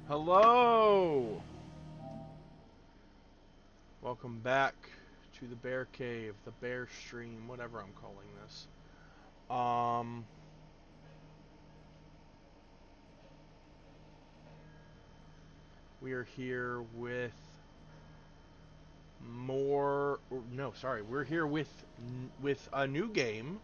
Hello! Welcome back to the Bear Cave, the Bear Stream, whatever I'm calling this. Um, we are here with more. No, sorry, we're here with a new game.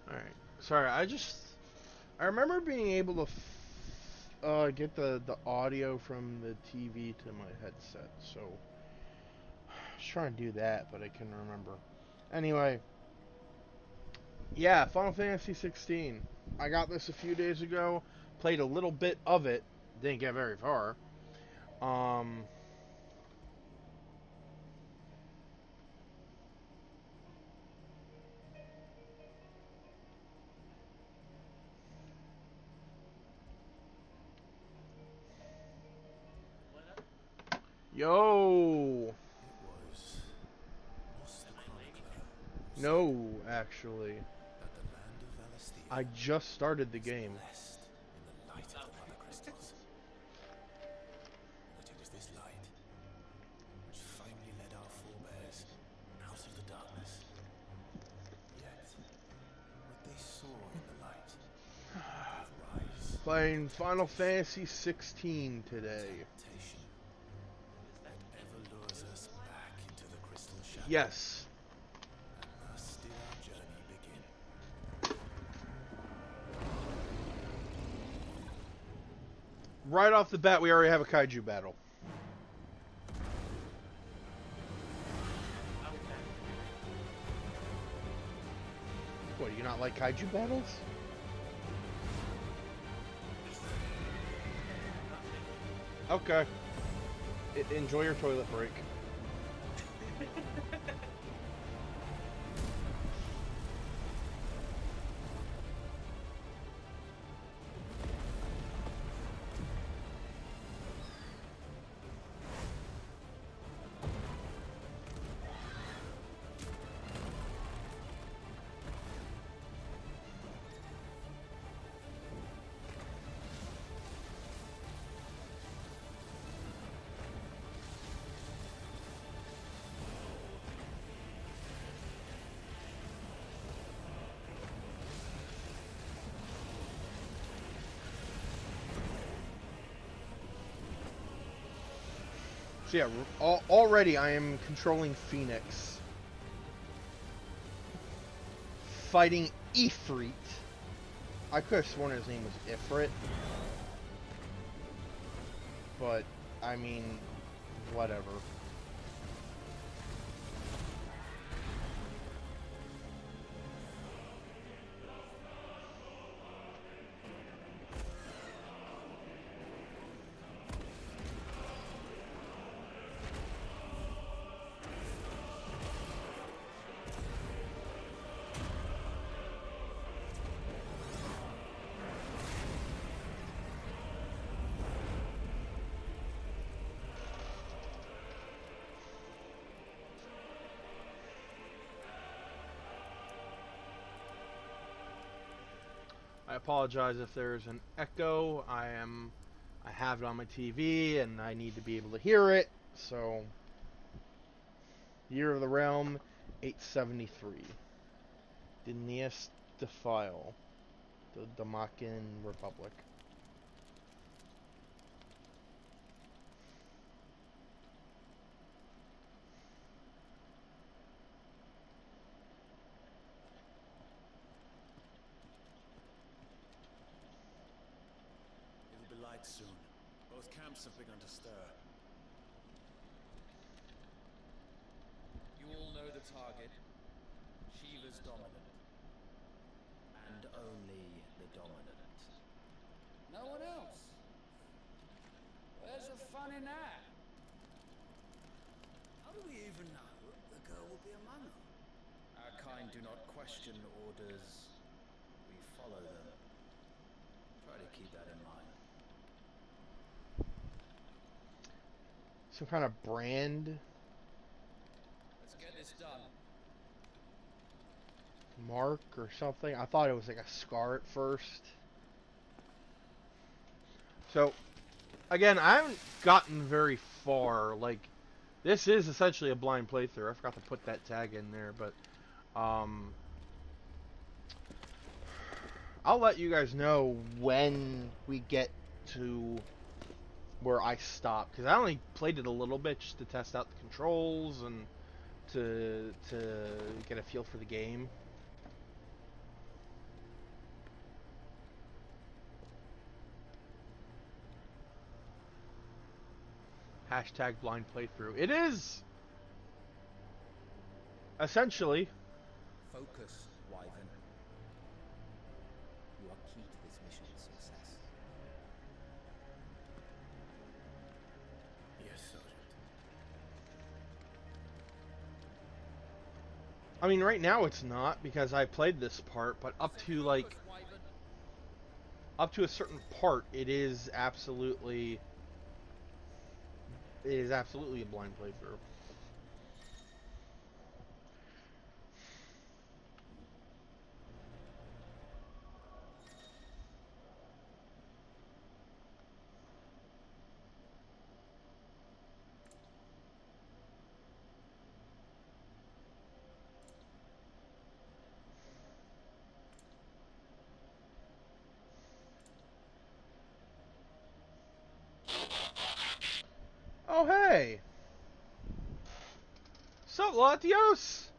Alright, sorry, I remember being able to get the audio from the TV to my headset, so I was trying to do that, but I couldn't remember. Anyway, yeah, Final Fantasy 16. I got this a few days ago. Played a little bit of it. Didn't get very far. Um, yo, It was Moss the Chronicler who said no, actually, that the land of I Valestia just started the was game. blessed in the light of the Mother Crystals, and that it was this light which finally led our forebears out of the darkness. Yet, what they saw in the light gave rise Playing to Final temptation, Fantasy 16 today. temptation that ever lures us back into the crystal shadow. Yes, And thus did our journey begin. right off the bat, we already have a kaiju battle. What, do you not like kaiju battles? Okay. Enjoy your toilet break. So yeah, already I am controlling Phoenix. Fighting Ifrit. I could have sworn his name was Ifrit. But, I mean, whatever. apologize if there's an echo. I have it on my TV and I need to be able to hear it. So, Year of the Realm, 873. Denius Defile, the Damakin Republic. It'll be light soon. Both camps have begun to stir. You all know the target. Shiva's dominant. And only the dominant. No one else. Where's the fun in that? How do we even know the girl will be among them? Our kind do not question orders. We follow them. Try to keep that in mind. Some kind of brand Let's get this done. mark or something. I thought it was like a scar at first. So, again, I haven't gotten very far. Like, this is essentially a blind playthrough. I forgot to put that tag in there, but I'll let you guys know when we get to where I stop, because I only played it a little bit just to test out the controls and to get a feel for the game. Hashtag blind playthrough. It is essentially. Focus, Wyvern. You are key to this mission's success. Yes, Sergeant. I mean, right now it's not because I played this part, but up to like a certain part, it is absolutely a blind playthrough. Oh hey, sup Latios?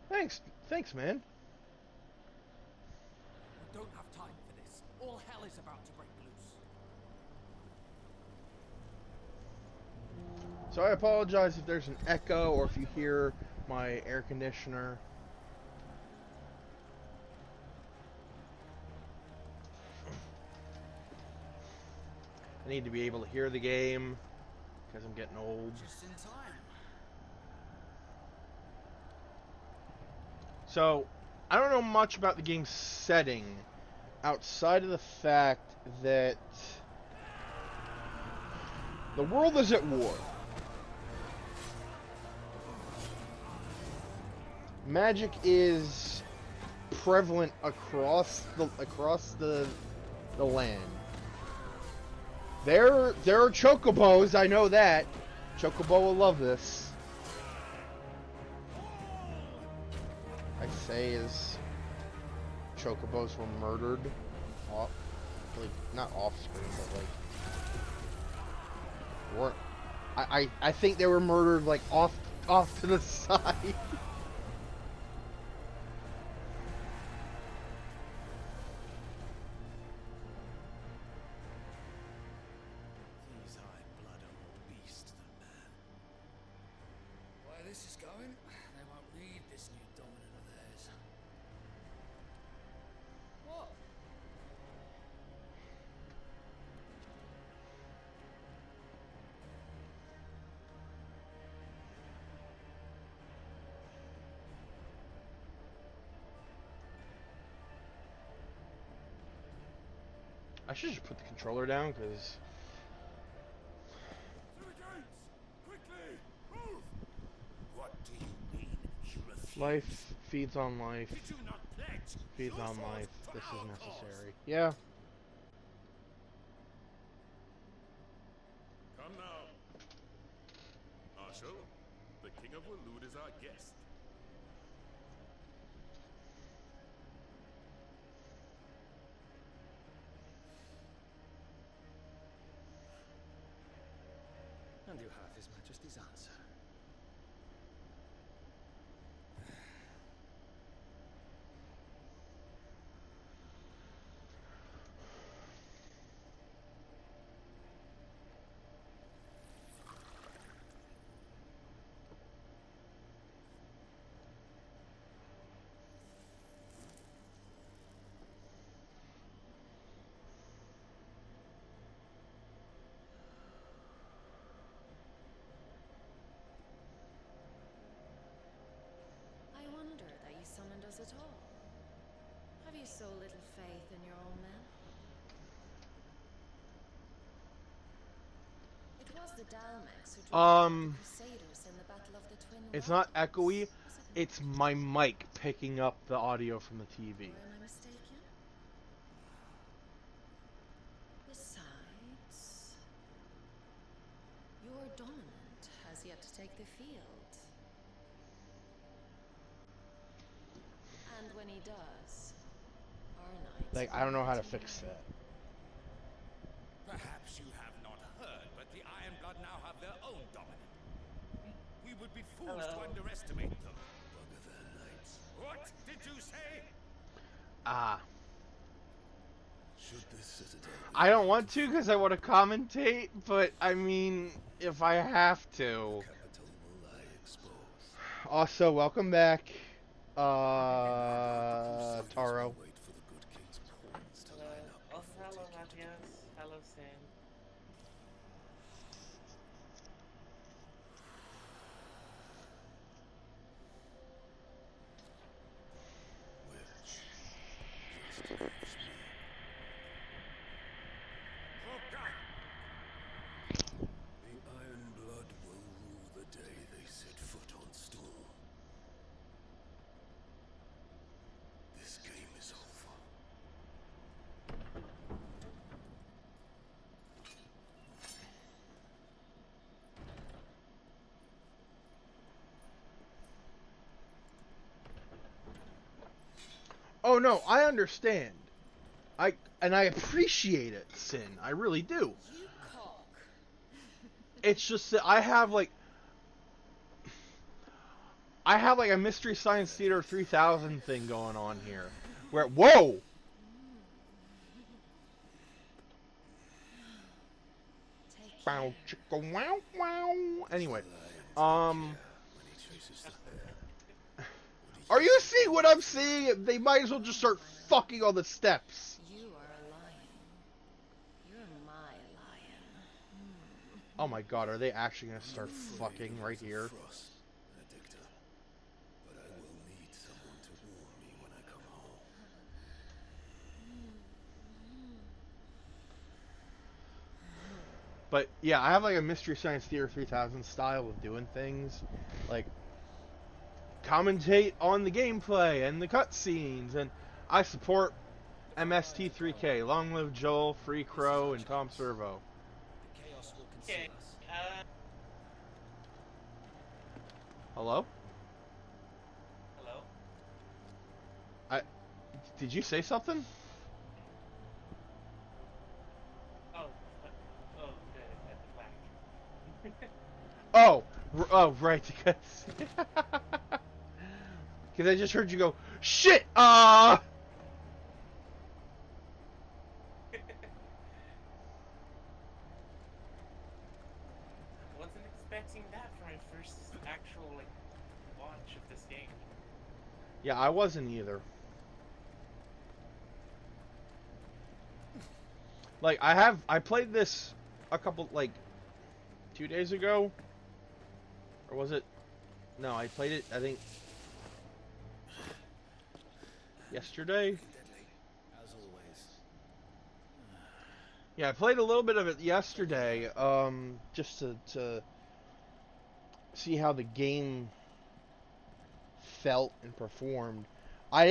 Thanks, man. We don't have time for this. All hell is about to break loose. So I apologize if there's an echo or if you hear my air conditioner. I need to be able to hear the game because I'm getting old. Just in time. So, I don't know much about the game's setting outside of the fact that the world is at war. Magic is prevalent across the land. There are chocobos, I know that. Chocobo will love this. I say is chocobos were murdered off, like not off screen, but like I think they were murdered like off to the side. These high blood are more beast than man. Where this is going, they won't need this new dominant of theirs. What? I should just put the controller down because Through the gates! Quickly! Move! What do you mean you refuse? life feeds on life, Did you not pledge feeds your on sword life. for This is our necessary. Yeah. Cause? Come now. Marshal, the King of Waloed is our guest. And you have His Majesty's answer. I wonder that you summoned us at all. Have you so little faith in your own men? It was the Dalmex who defeated the Crusaders in the Battle of the Twin It's Worlds, not echoey. was it not? It's my mic picking up the audio from the TV. Or am I mistaken? Besides, your dominant has yet to take the field. And when he does, our knights Like, I will don't know be how to to fix blame. that. Perhaps you have not heard, but the Iron Blood now have their own dominant. We would be fools to underestimate them. Bugger their knights. What did you say? Ah. Should this citadel I don't want to because I want to commentate, but I mean, if I have to. capital will lie exposed? Also, welcome back, Taro. Wait for the good king's pawns to line up. Also, before hello, taking to Matthias. Hello, Sin. Which just leaves me. The Iron Blood will rule the day they set foot on stool. This game is over. Oh no, I understand. I appreciate it, Sin. I really do. You cock. It's just that I have like a Mystery Science Theater 3000 thing going on here. Where whoa! Take Bow care. chicka wow wow. Anyway, When he chases the bear. are you seeing what I'm seeing? They might as well just start fucking on the steps. You are a lion. You're my lion. Oh my god, are they actually gonna start fucking right here? Frost, Addictor. But I will need someone to warn me when I come home. But yeah, I have like a Mystery Science Theater 3000 style of doing things, like commentate on the gameplay and the cutscenes, and I support MST3K. Long live Joel, Free Crow, and Tom Servo. The chaos will consume Okay, us. Hello? hello. Did you say something? Oh, oh, good, at the back. Oh, right, because I just heard you go, shit, Wasn't expecting that for my first actual, like, watch of this game. Yeah, I wasn't either. Like, I played this a couple, like, 2 days ago, or was it, no, I played it, I think, yesterday. As always. Yeah, I played a little bit of it yesterday, just to see how the game felt and performed. I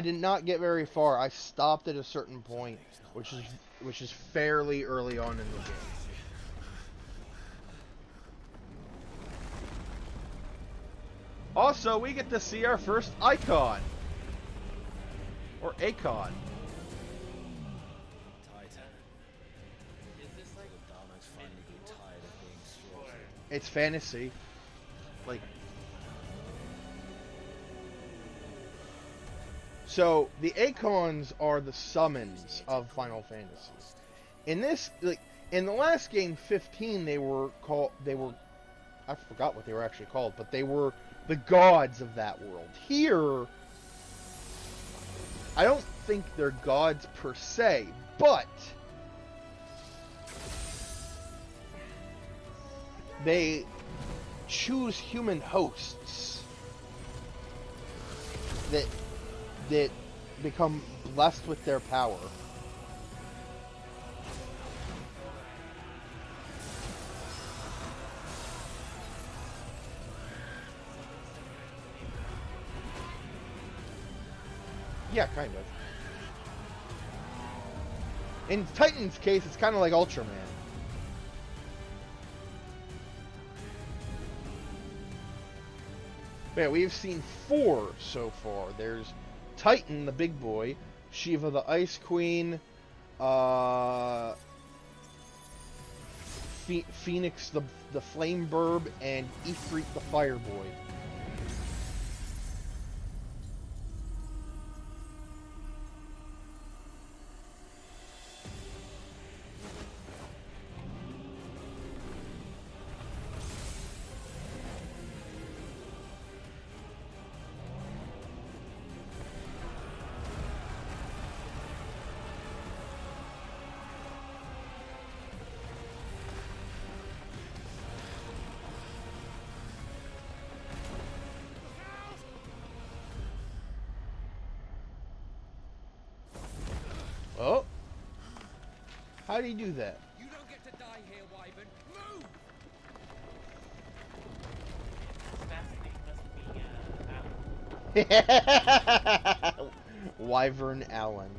did not get very far. I stopped at a certain point, Something's not which is right. which is fairly early on in the game. Also, we get to see our first icon or Acon. Titan. Is this like The Daleks finally grew medieval tired of being or slaughtered. It's fantasy, like. So the Acons are the summons of Final Fantasy. In this, like in the last game, 15, they were called. They were, I forgot what they were actually called, but they were the gods of that world. Here, I don't think they're gods per se, but they choose human hosts that that become blessed with their power. Yeah, kind of. In Titan's case, it's kind of like Ultraman. But yeah, we've seen 4 so far. There's Titan, the big boy, Shiva, the Ice Queen, Phoenix, the Flame Burb, and Ifrit, the Fire Boy. Oh, how do you do that? You don't get to die here, Wyvern. Move! his last name must be Alan. Wyvern Allen.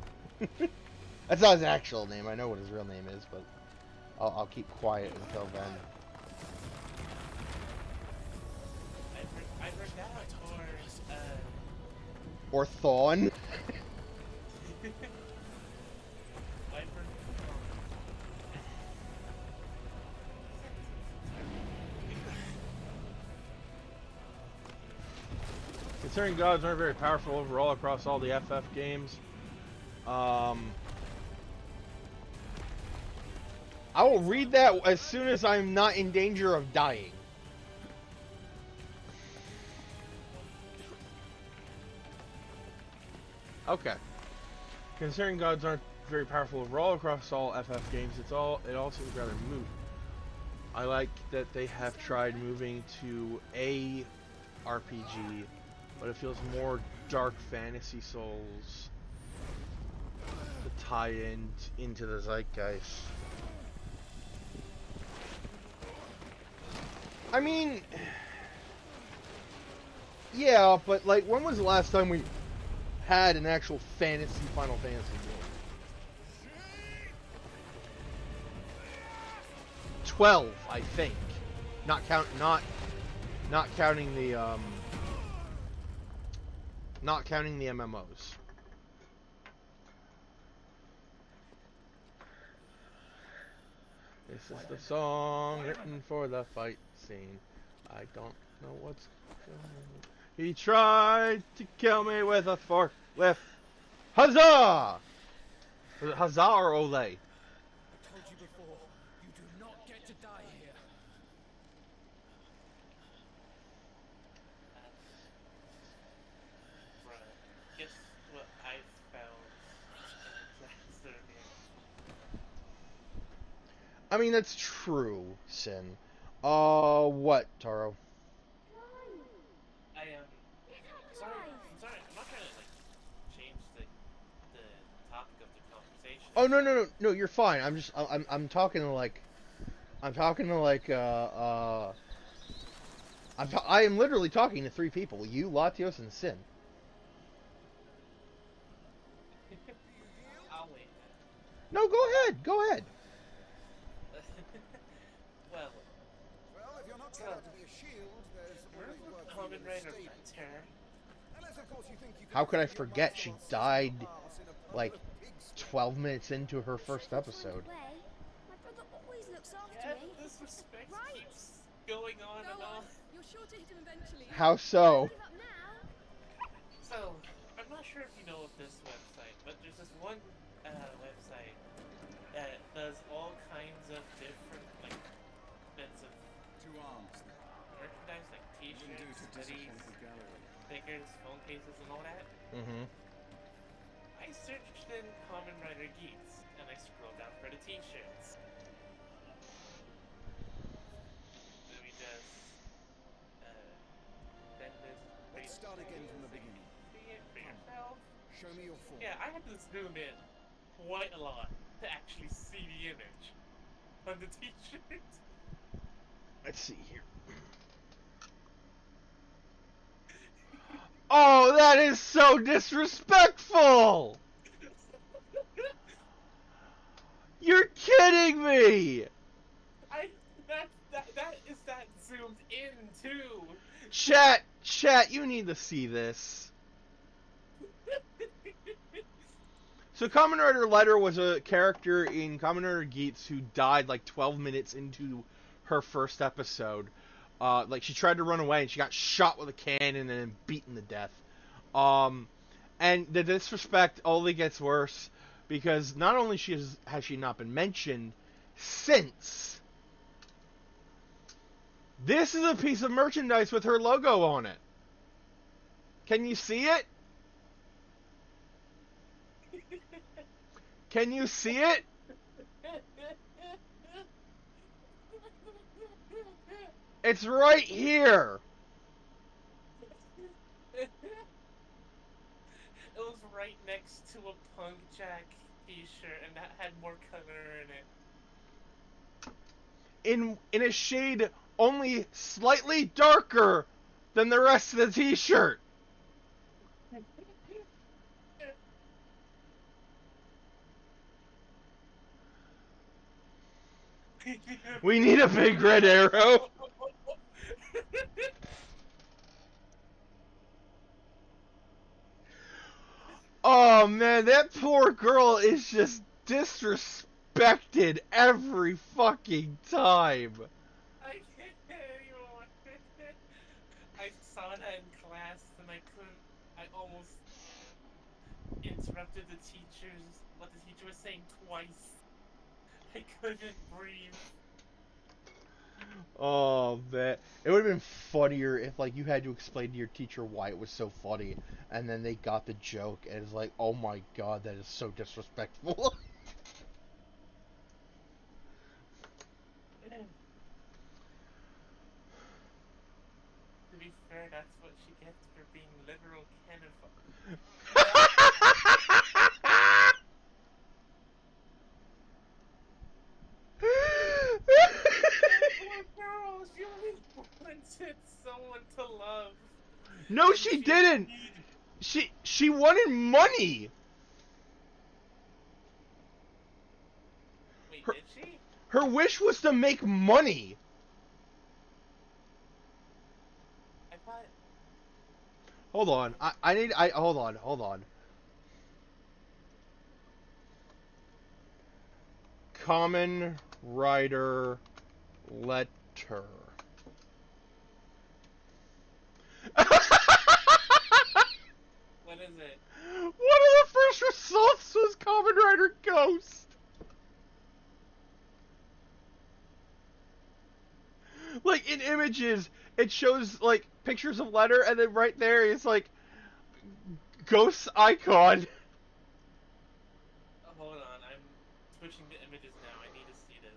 That's not his actual name. I know what his real name is, but I'll keep quiet until then. I heard that Or Thawne. Wyvern. Considering gods aren't very powerful overall across all the FF games, I will read that as soon as I'm not in danger of dying. Okay. Considering gods aren't very powerful overall across all FF games, it all seems rather moot. I like that they have tried moving to a RPG, but it feels more dark fantasy souls to tie into the zeitgeist. I mean, yeah, but like, when was the last time we had an actual fantasy Final Fantasy game? 12, I think. Not counting the not counting the MMOs. This is the song written for the fight scene. I don't know what's going on. He tried to kill me with a forklift. Huzzah! Was it huzzah or ole? I told you before, you do not get to die here. Bruh, guess what I found in its last game. I mean, that's true, Sin. What, Taro? I'm sorry, I'm not trying to like change the topic of the conversation, Oh no, you're fine. I'm talking to like I am literally talking to three people. You, Latios, and Sin. I'll wait then. No, go ahead. Go ahead. Well, Well, if you're not set well, out to be a shield, there's always remember work for you Common in the Rider stables. Venture? Unless, of course, you think you can How could I defend your forget master she while sitting died your ass in a pile like of pig sweat. 12 minutes into her first Try to find episode? a way. My brother always looks after Yeah, me. this respect Right. keeps going on Go and on. on. You're sure to hit him eventually. How Don't so? give up now. So, I'm not sure if you know of this website, but there's this one website that does all kinds of different, like, bits of Two arms, then. merchandise, like Wouldn't do t-shirts, to hoodies, disappoint the gallery. stickers, phone cases, and all that. Mm-hmm. I searched in Common Rider Geeks, and I scrolled down for the t-shirts. Let me just, send this Let's straight start to again you from the so you beginning. can see it for Come. yourself. Show me your form. Yeah, I had to zoom in quite a lot to actually see the image on the t-shirt. Let's see here. Oh, that is so disrespectful! You're kidding me! I that is that zoomed in too. Chat, you need to see this. So Kamen Rider Letter was a character in Kamen Rider Geats who died like 12 minutes into her first episode. Like she tried to run away and she got shot with a cannon and then beaten to death. And the disrespect only gets worse because not only has she not been mentioned since, this is a piece of merchandise with her logo on it. Can you see it? Can you see it? It's right here. It was right next to a Punk Jack t-shirt, and that had more color in it. In a shade only slightly darker than the rest of the t-shirt. We need a big red arrow. Oh man, that poor girl is just disrespected every fucking time. I can't anymore. I saw that in class, and I couldn't. I almost interrupted the teachers. What the teacher was saying twice. I couldn't breathe. Oh man, it would have been funnier if like you had to explain to your teacher why it was so funny, and then they got the joke, and it's like, oh my god, that is so disrespectful. To be fair, that's what she gets for being literal canon. Poor girl, she only wanted someone to love. No, And she she didn't. needed. She wanted money. Wait, Her did she? her wish was to make money. I thought. Hold on, I need hold on. Common Rider Letter. What is it? One of the first results was Kamen Rider Ghost. Like in images, it shows like pictures of Letter, and then right there is like Ghost's icon. Oh, hold on, I'm switching the images now. I need to see this.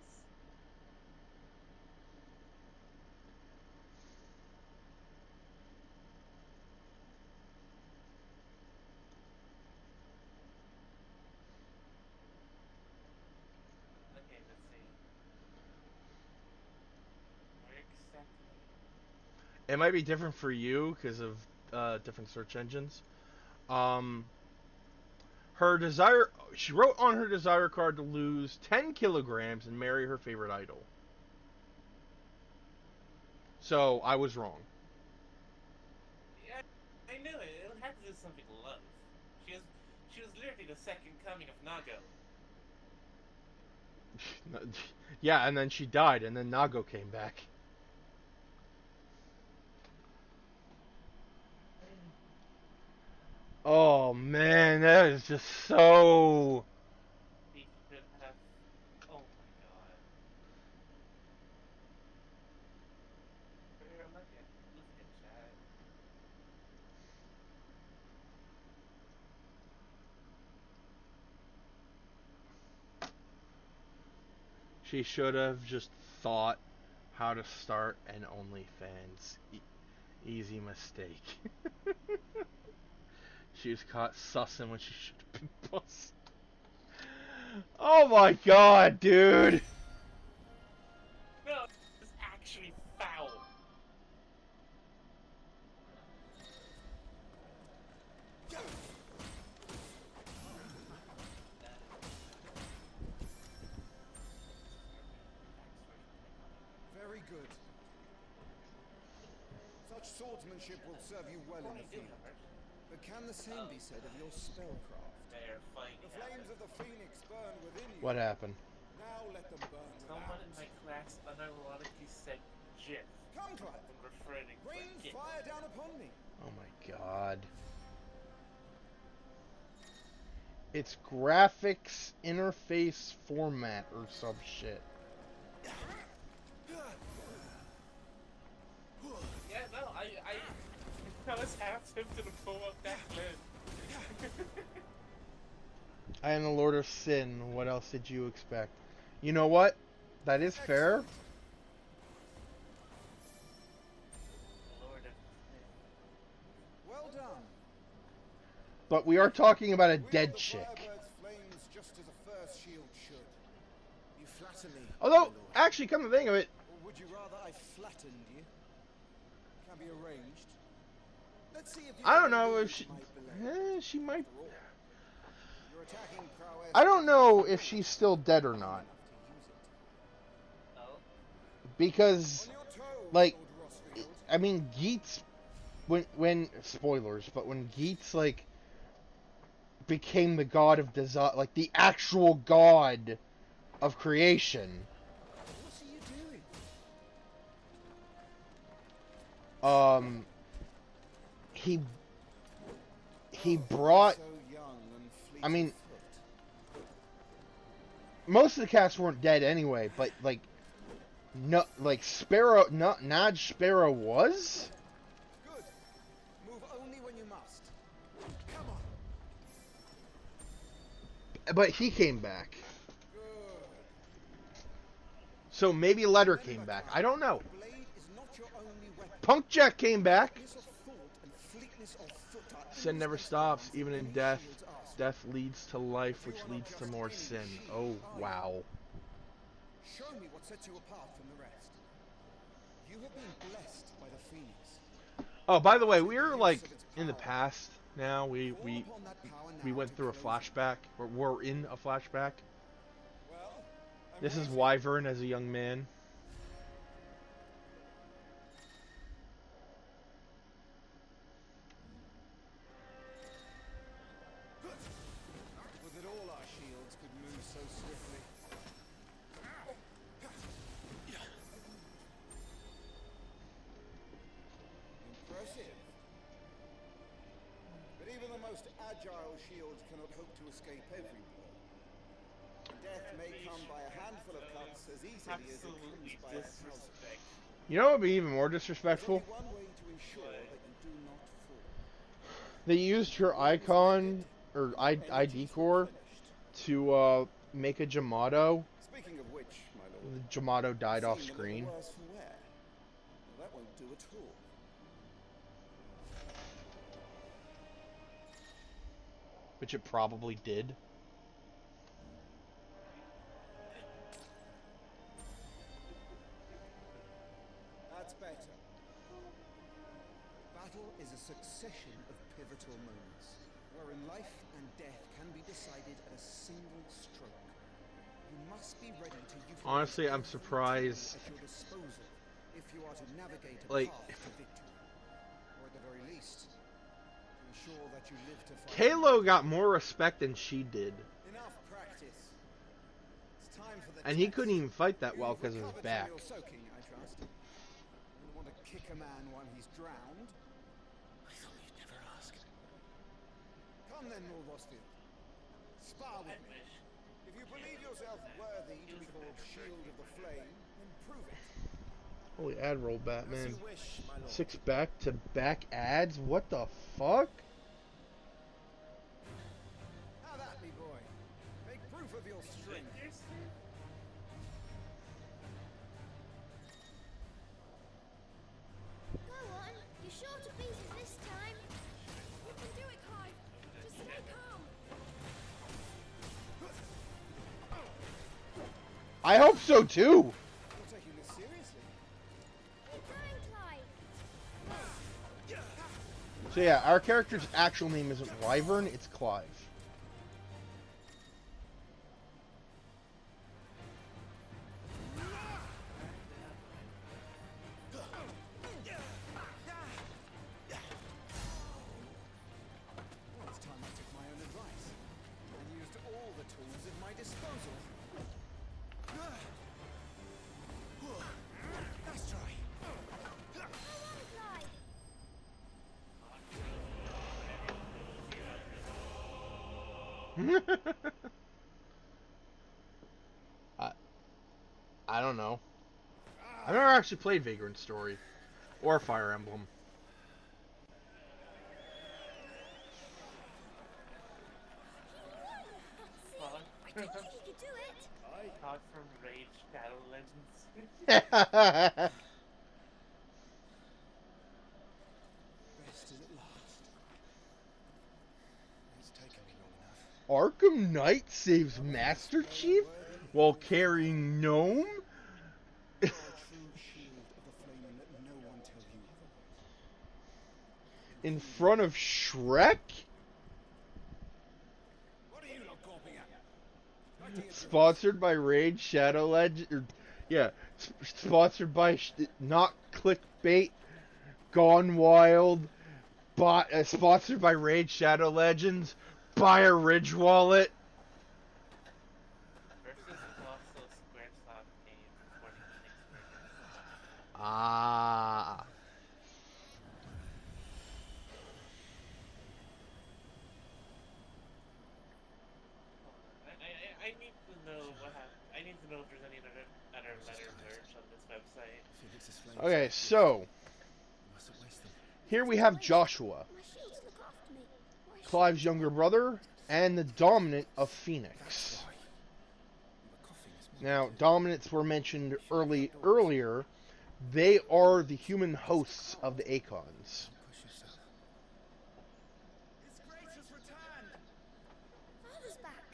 it might be different for you because of different search engines. Um, her desire, she wrote on her desire card to lose 10 kilograms and marry her favorite idol. So I was wrong. Yeah, I knew it. It had to do something with love. She was, she was literally the second coming of Nago. Yeah, and then she died, and then Nago came back. Oh man, that is just so. He should have. Oh my god. I'm not looking at chat. She should have just thought how to start an OnlyFans. Easy mistake. She was caught sussing when she should have been pussed. Oh my god, dude! No, it's actually foul. Very good. Such swordsmanship will serve you well in the field. But can the same be said of your spellcraft? They're finding The out. flames of the phoenix burn within you. What happened? Now let them burn Someone in without. my class unironically said GIF Come, Clive. when referring to Rain GIF. fire down upon me. Oh my god. It's graphics interface format or some shit. Yeah, no, I was half tempted to pull up that lid. I am the Lord of Sin. What else did you expect? You know what? That is fair. Lord of Well done. But we are talking about a Wield dead the chick. Firebird's flames just as a first shield should. You flatter me. Although, my lord. actually, come to think of it, Or would you rather I flattened you? Can be arranged. Let's see if you I can don't know elude if she... my blade. She might... After all, your attacking prowess I don't know will if she's still dead or not. enough to use it. Oh, Because, On your toes, like, Lord Rossfield. I mean, Geats... When... Spoilers, but when Geats, like, became the god of design... Like, the actual god of creation... What are you doing? He brought... So young and fleet I mean, of foot. most of the cast weren't dead anyway, but, like... No, like, Sparrow... No, Naj Sparrow was? Good. Move only when you must. Come on. But he came back. Good. So maybe Letter came back. I don't know. The blade is not your only weapon. Punk Jack came back. Quickness of thought and fleetness of foot are Sin never instant stops, weapons even in any death. shield's arsenal. Death leads to life, which leads to more sin. Oh, wow. Show me what sets you apart from the rest. You have been blessed by the Phoenix. Oh, by the way, we're, like, in the past now. We Call upon that power we now went to through a close it. flashback. We're in a flashback. Well, I'm This is waiting. Wyvern as a young man. Would that all our shields could move so swiftly. Impressive. But even the most agile shields cannot hope to escape every blow. Death may come by a handful of cuts as easily as it absolutely comes by a thousand. disrespect. You know what would be even more There's disrespectful? only one way to ensure that you do not fall. They used her icon, or ID core, to make a Jamato. Speaking of which, my lord, The Jamato died off seem a little screen. worse for wear. Well, that won't do at all. Which it probably did. That's better. Battle is a succession of pivotal moments, wherein life and death can be decided at a single stroke. You must be ready to utilize Honestly, I'm every surprised. tool at your disposal if you are to navigate a Like, path to victory. Or at the very least, to ensure that you live to fight. Kalo got more respect than she did. Enough practice. It's time for the And he test. couldn't even fight that well You've because of his recovered back. from your soaking, I trust. You don't want to kick a man while he's drowned. I thought you'd never ask. Come then, Lord Rosfield. Spar with me. If you believe yourself worthy to be called Shield of the Flame, then prove it. Holy ad roll, As Batman. you wish, my lord. 6 back-to-back ads? What the fuck? How that, me boy? Make proof of your strength. Go on. You're short of pieces this time. You can do it, Clive. Just stay calm. I hope so too! You're taking this seriously. Keep going, Clive. So yeah, our character's actual name isn't Wyvern, it's Clive. Well, it's time I took my own advice and used all the tools at my disposal. Nice try. Go on, Clive. I don't know. I've never actually played Vagrant Story or Fire Emblem. I told you he could do it. Talk from Rage Shadow Legends. Rest is at last. It's taken me long enough. Arkham Knight saves Master Chief while carrying Gnome? You are a true shield of the flame, and let no one tell you otherwise. In front of Shrek? What are you not gawping at? Sponsored by Raid Shadow Legend. Yeah, sponsored by not clickbait, Gone Wild. Sponsored by Raid Shadow Legends. Buy a Ridge wallet. Versus is also Squaresoft game for Phoenix. Ah. I need to know what happened. I need to know if there's any other letter merch on this website. Felix's flame. Okay, so Mustn't waste them. here we have Joshua, My shields look after me. Why Clive's younger brother, and the Dominant of Phoenix. Why? You were coughing as Now, Dominants were mentioned earlier. They are the human hosts of the Acons. Push yourself. His grace has returned. Father's back.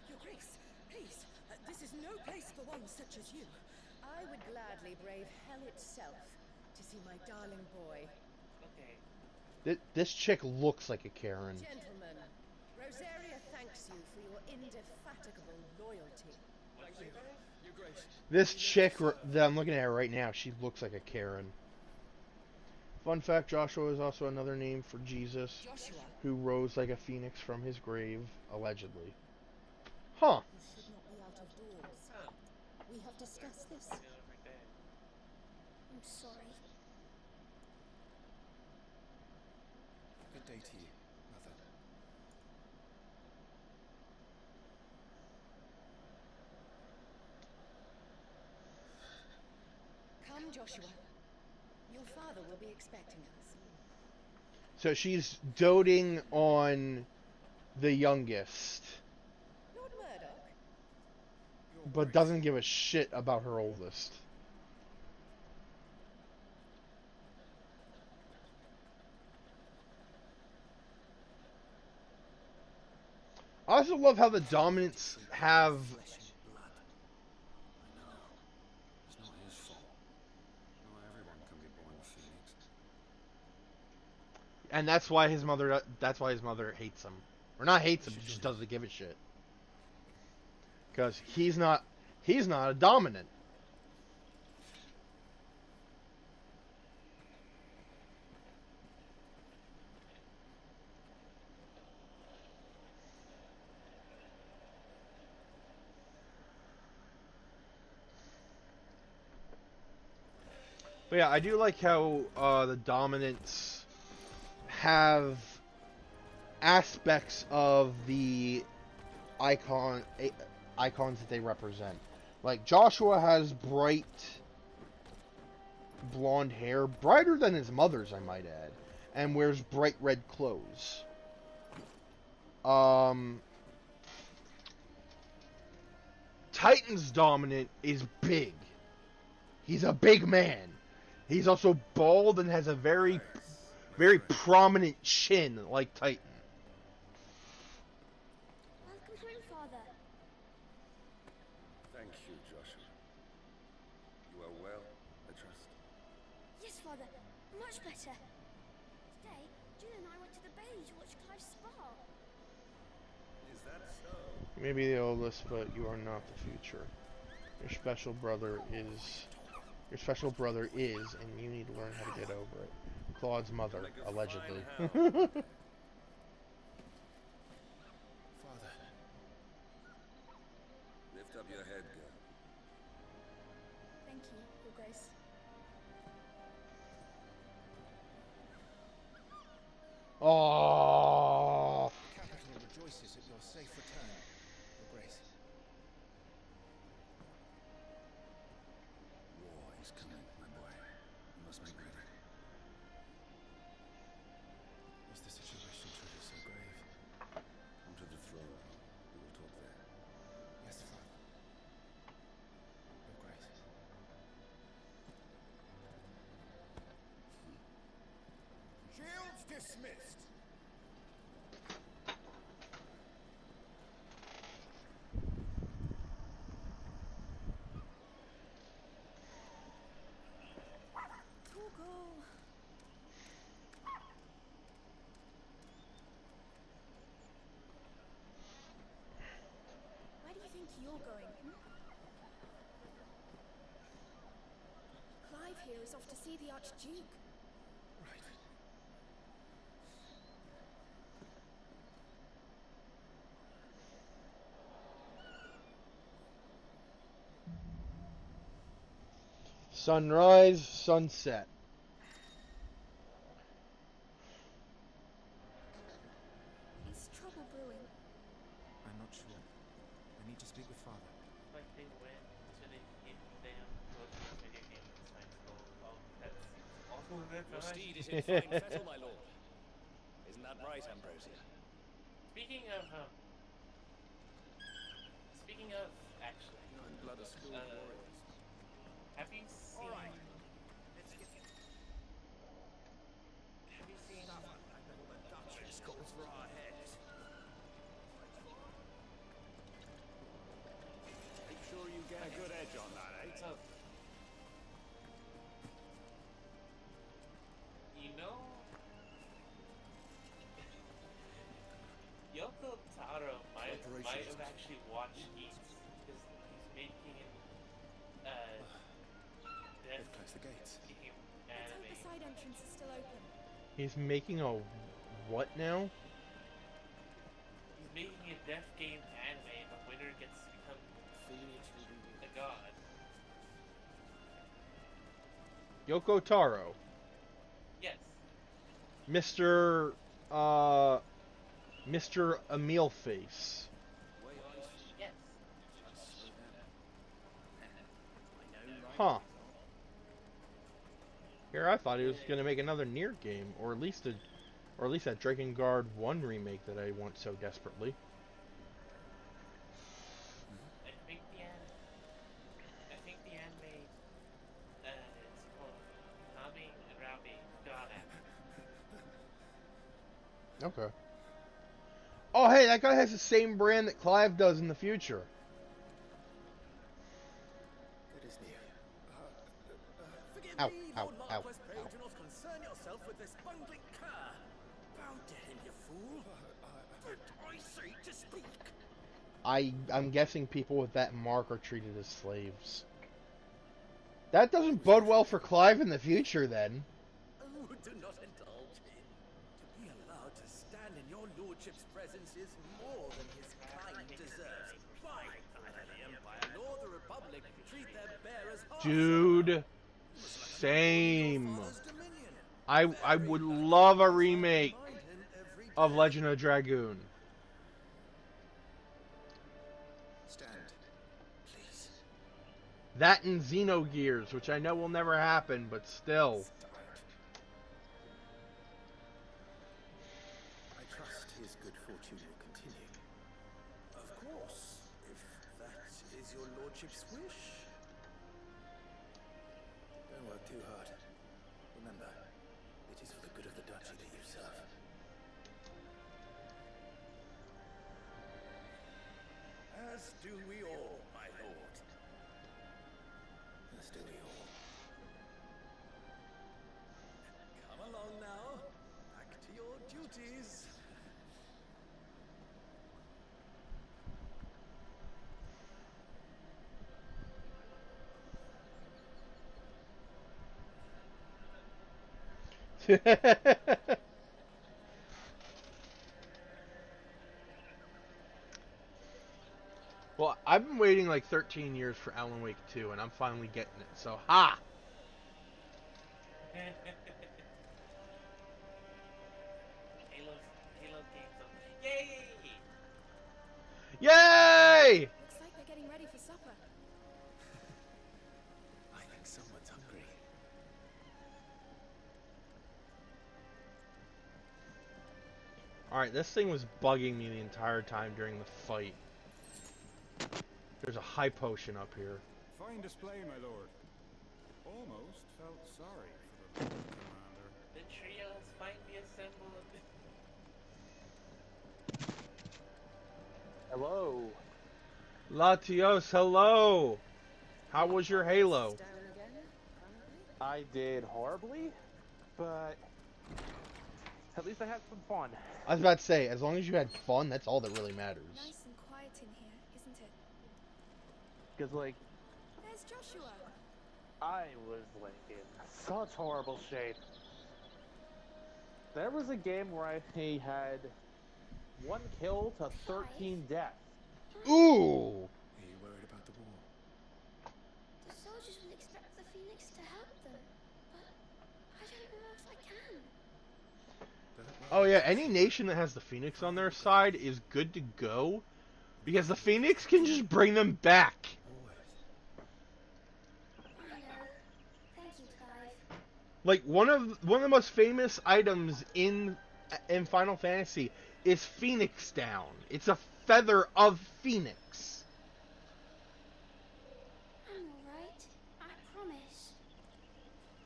Your Grace, please, this is no place for one such as you. I would gladly brave hell itself to see my darling boy. Okay. This chick looks like a Karen. Gentlemen, Rosaria thanks you for your indefatigable loyalty. Thank you. Your grace. This chick that I'm looking at right now, she looks like a Karen. Fun fact, Joshua is also another name for Jesus, Joshua, who rose like a phoenix from his grave, allegedly. Huh. you should not be out of doors. Huh. We have discussed this. I do every day. I'm sorry. Good day to you, Mother. Come, Joshua. Your father will be expecting us. So she's doting on the youngest, Lord Murdoch, but doesn't give a shit about her oldest. I also love how the Dominants have And that's why his mother. That's why his mother hates him, or not hates him, just doesn't give a shit. Because he's not. He's not a dominant. But yeah, I do like how the dominants have aspects of the icons that they represent. Like Joshua has bright blonde hair, brighter than his mother's, I might add, and wears bright red clothes. Titan's dominant is big. He's a big man. He's also bald and has a very prominent chin like Titan. Welcome home, Father. Thank you, Joshua. You are well, I trust. Yes, Father. Much better. Today, Jill and I went to the bay to watch Clive's spa. Is that so? You may be the oldest, but you are not the future. Your special brother is, and you need to learn how to get over it. Claude's mother, allegedly. Father. Lift up your head, girl. Thank you, Your Grace. Oh. The capital rejoices at your safe return, Your Grace. War is coming, my boy. You must make ready. Is the situation truly so grave? Come to the throne room. We will talk there. Yes, Father. Your Grace. Shields dismissed. Google. Where do you think you're going? Clive here is off to see the Archduke. Right. Sunrise, sunset. Is trouble brewing? I'm not sure. I need to speak with Father. Like they went to the damn closest video game in science school. All cutscenes. Also in their Your time. steed is in fine fettle, my lord. Isn't that right, Ambrosia? Speaking of, actually, Blood of skilled warriors. have you seen? Have you seen? Dutch calls for our heads. Make sure you get a good edge on that, eh? So, you know, Yoko Taro might have actually watched Geeks because he's making an They've closed the gates. game Let's hope the anime. side entrance is still open. He's making a what now? He's making a death game anime, and the winner gets to become a god. Yoko Taro, Yes. Mr. Mr. Emil Face. Yes. Huh. Here I thought he was gonna make another Nier game, or at least that Drakengard 1 remake that I want so desperately. I think the anime, it's called Nami Rabi God. Okay. Oh hey, that guy has the same brand that Clive does in the future. Good as new. Forgive Ow, me, ow, Lord ow, Marquis, pray ow. do not concern yourself with this bungling cur. I'm guessing people with that mark are treated as slaves. That doesn't bode well for Clive in the future, then. Oh, do not indulge him. To be allowed to stand in your lordship's presence is more than his kind deserves. Why, neither the Empire nor the Republic treat their bearers half so well. Dude, same. Father's dominion. I Very would lucky love a as I remake remind him every of day. Legend of Dragoon. Stand, please. That and Xenogears, which I know will never happen, but still. I trust his good fortune will continue. Of course, if that is your lordship's wish. Don't work too hard. Remember, it is for the good of the duchy that you serve. As do we all, my lord. As do we all. Come along now. Back to your duties. Well, I've been waiting like 13 years for Alan Wake 2, and I'm finally getting it. So, ha! Halo games of yay! Yay! Looks like they're getting ready for supper. I think someone's hungry. Alright, this thing was bugging me the entire time during the fight. There's a high potion up here. Fine display, my lord. Almost felt sorry for the Lord Commander. The trio has finally assembled. Hello. Latios, hello! How was your Halo? Down again, apparently. I did horribly, but at least I had some fun. I was about to say, as long as you had fun, that's all that really matters. Nice and quiet in here, isn't it? Because, like, There's Joshua. I was, like, in such horrible shape. There was a game where I had 1 kill to 13 deaths. Ooh! Are you worried about the war? The soldiers will expect the Phoenix to help them, but I don't know if I can. Oh yeah, any nation that has the Phoenix on their side is good to go, because the Phoenix can just bring them back. I know. Thank you, Clive. Like one of the most famous items in Final Fantasy is Phoenix Down. It's a feather of Phoenix. I'm alright. I promise.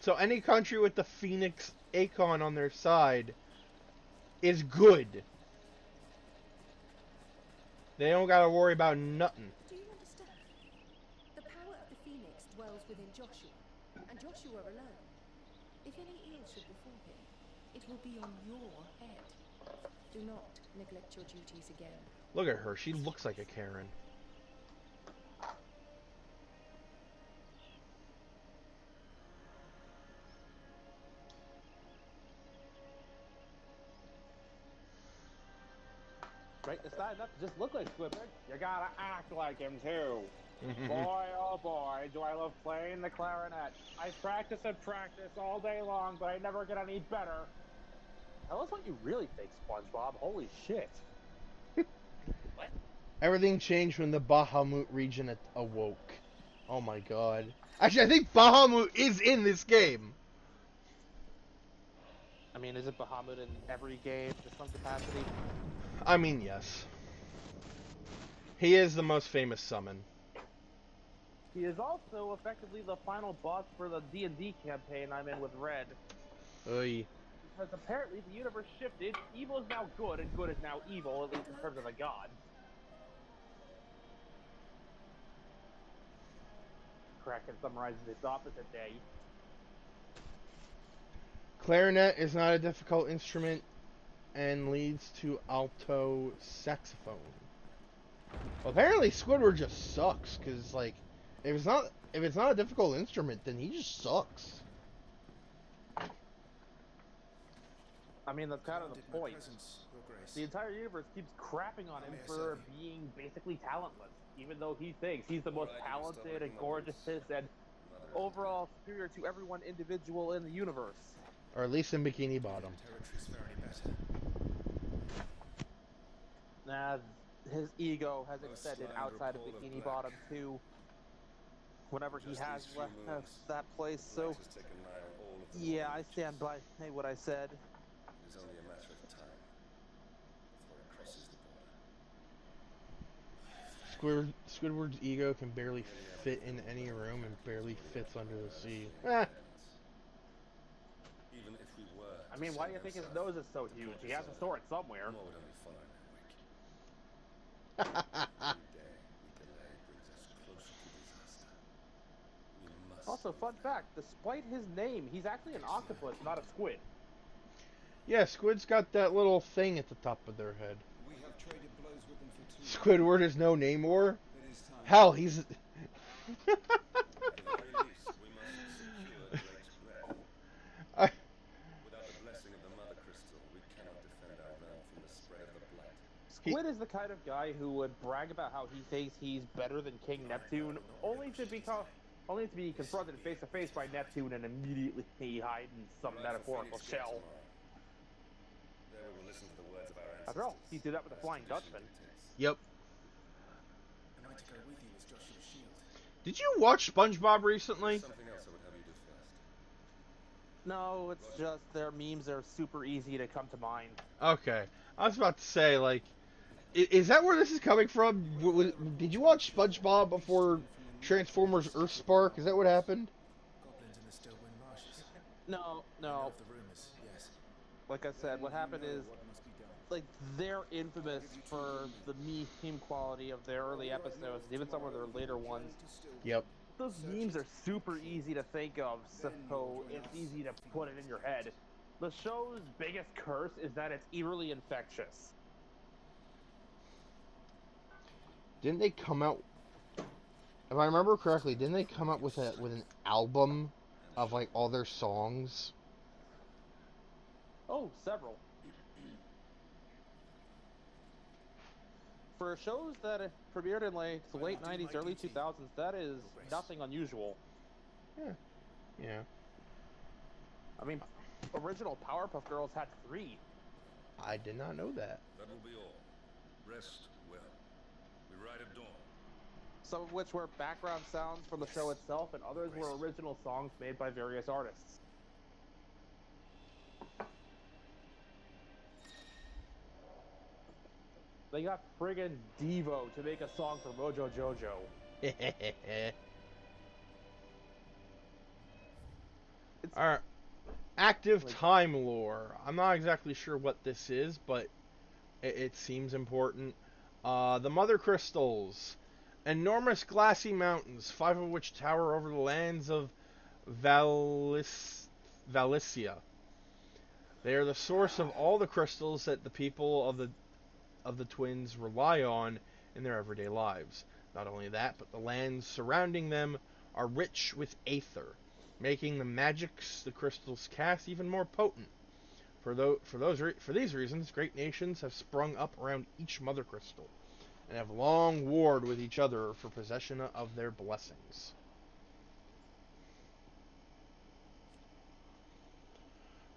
So any country with the Phoenix icon on their side is good. They don't gotta worry about nothing. Do you understand? The power of the Phoenix dwells within Joshua, and Joshua alone. If any ill should befall him, it will be on your head. Do not neglect your duties again. Look at her, she looks like a Karen. Right? It's not enough to just look like Squidward. You gotta act like him, too. Boy, oh boy, do I love playing the clarinet. I practice and practice all day long, but I never get any better. Tell us what you really think, SpongeBob. Holy shit. What? Everything changed when the Bahamut region awoke. Oh my god. Actually, I think Bahamut is in this game. I mean, is it Bahamut in every game to some capacity? I mean, yes. He is the most famous summon. He is also effectively the final boss for the D&D campaign I'm in with Red. Oy. Because apparently the universe shifted, evil is now good, and good is now evil, at least in terms of the gods. Kraken summarizes its opposite day. Clarinet is not a difficult instrument and leads to alto saxophone. Well, apparently Squidward just sucks, because, like, if it's not a difficult instrument, then he just sucks. I mean, that's kind of the Commanded my point. presence, Your Grace. The entire universe keeps crapping on him Yes, for Evie. being basically talentless, even though he thinks he's the most Alright, you can start talented and licking my gorgeous boots. and Mother overall superior to everyone individual in the universe. Or at least in Bikini Bottom. territory's faring better. Nah, his ego has Most extended lined outside of report of Bikini black. Bottom too. Whenever he Just has these few left moons, that place, the so light has taken nigh on all of the yeah, northern I reaches. stand by what I said. It is only a matter of time before it crosses the border. Squidward's ego can barely fit in any room and barely fits under the sea. Eh. Even if we were I mean, why do you think his nose is so huge? He has to store it somewhere. more would only follow in our wake. Every day we delay brings us closer to disaster. We must Also, fun fact, despite his name, he's actually an octopus, not a squid. Yeah, Squid's got that little thing at the top of their head. We have traded blows with them for 2 Squidward is no Namor. It is time. Hell, he's... At the very least, we must secure Drake's breath. I... Without the blessing of the Mother Crystal, we cannot defend our realm from the spread of the blight. Squid is the kind of guy who would brag about how he thinks he's better than King Neptune, only to be confronted face to face by Neptune and immediately hide in some metaphorical shell. There we will listen to the words of our ancestors. After all, he did that with the Flying Dutchman. Yep. Am I to go with you as Joshua's shield? Did you watch SpongeBob recently? Something else I would have you do first. No, it's just their memes are super easy to come to mind. Okay. I was about to say, like... Is that where this is coming from? Did you watch SpongeBob before Transformers Earthspark? Is that what happened? Goblins in the Stillwind marshes. No. Of the rumors, yes. Like I said, what happened is, like, they're infamous for the meme quality of their early episodes, even some of their later ones. Yep. Those memes are super easy to think of, so it's easy to put it in your head. The show's biggest curse is that it's eerily infectious. Didn't they come out... If I remember correctly, didn't they come out with an album of, like, all their songs? Oh, several. For shows that premiered in like the late 90s, early 2000s, that is nothing unusual. Yeah. I mean, original Powerpuff Girls had 3. I did not know that. That will be all. Rest well. We ride at dawn. Some of which were background sounds from the show itself, and others were original songs made by various artists. They got friggin' Devo to make a song for Mojo Jojo. Alright. Active time lore. I'm not exactly sure what this is, but it seems important. The Mother Crystals. Enormous glassy mountains, 5 of which tower over the lands of Valicia. They are the source of all the crystals that the people of the twins rely on in their everyday lives. Not only that, but the lands surrounding them are rich with aether, making the magics the crystals cast even more potent. For these reasons, great nations have sprung up around each mother crystal, and have long warred with each other for possession of their blessings.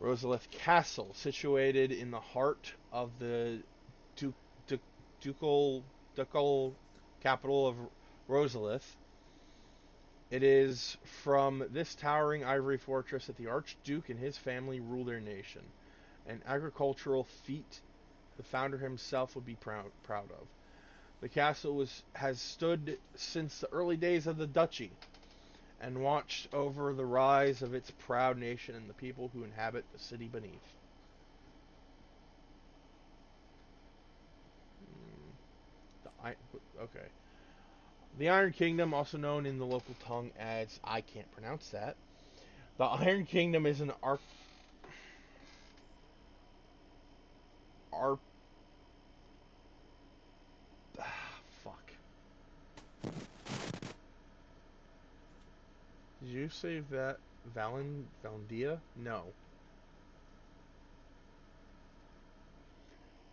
Rosalith Castle, situated in the heart of the ducal capital of Rosalith. It is from this towering ivory fortress that the Archduke and his family rule their nation, an agricultural feat the founder himself would be proud of. The castle has stood since the early days of the duchy, and watched over the rise of its proud nation and the people who inhabit the city beneath. Okay. The Iron Kingdom, also known in the local tongue as... I can't pronounce that. The Iron Kingdom is an say that Valendia? No.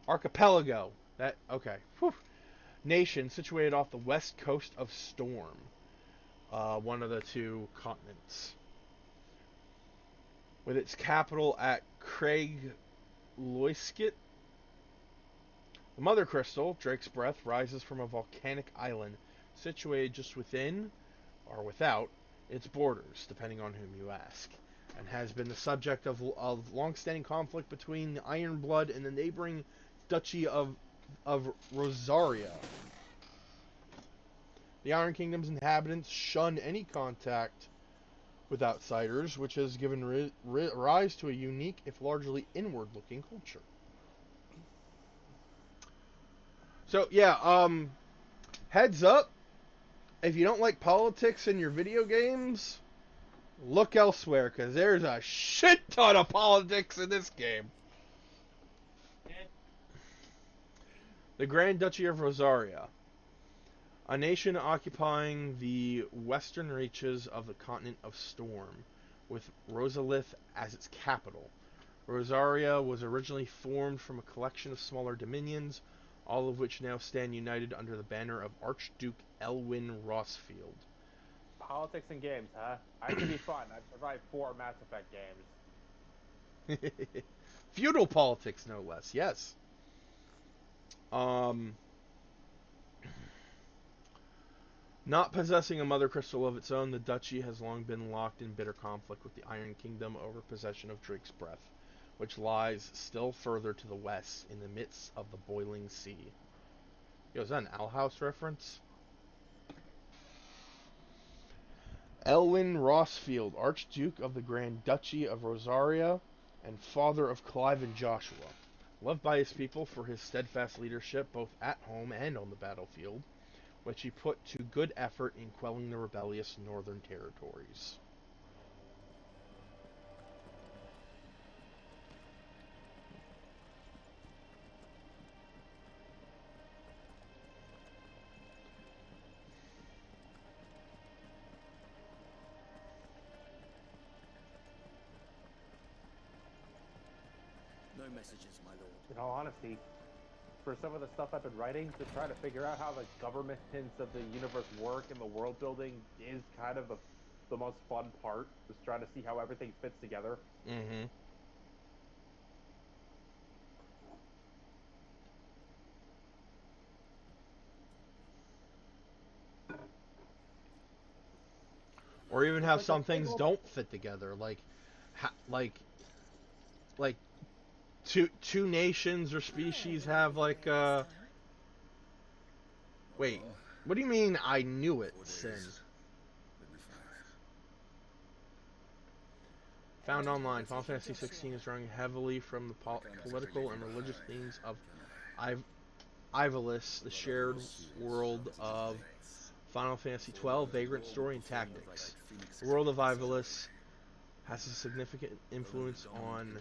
Archipelago. That okay. Whew. Nation situated off the west coast of Storm, one of the two continents, with its capital at Craig Loiskit. The Mother Crystal, Drake's Breath, rises from a volcanic island situated just within, or without, its borders, depending on whom you ask, and has been the subject of long-standing conflict between the Iron Blood and the neighboring Duchy of Rosaria. The Iron Kingdom's inhabitants shun any contact with outsiders, which has given rise to a unique, if largely inward-looking culture. So, yeah, heads up, if you don't like politics in your video games, look elsewhere, because there's a shit ton of politics in this game. The Grand Duchy of Rosaria, a nation occupying the western reaches of the continent of Storm, with Rosalith as its capital. Rosaria was originally formed from a collection of smaller dominions, all of which now stand united under the banner of Archduke Elwyn Rossfield. Politics in games, huh? I can be fun. I've survived 4 Mass Effect games. Feudal politics, no less, yes. Not possessing a mother crystal of its own, the duchy has long been locked in bitter conflict with the Iron Kingdom over possession of Drake's Breath, which lies still further to the west in the midst of the boiling sea. Yo, is that an Owl House reference? Elwyn Rossfield, Archduke of the Grand Duchy of Rosaria and father of Clive and Joshua. Loved by his people for his steadfast leadership both at home and on the battlefield, which he put to good effort in quelling the rebellious northern territories. No messages, my lord. In all honesty, for some of the stuff I've been writing, to try to figure out how the government hints of the universe work and the world building is kind of the most fun part. Just trying to see how everything fits together. Mm-hmm. Or even how some things don't fit together, like two nations or species have like Wait, what do you mean? I knew it, Sin. Found online, Final Fantasy 16 is drawing heavily from the political and religious themes of Ivalice, the shared world of Final Fantasy 12, Vagrant Story, and Tactics. The world of Ivalice has a significant influence on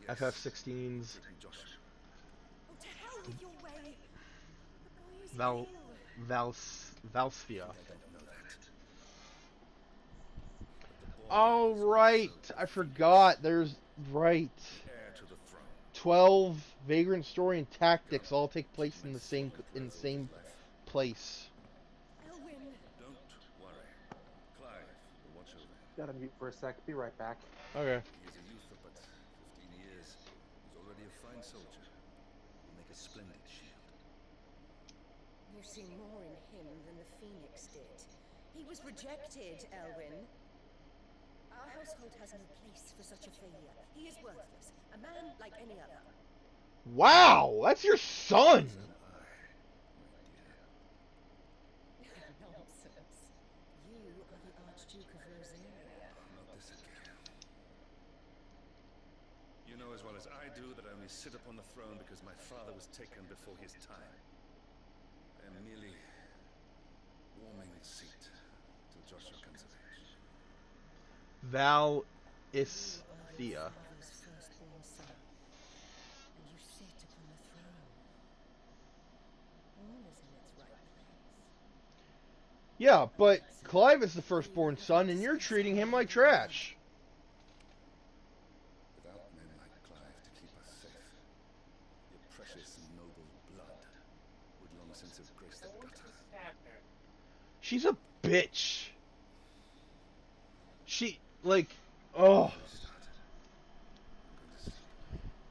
FF16's Valsphia. Oh, right. I forgot. There's... Right. 12, Vagrant Story, and Tactics all take place in the same place. Don't worry. Clive will watch over him. Gotta mute for a sec. Be right back. Okay. He is a youth of but 15 years. He's already a fine soldier. He'll make a splendid shield. You see more in him than the Phoenix did. He was rejected, Elwyn. Our household has no place for such a failure. He is worthless. A man like any other. Wow! That's your son! Nonsense. You are the Archduke of Rosaria. Not this again. You know as well as I do that I only sit upon the throne because my father was taken before his time. I am merely warming its seat till Joshua comes of age. Valsphia. Yeah, but Clive is the firstborn son, and you're treating him like trash. Without men like Clive to keep us safe, your precious and noble blood would long since have graced the gutter. She's a bitch. She, like, oh.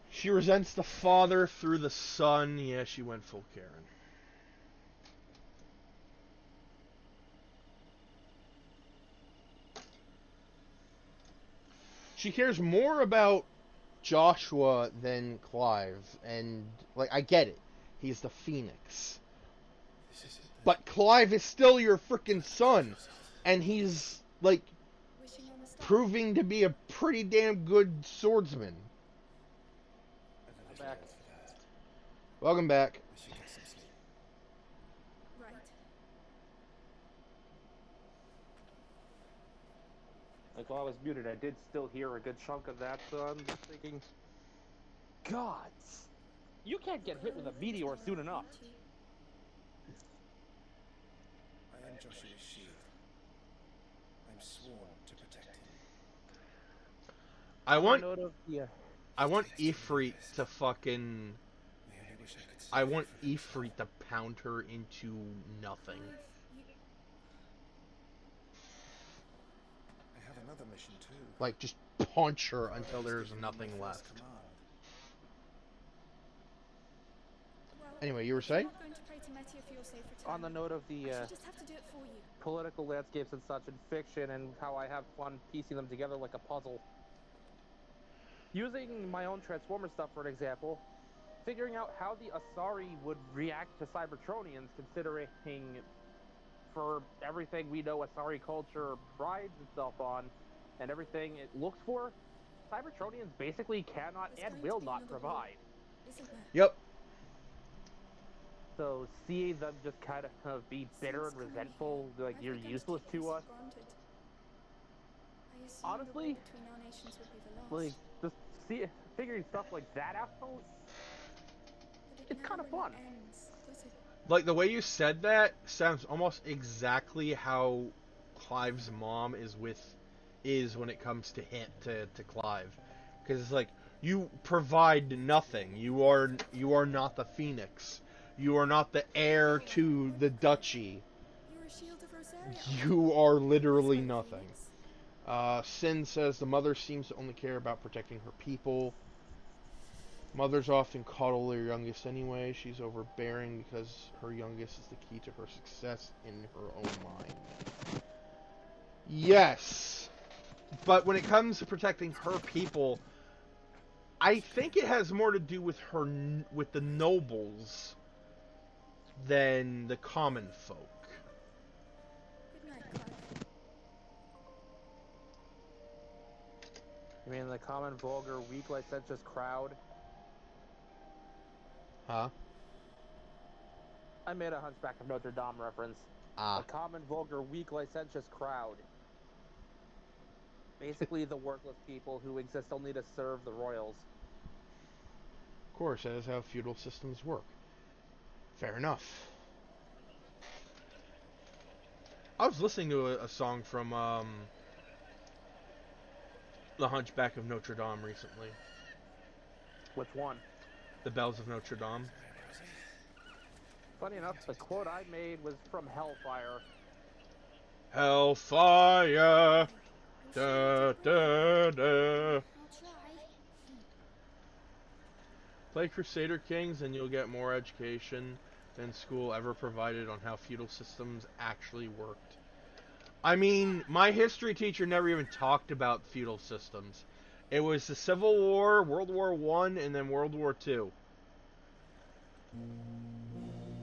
She resents the father through the son. Yeah, she went full Karen. She cares more about Joshua than Clive, and, like, I get it. He's the Phoenix. But Clive is still your freaking son, and he's, like, proving to be a pretty damn good swordsman. Back. Welcome back. Right. Like while I was muted, I did still hear a good chunk of that, so I'm just thinking, gods, you can't get hit with a meteor soon enough. I am Joshua's shield. I'm sworn to protect him. I want Ifrit to fucking... I want Ifrit to pound her into nothing. I have another mission too. Like, just punch her until there's nothing left. Anyway, you were saying? On the note of the political landscapes and such in fiction, and how I have fun piecing them together like a puzzle. Using my own Transformer stuff for an example, figuring out how the Asari would react to Cybertronians, considering for everything we know Asari culture prides itself on, and everything it looks for, Cybertronians basically cannot and will not provide. Yep. So seeing them just kind of be bitter and resentful, like you're useless to us. Honestly, like just figuring stuff like that out, it's kind of fun. Like, the way you said that sounds almost exactly how Clive's mom is when it comes to Clive. Because it's like, you provide nothing. You are not the Phoenix. You are not the heir to the duchy. You are literally nothing. Sin says the mother seems to only care about protecting her people. Mothers often coddle their youngest anyway. She's overbearing because her youngest is the key to her success in her own mind. Yes. But when it comes to protecting her people, I think it has more to do with with the nobles than the common folk. Good night, Clive. You mean the common, vulgar, weak, licentious crowd? Huh? I made a Hunchback of Notre Dame reference. Ah. A common, vulgar, weak, licentious crowd. Basically the worthless people who exist only to serve the royals. Of course, that is how feudal systems work. Fair enough. I was listening to a song from The Hunchback of Notre Dame recently. Which one? The Bells of Notre Dame. Funny enough, the quote I made was from Hellfire. Hellfire! Da, da, da. Play Crusader Kings and you'll get more education than school ever provided on how feudal systems actually worked. I mean, my history teacher never even talked about feudal systems. It was the Civil War, World War I, and then World War II.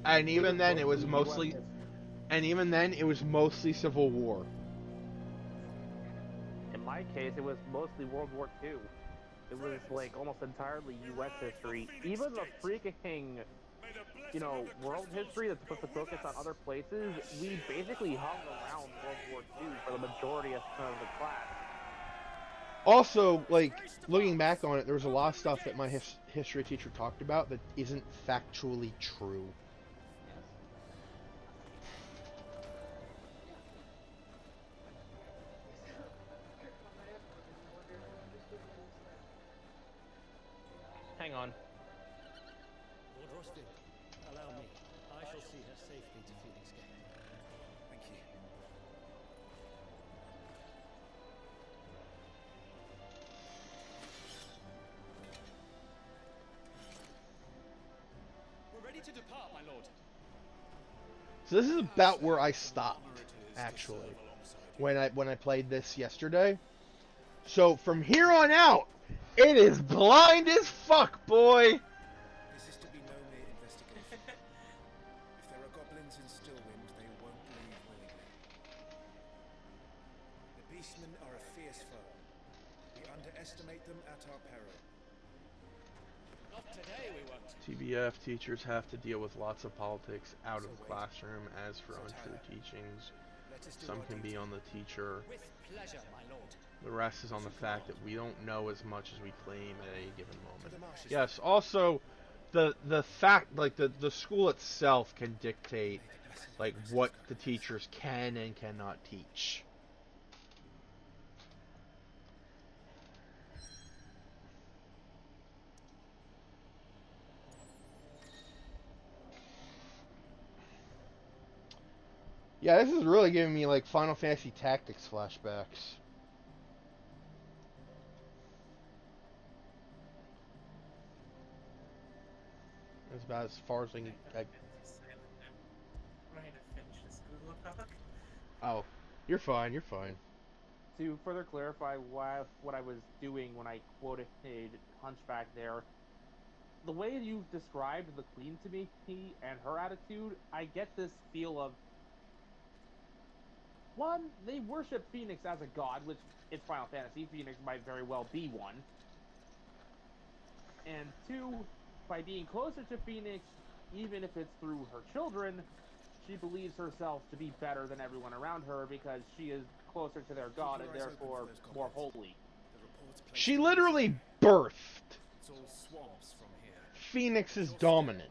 And even then, it was mostly... And even then, it was mostly Civil War. In my case, it was mostly World War II. It was, like, almost entirely U.S. history. Even the freaking, you know, world history that's supposed to focus on other places, we basically hung around World War II for the majority of the class. Also, like, looking back on it, there was a lot of stuff that my history teacher talked about that isn't factually true. Rosvin, allow me. I shall see her safely to Phoenix Gate. Thank you. We're ready to depart, my lord. So this is about where I stopped, actually, when I played this yesterday. So from here on out, it is blind as fuck, boy. This is to be no mere investigation. If there are goblins in Stillwind, they won't leave willingly. The beastmen are a fierce foe. We underestimate them at our peril. Not today, we won't. TBF teachers have to deal with lots of politics out of the classroom. As for untrue teachings, some can be on the teacher. With pleasure, my lord. The rest is on the fact that we don't know as much as we claim at any given moment. Yes, also, the fact, like, the school itself can dictate, like, what the teachers can and cannot teach. Yeah, this is really giving me, like, Final Fantasy Tactics flashbacks. That's about as far as I can... I'm trying to finish this Google Doc. Oh, you're fine, you're fine. To further clarify what I was doing when I quoted Hunchback there, the way you've described the Queen to me and her attitude, I get this feel of, one, they worship Phoenix as a god, which it's Final Fantasy. Phoenix might very well be one. And two, by being closer to Phoenix, even if it's through her children, she believes herself to be better than everyone around her because she is closer to their god and therefore more holy. She literally birthed It's all swamps from here. Phoenix's dominant.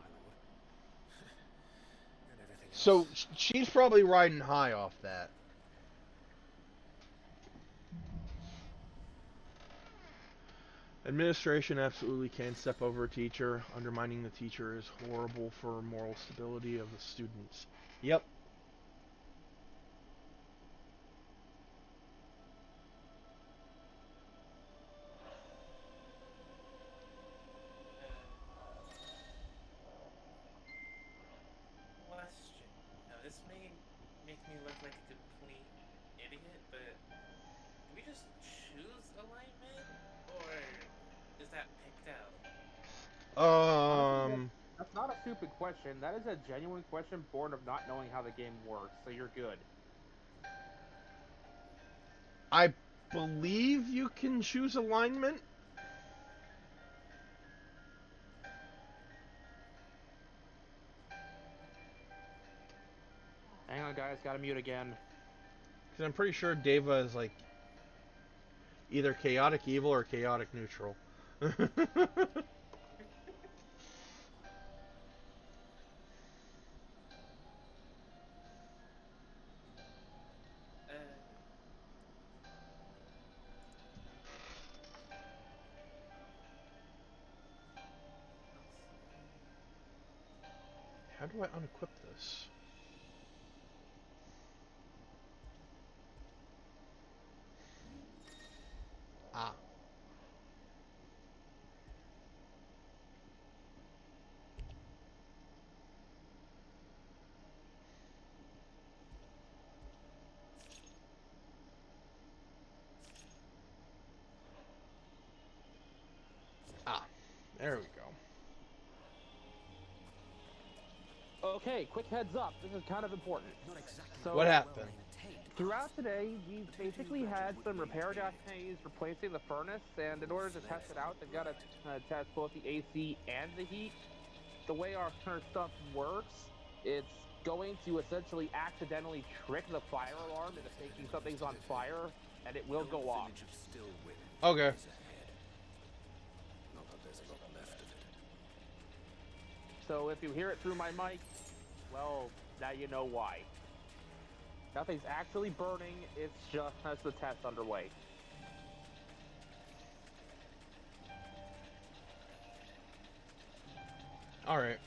And everything else. So she's probably riding high off that. Administration absolutely can step over a teacher. Undermining the teacher is horrible for moral stability of the students. Yep. Question. Now, this may make me look like a complete idiot, but do we just choose alignment, or is that picked out? Honestly, that's not a stupid question. That is a genuine question born of not knowing how the game works, so you're good. I believe you can choose alignment. Hang on, guys, gotta mute again. Because I'm pretty sure Deva is like either chaotic evil or chaotic neutral. How do I unequip this? Ah. Ah. There we go. Okay, quick heads up. This is kind of important. Not exactly. So, What happened? throughout today, we've basically had some repair guys replacing the furnace, and in order to test it out, they've got to test both the AC and the heat. The way our current stuff works, it's going to essentially accidentally trick the fire alarm into thinking something's on fire, and it will go off. Okay. Not that there's a lot left of it. So if you hear it through my mic, well, now you know why. Nothing's actually burning, it's just as the test underway. Alright.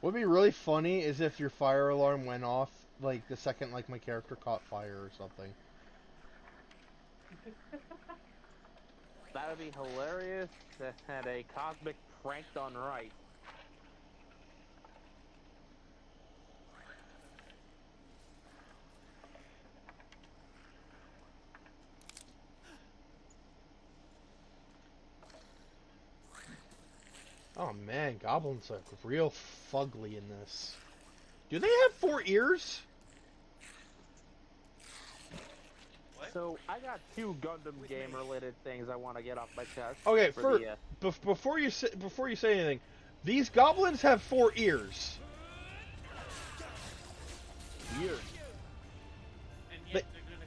What'd be really funny is if your fire alarm went off like the second like my character caught fire or something. That would be hilarious and a cosmic prank done right. Oh man, goblins look real fugly in this. Do they have 4 ears? What? So I got 2 Gundam game related things I want to get off my chest. Okay, before you say anything, these goblins have 4 ears. Weird. And yet they're gonna.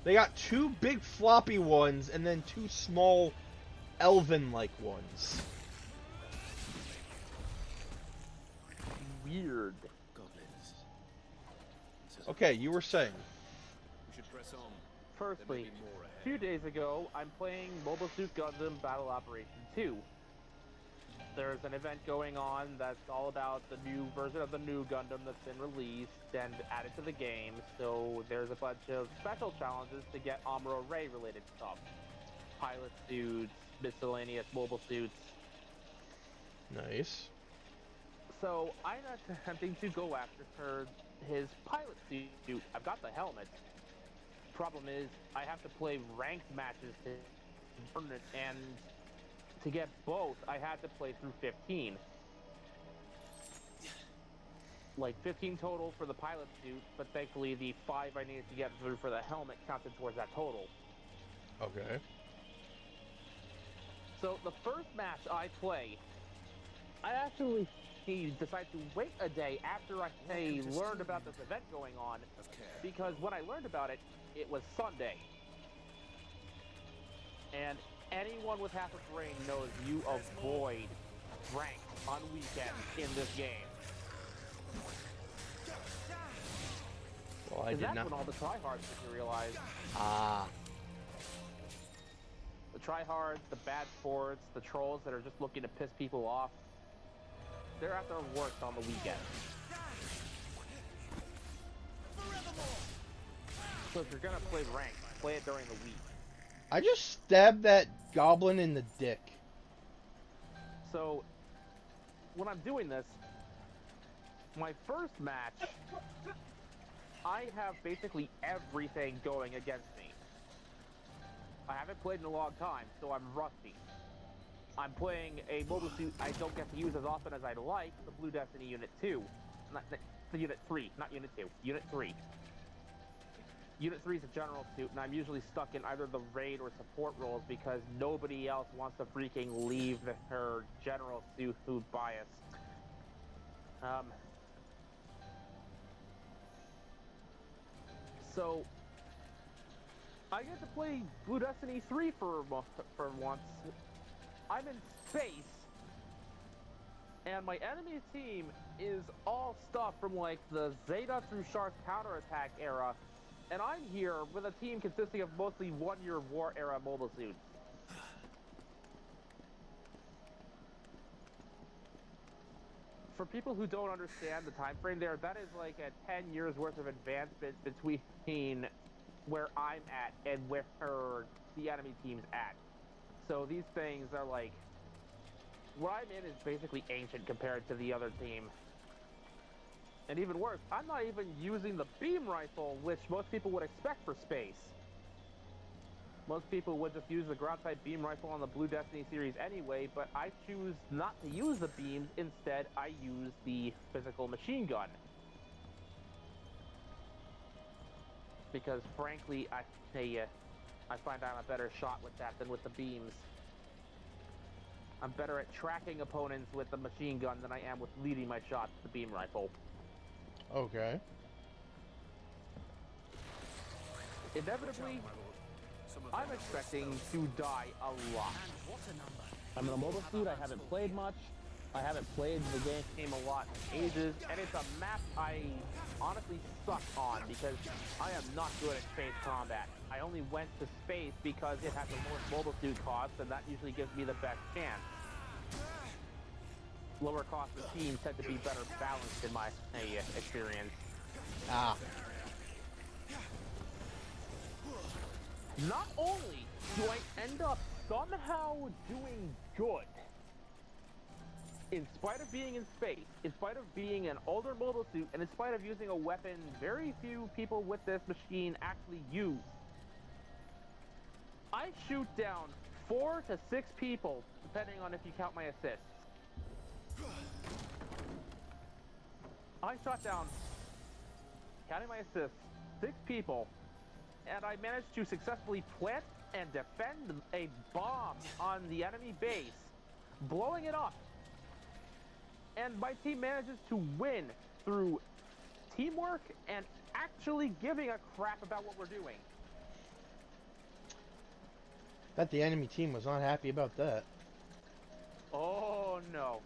They got two big floppy ones and then 2 small elven-like ones. Weird. Goblins. Okay, you were saying. We should press on. Firstly, There may be more ahead. a few days ago, I'm playing Mobile Suit Gundam Battle Operation 2. There's an event going on that's all about the new version of the new Gundam that's been released and added to the game, so there's a bunch of special challenges to get Amuro Ray related stuff. Pilot suits, miscellaneous mobile suits. Nice. So I'm attempting to go after his pilot suit. I've got the helmet. Problem is, I have to play ranked matches to earn it, and to get both, I had to play through 15. Like 15 total for the pilot suit, but thankfully the 5 I needed to get through for the helmet counted towards that total. Okay. So the first match I play, I actually decided to wait a day after I learned about this event going on, because when I learned about it, it was Sunday. And anyone with half a brain knows you avoid rank on weekends in this game. Well, I did that's not. when all the tryhards materialize. Ah. The tryhards, the bad sports, the trolls that are just looking to piss people off. They're at their worst on the weekend. So if you're gonna play ranked, play it during the week. I just stabbed that goblin in the dick. So when I'm doing this, my first match, I have basically everything going against me. I haven't played in a long time, so I'm rusty. I'm playing a mobile suit I don't get to use as often as I'd like, the Blue Destiny Unit 2. The Unit 3, not Unit 2. Unit 3. Unit 3 is a general suit, and I'm usually stuck in either the raid or support roles because nobody else wants to freaking leave her general suit bias. So I get to play Blue Destiny 3 for once. I'm in space, and my enemy team is all stuff from like the Zeta through Shar's counterattack era, and I'm here with a team consisting of mostly one-year war era mobile suits. For people who don't understand the time frame there, that is like a 10 years worth of advancement between where I'm at and where the enemy team's at. So these things are like, what I'm in is basically ancient compared to the other team. And even worse, I'm not even using the beam rifle, which most people would expect for space. Most people would just use the ground type beam rifle on the Blue Destiny series anyway, but I choose not to use the beams. Instead, I use the physical machine gun. Because frankly, I find I'm a better shot with that than with the beams. I'm better at tracking opponents with the machine gun than I am with leading my shots with the beam rifle. Okay. Inevitably, I'm expecting to die a lot. I'm in a mobile suit, I haven't played much. I haven't played the game a lot in ages, and it's a map I honestly suck on because I am not good at space combat. I only went to space because it has the lowest mobile suit cost, and that usually gives me the best chance. lower cost machines tend to be better balanced in my experience. Ah. Not only do I end up somehow doing good, in spite of being in space, in spite of being an older mobile suit, and in spite of using a weapon very few people with this machine actually use, I shoot down 4 to 6 people, depending on if you count my assists. I shot down, counting my assists, 6 people, and I managed to successfully plant and defend a bomb on the enemy base, blowing it up. And my team manages to win through teamwork and actually giving a crap about what we're doing. Bet the enemy team was not happy about that. Oh no.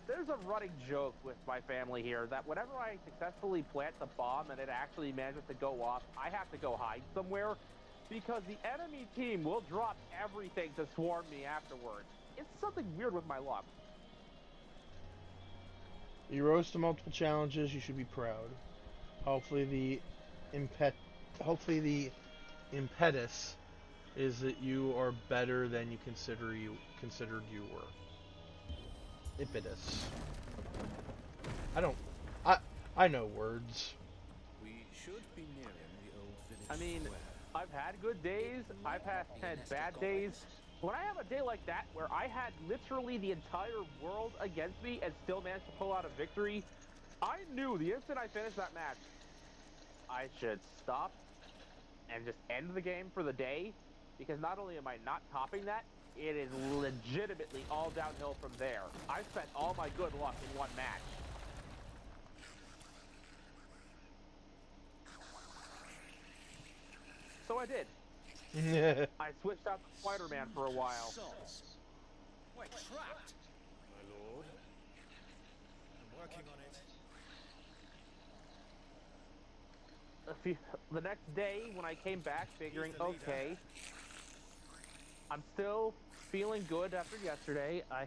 There's a running joke with my family here that whenever I successfully plant the bomb and it actually manages to go off, I have to go hide somewhere because the enemy team will drop everything to swarm me afterwards. It's something weird with my luck. You rose to multiple challenges, you should be proud. Hopefully the impetus is that you are better than you considered you were. Impetus. I know words. We should be nearing the old village I mean, square. I've had good days, I've had bad days. When I have a day like that where I had literally the entire world against me and still managed to pull out a victory, I knew the instant I finished that match, I should stop and just end the game for the day, because not only am I not topping that, it is legitimately all downhill from there. I spent all my good luck in one match. So I did. I switched out to Spider-Man for a while. We're trapped! My lord. I'm working on it. The next day, when I came back, figuring, okay, I'm still feeling good after yesterday. I've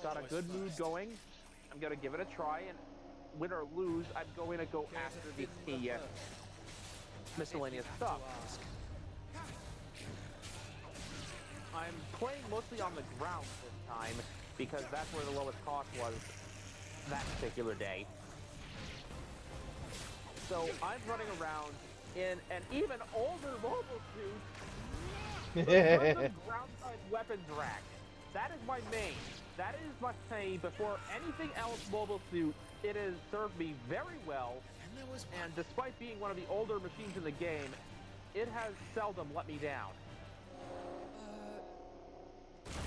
got a good mood going. I'm going to give it a try, and win or lose, I'm going to go after the miscellaneous stuff. I'm playing mostly on the ground this time, because that's where the lowest cost was that particular day. So I'm running around in an even older mobile suit with ground-side weapons rack. That is my main. That is my main. Before anything else mobile suit, it has served me very well. And despite being one of the older machines in the game, it has seldom let me down.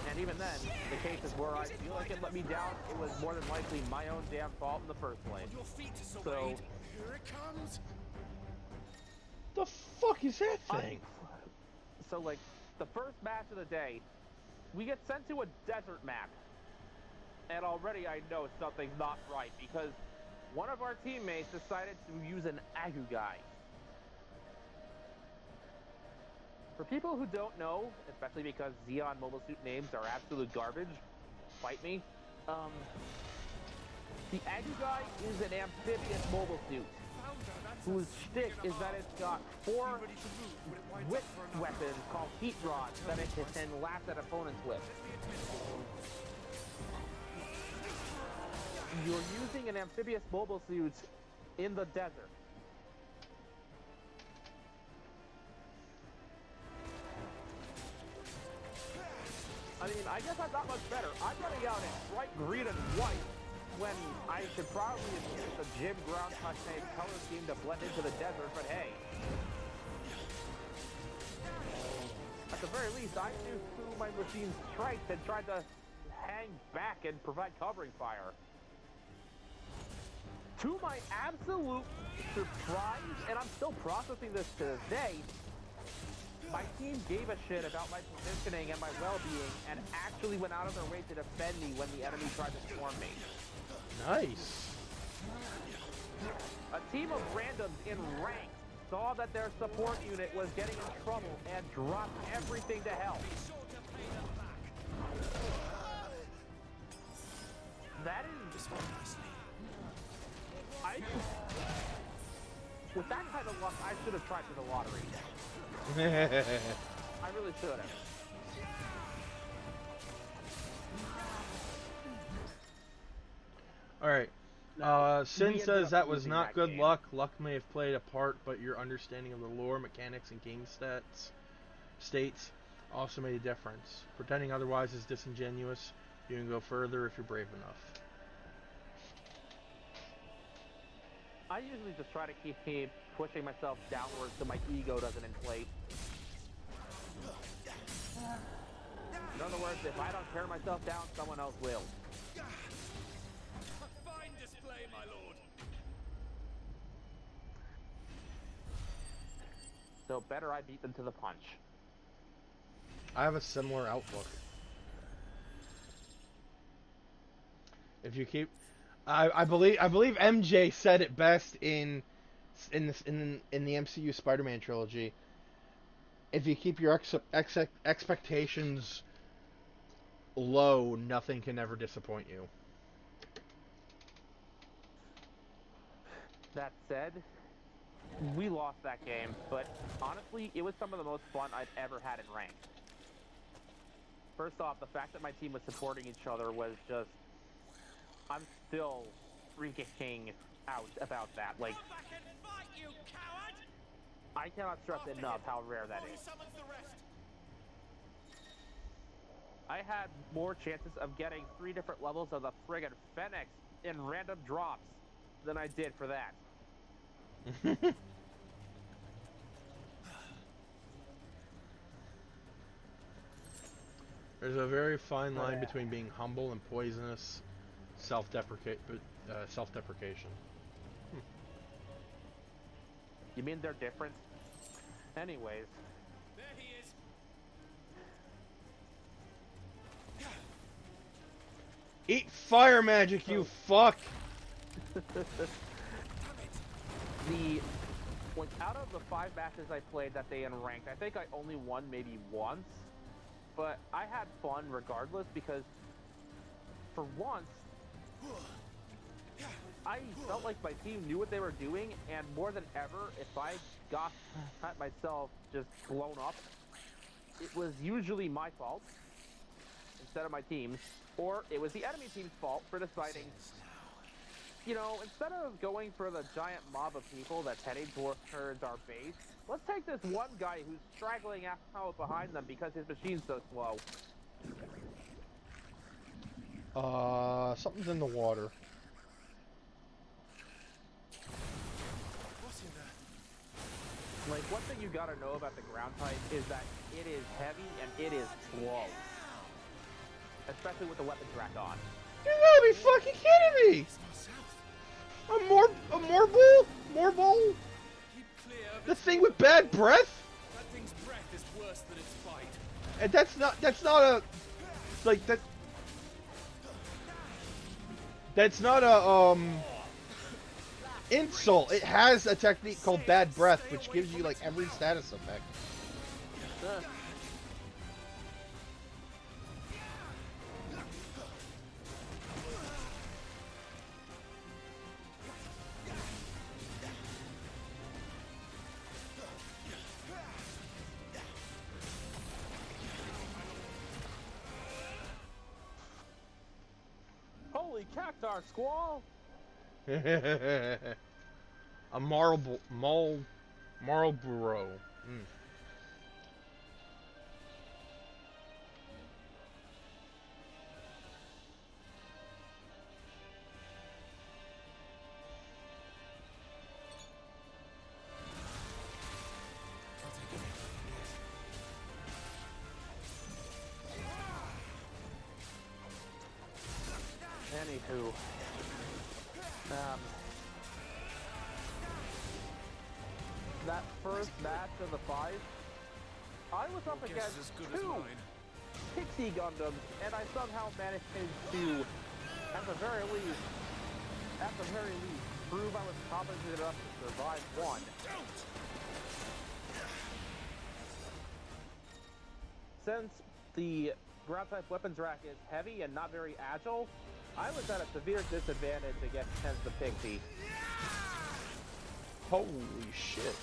And even then, the cases where I feel like it let me down, it was more than likely my own damn fault in the first place. So, Here it comes! The fuck is that thing? So like, the first match of the day, we get sent to a desert map. And already I know something's not right, because one of our teammates decided to use an Agugai. For people who don't know, especially because Xeon mobile suit names are absolute garbage, fight me, the Agugai is an amphibious mobile suit, whose shtick is that it's got 4 whip weapons called heat rods that it can lash at opponents with. You're using an amphibious mobile suit in the desert. I mean, I guess I'm not much better. I'm running out in bright green and white when I should probably have used the Jim Ground type color scheme to blend into the desert, but hey. At the very least, I knew through my machine's strength and tried to hang back and provide covering fire. To my absolute surprise, and I'm still processing this to this day, my team gave a shit about my positioning and my well-being and actually went out of their way to defend me when the enemy tried to swarm me. Nice. A team of randoms in rank saw that their support unit was getting in trouble and dropped everything to help. That is... With that kind of luck, I should have tried for the lottery. I really should have. Alright. Sin says that was not good luck. Luck may have played a part, but your understanding of the lore, mechanics, and game states also made a difference. Pretending otherwise is disingenuous. You can go further if you're brave enough. I usually just try to keep pushing myself downwards so my ego doesn't inflate. In other words, if I don't tear myself down, someone else will. A fine display, my lord. So better I beat them to the punch. I have a similar outlook. If you keep, I believe MJ said it best in the MCU Spider-Man trilogy. If you keep your expectations low, nothing can ever disappoint you. That said, we lost that game, but honestly, it was some of the most fun I've ever had in ranked. First off, the fact that my team was supporting each other was just... I'm still freaking out about that. Like, Come back and fight, you coward! I cannot stress enough how rare that is. I had more chances of getting 3 different levels of the friggin' Fenix in random drops than I did for that. There's a very fine line between being humble and poisonous self-deprecation. You mean they're different? Anyways. There he is. Eat fire magic, you fuck! Like, out of the 5 matches I played that day in ranked, I think I only won maybe once. But I had fun regardless because, for once, I felt like my team knew what they were doing, and more than ever, if I got myself just blown up, it was usually my fault instead of my team's, or it was the enemy team's fault for deciding, you know, instead of going for the giant mob of people that's heading towards our base, let's take this one guy who's straggling out behind them because his machine's so slow. Something's in the water. What's in there? Like, one thing you gotta know about the ground type is that it is heavy and it is slow. Especially with the weapons rack on. You gotta be fucking kidding me! A more bowl? Keep clear of The thing with bad breath? That thing's breath is worse than its bite. And that's not a, like, that's not a, insult. It has a technique called bad breath, which gives you, like, every status effect. Holy cactar squall! A Marlboro. Mm. Anywho, that first match of the 5, I was up against as good as 2 mine. Pixie Gundams, and I somehow managed to, at the very least, prove I was competent enough to survive 1. Since the ground type weapons rack is heavy and not very agile, I was at a severe disadvantage against the pixie. Holy shit.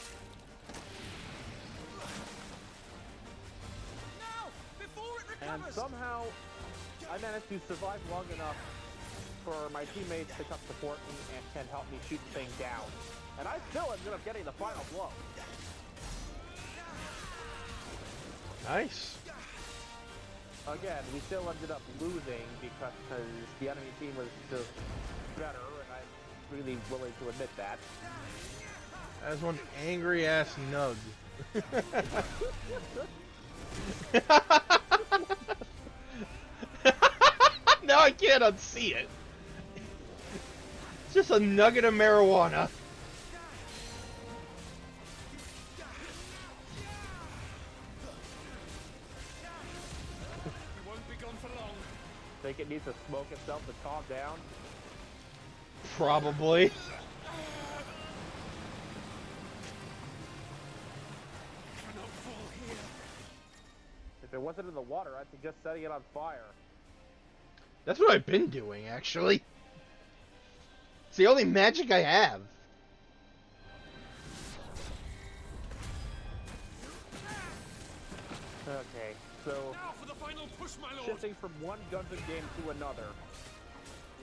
And somehow, I managed to survive long enough for my teammates to come support me and help me shoot the thing down. And I still ended up getting the final blow. Nice. Again, we still ended up losing because the enemy team was just better, and I'm really willing to admit that. As one angry ass nug. Now I can't unsee it. It's just a nugget of marijuana. Think it needs to smoke itself to calm down? Probably. If it wasn't in the water, I'd suggest setting it on fire. That's what I've been doing, actually. It's the only magic I have. Okay, so shifting from one Gundam game to another.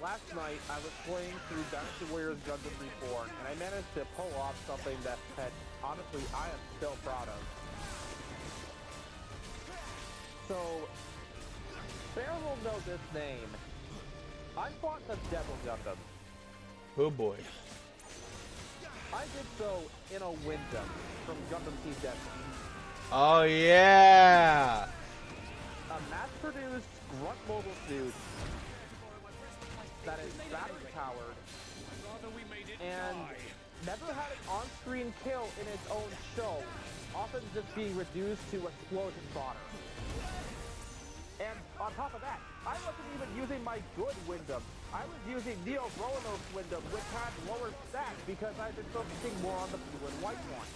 Last night, I was playing through Dynasty Warriors Gundam Reborn, and I managed to pull off something that honestly, I am still proud of. So, Bear will know this name. I fought the Devil Gundam. Oh boy. I did so in a Wyndham from Gundam Team Destiny. Oh yeah! A mass-produced grunt mobile suit that is battery-powered and never had an on-screen kill in its own show, often just being reduced to explosion fodder. And on top of that, I wasn't even using my good Wyndham. I was using Neo Roano's Wyndham, which had lower stats because I've been focusing more on the blue and white one.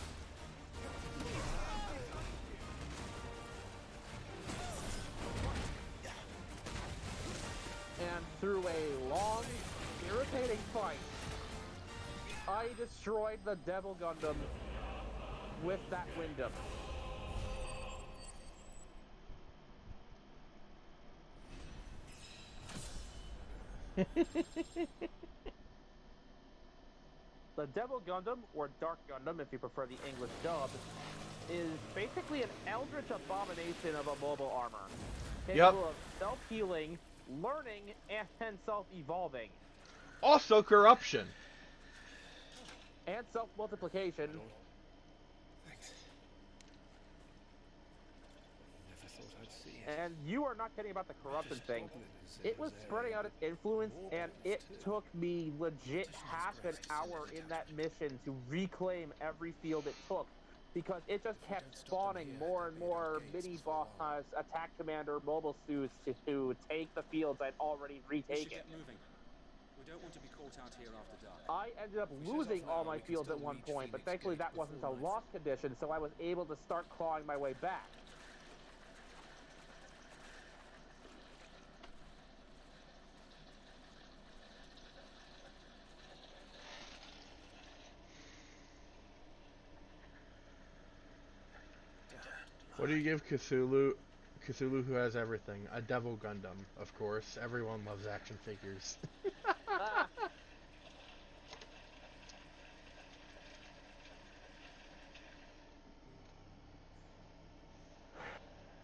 And through a long, irritating fight, I destroyed the Devil Gundam with that Wyndham. The Devil Gundam, or Dark Gundam if you prefer the English dub, is basically an eldritch abomination of a mobile armor. Capable of self-healing, learning, and self-evolving. Also corruption. And self-multiplication. Thanks. Never thought I'd see it. And you are not kidding about the corruption thing. It was spreading out its influence, and it took me legit half an hour in that mission to reclaim every field it took, because it just kept spawning more and more mini-boss attack commander mobile suits to take the fields I'd already retaken. Get moving. We don't want to be caught out here after dark. I ended up losing all my fields at one point, but thankfully that wasn't a lost condition, so I was able to start clawing my way back. What do you give Cthulhu? Cthulhu, who has everything. A Devil Gundam, of course. Everyone loves action figures.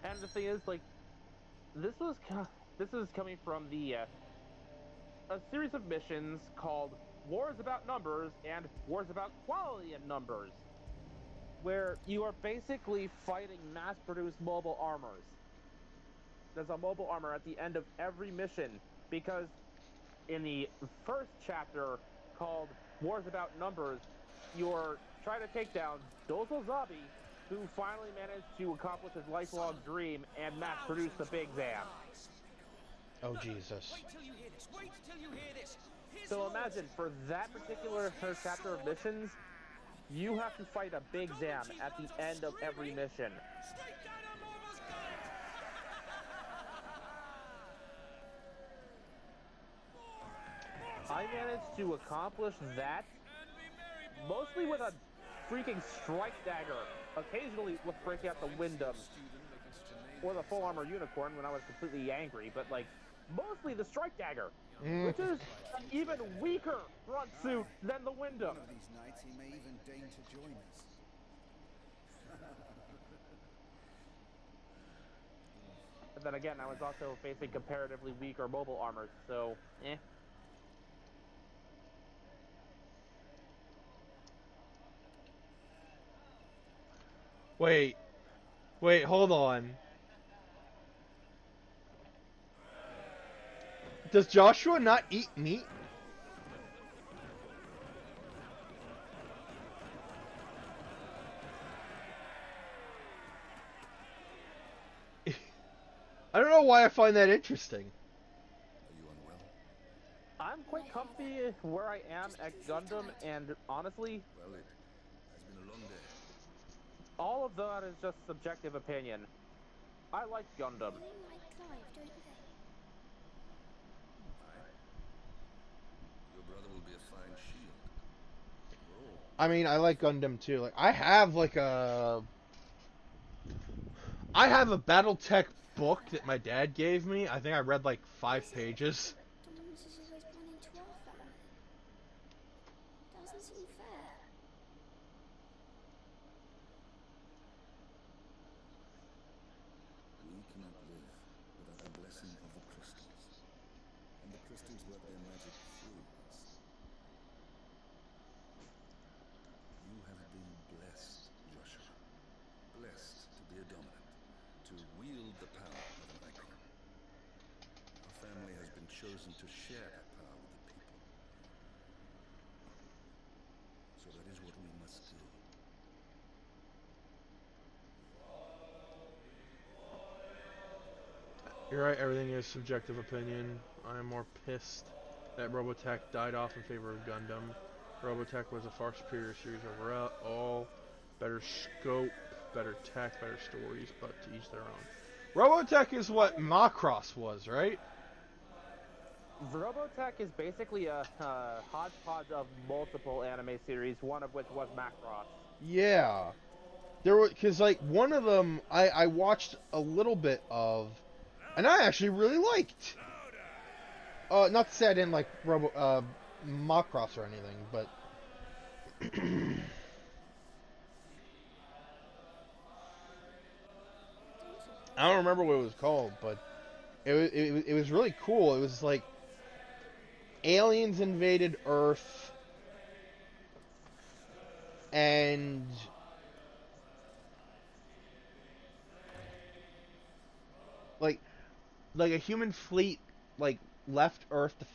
And the thing is, like, this is coming from the a series of missions called Wars About Numbers and Wars About Quality in Numbers, where you are basically fighting mass-produced mobile armors. There's a mobile armor at the end of every mission, because in the first chapter called Wars About Numbers, you're trying to take down Dozel Zabi, who finally managed to accomplish his lifelong dream and mass-produce the Big Zam. Oh, Jesus. Wait till you hear this. Wait till you hear this. So imagine, for that particular first chapter of missions, you have to fight a Big Zam at the end of every mission. I managed to accomplish that mostly with a freaking strike dagger. Occasionally with breaking out the Wyndham or the full armor unicorn when I was completely angry, but like mostly the strike dagger, which is an even weaker front suit than the Wyndham. One of these nights he may even deign to join us. But then again, I was also facing comparatively weaker mobile armors, so eh. Wait, hold on. Does Joshua not eat meat? I don't know why I find that interesting. Are you unwell? I'm quite comfy where I am at Gundam, and honestly, Well, it has been a long day. all of that is just subjective opinion. I like Gundam. They like Clive, don't they? Your brother will be a fine shield. We're all. I mean, I like Gundam too. Like, I have a BattleTech book that my dad gave me. I think I read like 5 pages. Dominus is always born into our family. Doesn't seem fair. We cannot live without the blessing of the crystals. And the crystals work their magic through us. You have been blessed, Joshua. Blessed to be a dominant, to wield the power of an icon. Our family has been chosen to share that power with the people. So that is what we must do. You're right, everything is subjective opinion. I am more pissed that Robotech died off in favor of Gundam. Robotech was a far superior series overall. Better scope, better tech, better stories, but to each their own. Robotech is what Macross was, right? Robotech is basically a hodgepodge of multiple anime series, one of which was Macross. Yeah. There was, cause like one of them I watched a little bit of, and I actually really liked. Not to say I didn't like Macross or anything, but I don't remember what it was called, but it was really cool. It was like aliens invaded Earth, and like a human fleet like left Earth to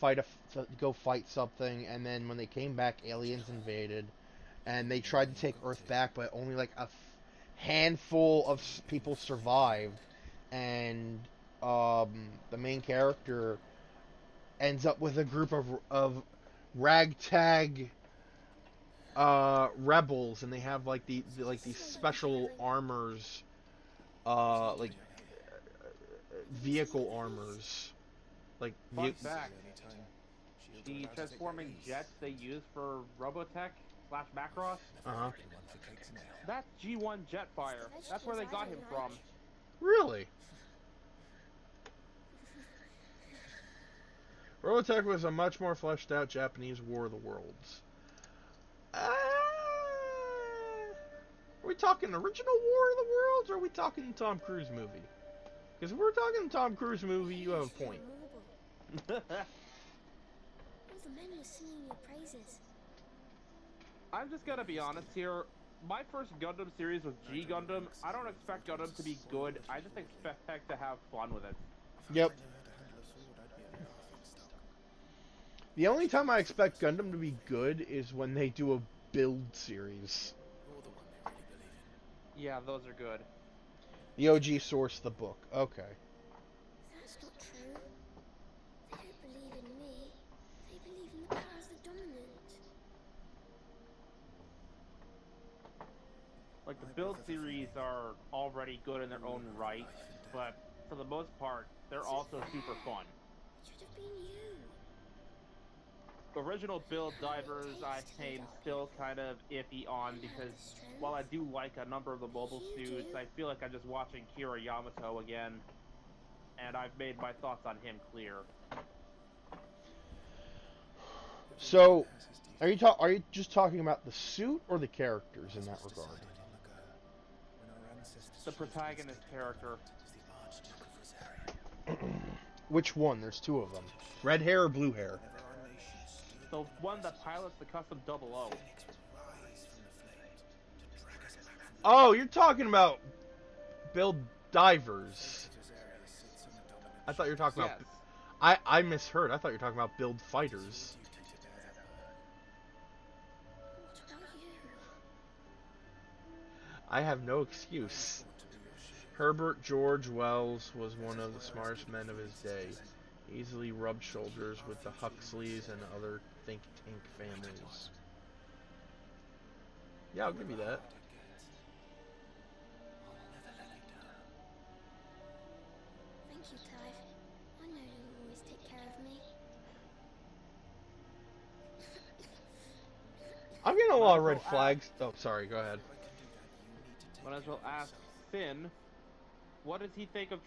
to go fight something, and then when they came back, aliens invaded, and they tried to take Earth back, but only like a handful of people survived, and the main character ends up with a group of ragtag rebels, and they have like these special armors, like vehicle armors, like Fun fact: the transforming jets they use for Robotech / Macross, that's G1 Jetfire. That's where they got him from. Really? Robotech was a much more fleshed out Japanese War of the Worlds. Are we talking original War of the Worlds, or are we talking Tom Cruise movie? Because if we're talking Tom Cruise movie, you have a point. All the men were singing your praises. I'm just gonna be honest here. My first Gundam series was G Gundam. I don't expect Gundam to be good. I just expect to have fun with it. Yep. The only time I expect Gundam to be good is when they do a build series. Yeah, those are good. The OG source the book. Okay. That's not true. They don't believe in me. They believe in the power of the dominant. Like, the build series are already good in their own right, but for the most part, they're also super fun. It should have been you. original build divers I'm still kind of iffy on because while I do like a number of the mobile suits, I feel like I'm just watching Kira Yamato again, and I've made my thoughts on him clear. So, are you just talking about the suit or the characters in that regard? The protagonist character. Which one? There's two of them. Red hair or blue hair? The one that pilots the custom 00. Oh, you're talking about build divers. I thought you were talking about... I misheard. I thought you were talking about build fighters. I have no excuse. Herbert George Wells was one of the smartest men of his day. Easily rubbed shoulders with the Huxleys and other think tank families. Yeah, I'll give you that. Thank you, Clive. I know you'll always take care of me. I'm getting a lot of red flags. Oh, sorry, go ahead. Might as well ask Finn, what does he think of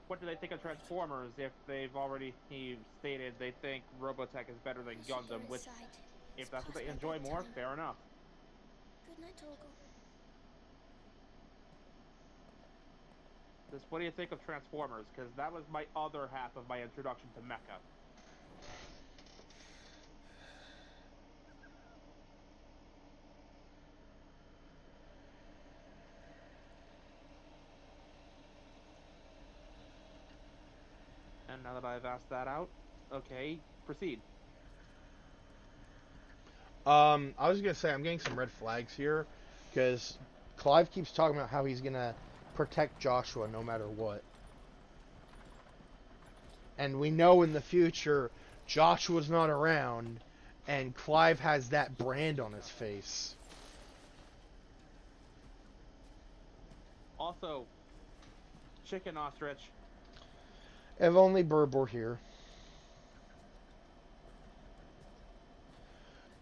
what do they think of Transformers if they've already stated they think Robotech is better than Gundam, which, if that's what they enjoy more, fair enough. Good night, Torgal. Just what do you think of Transformers? Because that was my other half of my introduction to Mecha. And now that I've asked that out, okay, proceed. I was gonna say I'm getting some red flags here, because Clive keeps talking about how he's gonna protect Joshua no matter what. And we know in the future Joshua's not around, and Clive has that brand on his face. Also, chicken ostrich. If only Burb were here.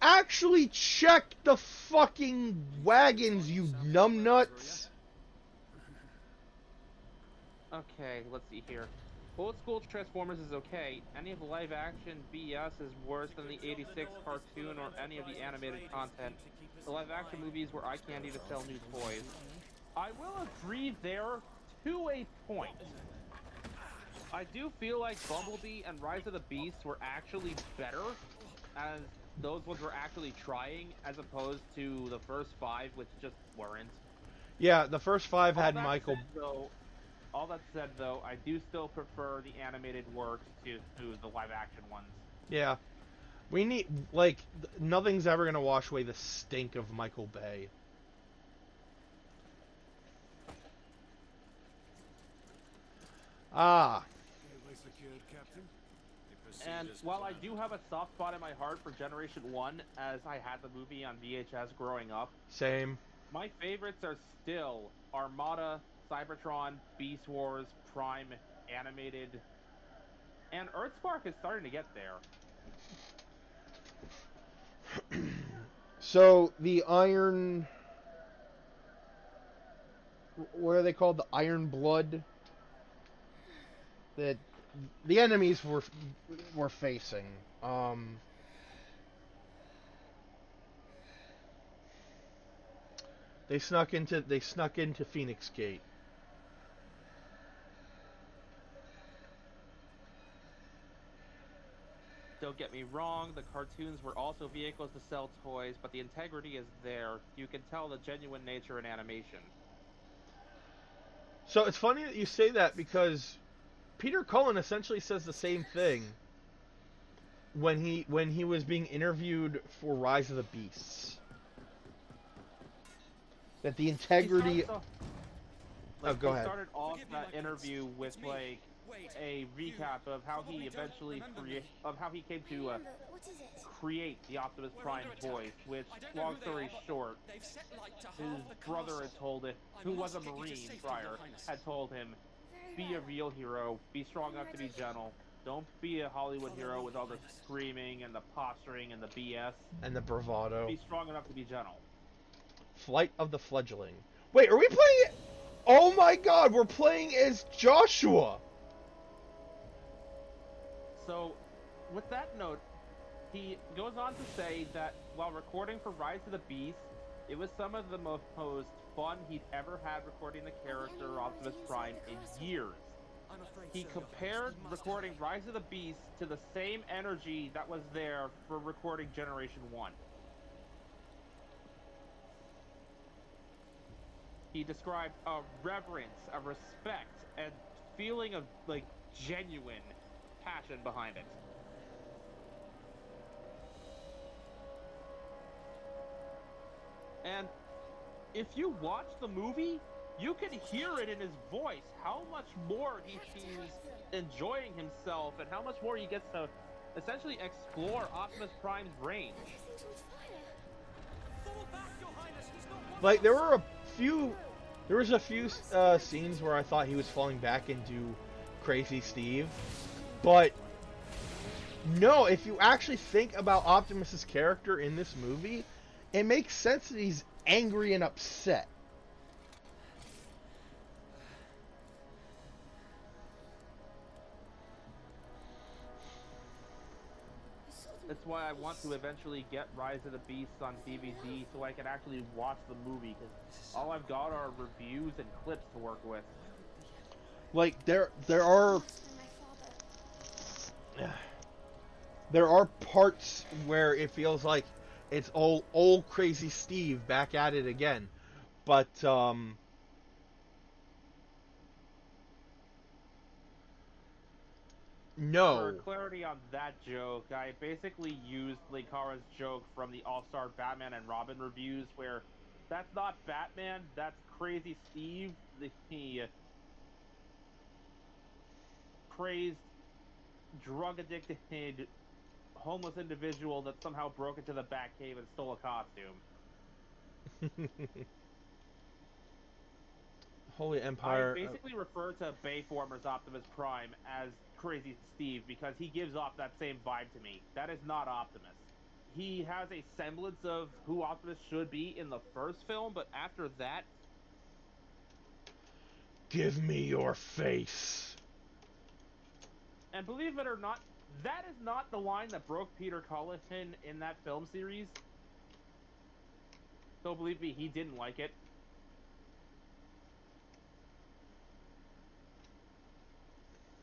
Actually check the fucking wagons, you numbnuts! Okay, let's see here. Old school Transformers is okay. Any of the live action BS is worse than the 86 cartoon or any of the animated content. The live action movies were eye candy to sell new toys. I will agree there to a point. I do feel like Bumblebee and Rise of the Beasts were actually better, as those ones were actually trying, as opposed to the first 5, which just weren't. Yeah, the first 5 had Michael... All that said, though, I do still prefer the animated works to the live-action ones. Yeah. We need, like, nothing's ever going to wash away the stink of Michael Bay. Ah. And while I do have a soft spot in my heart for Generation 1, as I had the movie on VHS growing up... Same. My favorites are still Armada, Cybertron, Beast Wars, Prime, Animated, and Earthspark is starting to get there. So, the Iron... What are they called? The Iron Blood? That the enemies were facing. They snuck into Phoenix Gate. Don't get me wrong, the cartoons were also vehicles to sell toys, but the integrity is there. You can tell the genuine nature in animation. So it's funny that you say that, because Peter Cullen essentially says the same thing when he was being interviewed for Rise of the Beasts. That the integrity... Like, go ahead. He started off that interview with like a recap of how he eventually came to create the Optimus Prime voice. Which, long story short, his brother had told it, who was a Marine prior, had told him, "Be a real hero. Be strong enough to be gentle. Don't be a Hollywood hero with all the screaming and the posturing and the BS. And the bravado. Be strong enough to be gentle. Flight of the Fledgling. Wait, are we playing it? Oh my god, we're playing as Joshua! So, with that note, he goes on to say that while recording for Rise of the Beast, it was some of the most fun he'd ever had recording the character Optimus Prime in years. He compared recording Rise of the Beast to the same energy that was there for recording Generation 1. He described a reverence, a respect, and feeling of, like, genuine passion behind it. And if you watch the movie, you can hear it in his voice, how much more he's enjoying himself and how much more he gets to essentially explore Optimus Prime's range. Like, there was a few scenes where I thought he was falling back into Crazy Steve, but no, if you actually think about Optimus's character in this movie, it makes sense that he's angry and upset. That's why I want to eventually get Rise of the Beasts on DVD so I can actually watch the movie, because all I've got are reviews and clips to work with. Like, there are parts where it feels like it's old Crazy Steve back at it again, but no. For clarity on that joke, I basically used Linkara's joke from the All-Star Batman and Robin reviews, where that's not Batman, that's Crazy Steve, the crazed, drug-addicted, homeless individual that somehow broke into the Batcave and stole a costume. Holy Empire. I basically refer to Bayformer's Optimus Prime as Crazy Steve because he gives off that same vibe to me. That is not Optimus. He has a semblance of who Optimus should be in the first film, but after that... Give me your face. And believe it or not, that is not the line that broke Peter Cullen in that film series. So believe me, he didn't like it.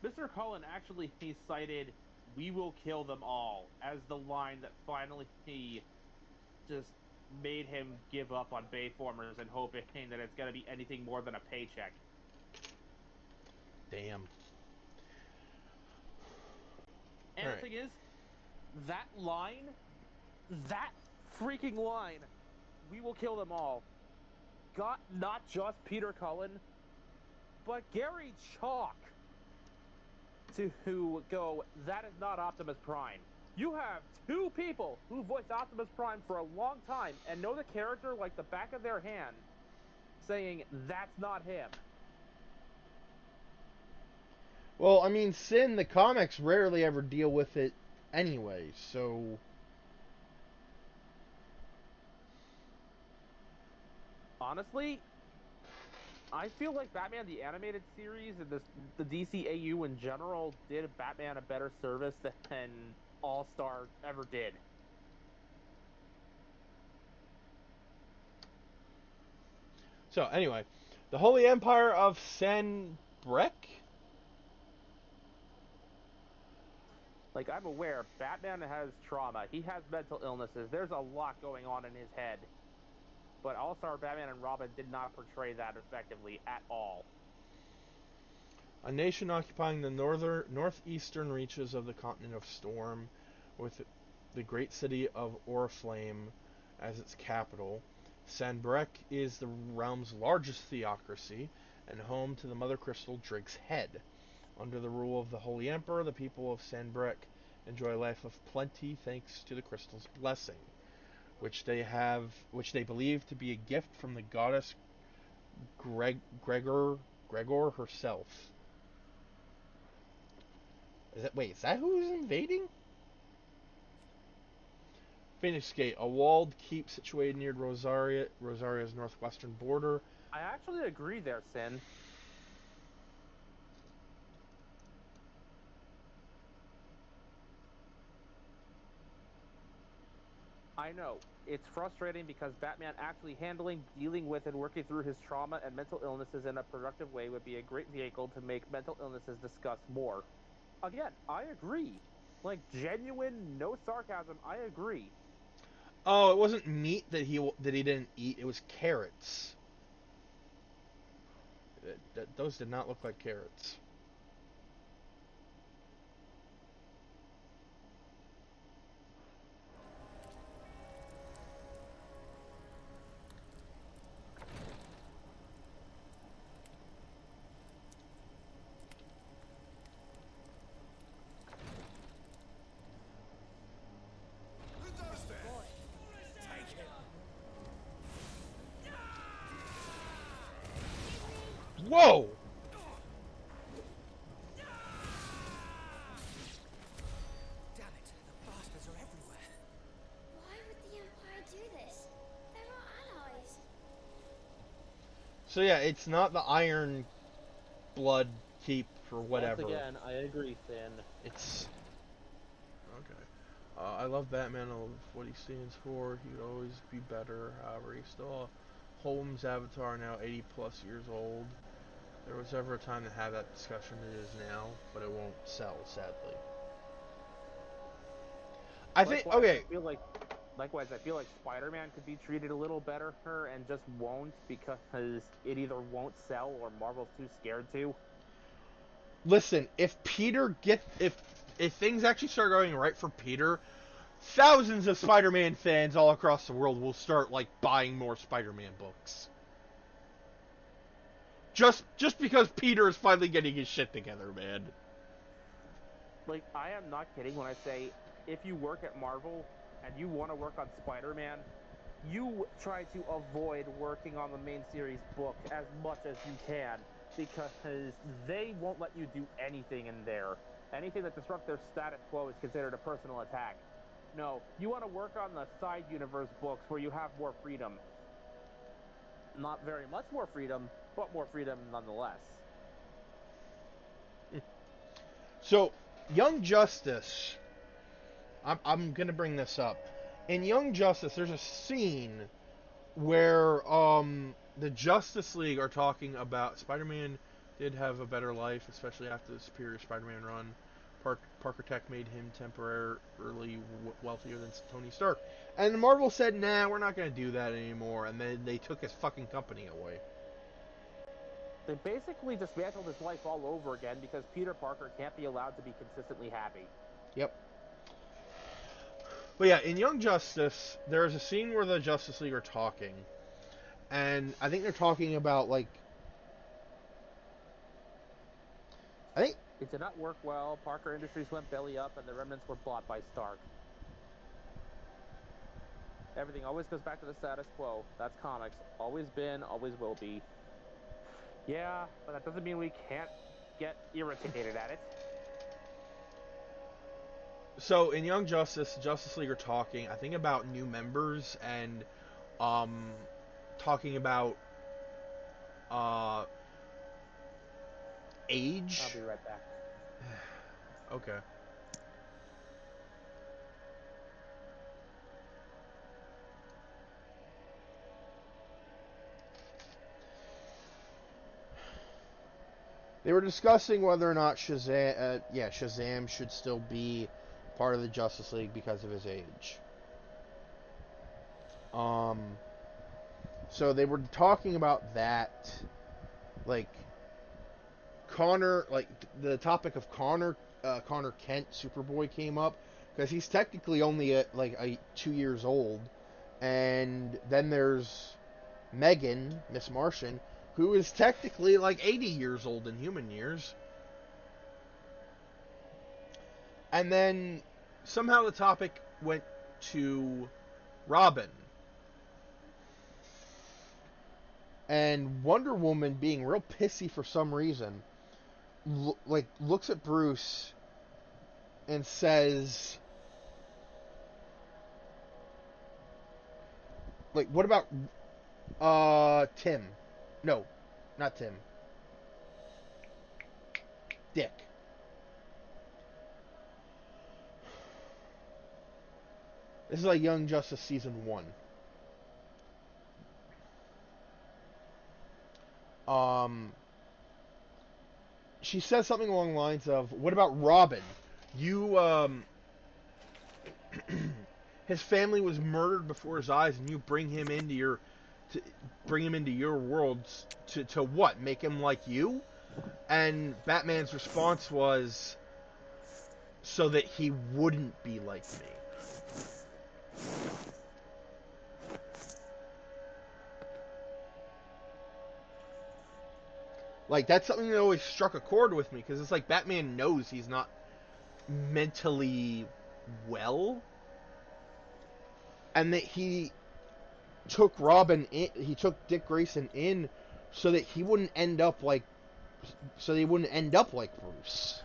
Mr. Cullen actually cited, "We will kill them all," as the line that finally just made him give up on Bayformers and hoping that it's going to be anything more than a paycheck. Damn. And the thing is, that freaking line, "We will kill them all," got not just Peter Cullen, but Gary Chalk to go, "That is not Optimus Prime." You have two people who voiced Optimus Prime for a long time and know the character like the back of their hand, saying that's not him. Well, I mean, Sin, the comics rarely ever deal with it anyway, so... Honestly, I feel like Batman the Animated Series and the DCAU in general did Batman a better service than All-Star ever did. So, anyway, the Holy Empire of Sanbreque? Like, I'm aware, Batman has trauma. He has mental illnesses. There's a lot going on in his head. But All-Star Batman and Robin did not portray that effectively at all. A nation occupying the northeastern reaches of the continent of Storm, with the great city of Oriflame as its capital. Sanbreque is the realm's largest theocracy and home to the Mother Crystal Drake's head. Under the rule of the Holy Emperor, the people of Sanbreque enjoy a life of plenty thanks to the crystal's blessing, which they believe to be a gift from the goddess Gregor herself. Is that who's invading? Phoenix Gate, a walled keep situated near Rosaria's northwestern border. I actually agree there, Sin. I know. It's frustrating because Batman actually handling, dealing with, and working through his trauma and mental illnesses in a productive way would be a great vehicle to make mental illnesses discussed more. Again, I agree. Like, genuine, no sarcasm, I agree. Oh, it wasn't meat that he didn't eat. It was carrots. Those did not look like carrots. Whoa! Damn it, the bastards are everywhere. Why would the Empire do this? They're our allies. So yeah, it's not the Iron Blood Keep or whatever. Once again, I agree, Sin. It's okay. I love Batman. I love what he stands for. He would always be better. However, he's still a Holmes avatar now, 80 plus years old. There was ever a time to have that discussion. It is now, but it won't sell, sadly. I think okay. Likewise, I feel like Spider-Man could be treated a little better and just won't because it either won't sell or Marvel's too scared to. Listen, if if things actually start going right for Peter, thousands of Spider-Man fans all across the world will start like buying more Spider-Man books. Just because Peter is finally getting his shit together, man. Like, I am not kidding when I say if you work at Marvel and you want to work on Spider-Man, you try to avoid working on the main series book as much as you can because they won't let you do anything in there. Anything that disrupts their status quo is considered a personal attack. No, you want to work on the side universe books where you have more freedom. Not very much more freedom, but more freedom nonetheless. So, Young Justice, I'm gonna bring this up. In Young Justice, there's a scene where the Justice League are talking about Spider-Man did have a better life, especially after the Superior Spider-Man run. Parker Tech made him temporarily wealthier than Tony Stark, and Marvel said, "Nah, we're not gonna do that anymore," and then they took his fucking company away. They basically dismantled his life all over again because Peter Parker can't be allowed to be consistently happy. Yep. But yeah, in Young Justice, there is a scene where the Justice League are talking, and I think they're talking about like, I think it did not work well. Parker Industries went belly up, and the remnants were bought by Stark. Everything always goes back to the status quo. That's comics. Always been, always will be. Yeah, but that doesn't mean we can't get irritated at it. So in Young Justice, Justice League are talking, I think, about new members and talking about age. I'll be right back. Okay. They were discussing whether or not Shazam should still be part of the Justice League because of his age. So they were talking about that, like Connor, like the topic of Connor Kent, Superboy came up because he's technically only 2 years old, and then there's Megan, Miss Martian, who is technically like 80 years old in human years. And then somehow the topic went to Robin. And Wonder Woman being real pissy for some reason, looks at Bruce and says, like, what about Tim? No, not Tim. Dick. This is like Young Justice season 1. She says something along the lines of, "What about Robin? You his family was murdered before his eyes, and you to bring him into your worlds to what? Make him like you?" And Batman's response was, "So that he wouldn't be like me." Like, that's something that always struck a chord with me, because it's like Batman knows he's not mentally well, and that he took Dick Grayson in so that he wouldn't end up like Bruce.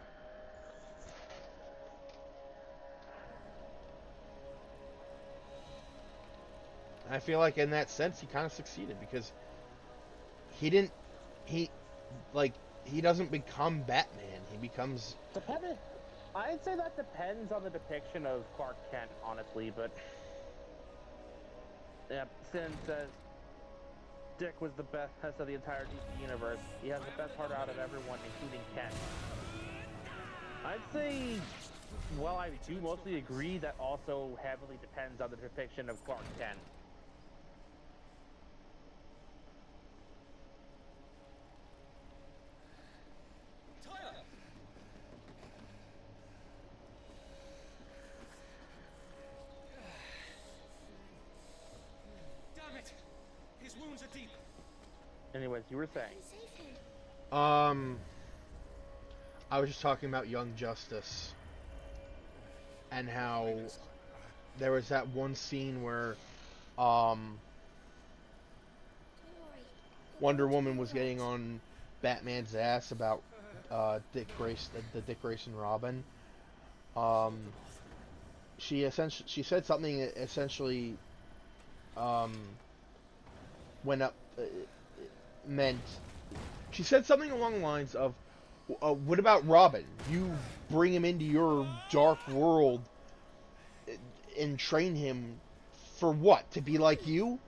I feel like in that sense he kind of succeeded, because he didn't he like he doesn't become Batman. He becomes Dependent. I'd say that depends on the depiction of Clark Kent, honestly, but yeah, since Dick was the best of the entire DC universe, he has the best heart out of everyone, including Kent. I'd say, well, I do mostly agree, that also heavily depends on the depiction of Clark Kent. His wounds are deep. Anyways, you were saying. I was just talking about Young Justice and how there was that one scene where Wonder Woman was getting on Batman's ass about the Dick Grayson Robin. She said something that essentially went up meant she said something along the lines of, "What about Robin? You bring him into your dark world and train him for what? To be like you?"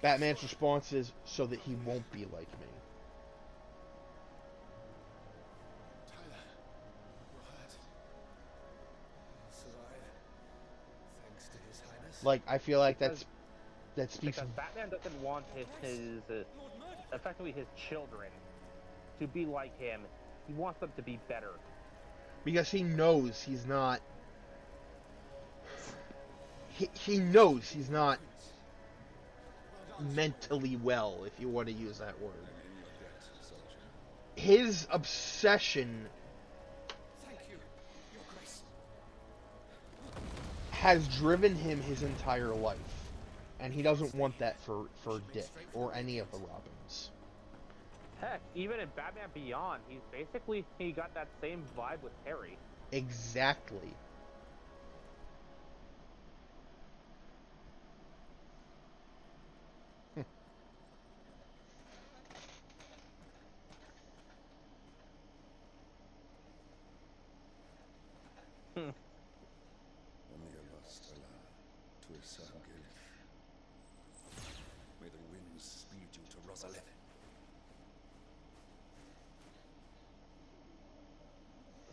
Batman's response is, "So that he won't be like me." Tyler, you're hurt. Survive. Thanks to His Highness. Like, I feel like that speaks. Because Batman doesn't want his effectively his children to be like him. He wants them to be better. Because he knows he's not. He knows he's not mentally well, if you want to use that word. His obsession has driven him his entire life, and he doesn't want that for Dick or any of the Robins. Heck, even in Batman Beyond, he got that same vibe with Harry. Exactly. May the winds speed you to Rosalith.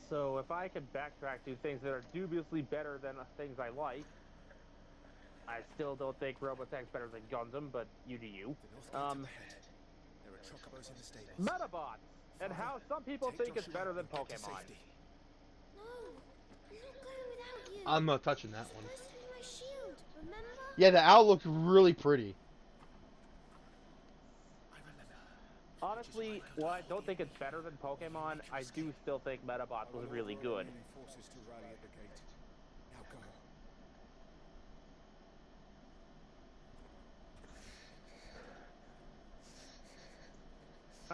So if I could backtrack to things that are dubiously better than things I like, I still don't think Robotech's better than Gundam, but you do you. There are chocobos in the stables. Metabots! And how some people think it's better than Pokemon. No, I'm not going without you. I'm not touching that one. It's supposed to be my shield, remember? Yeah, the owl looked really pretty. Honestly, while I don't think it's better than Pokemon, I do still think Metabots was really good. Forces to rally at the gate. Now go.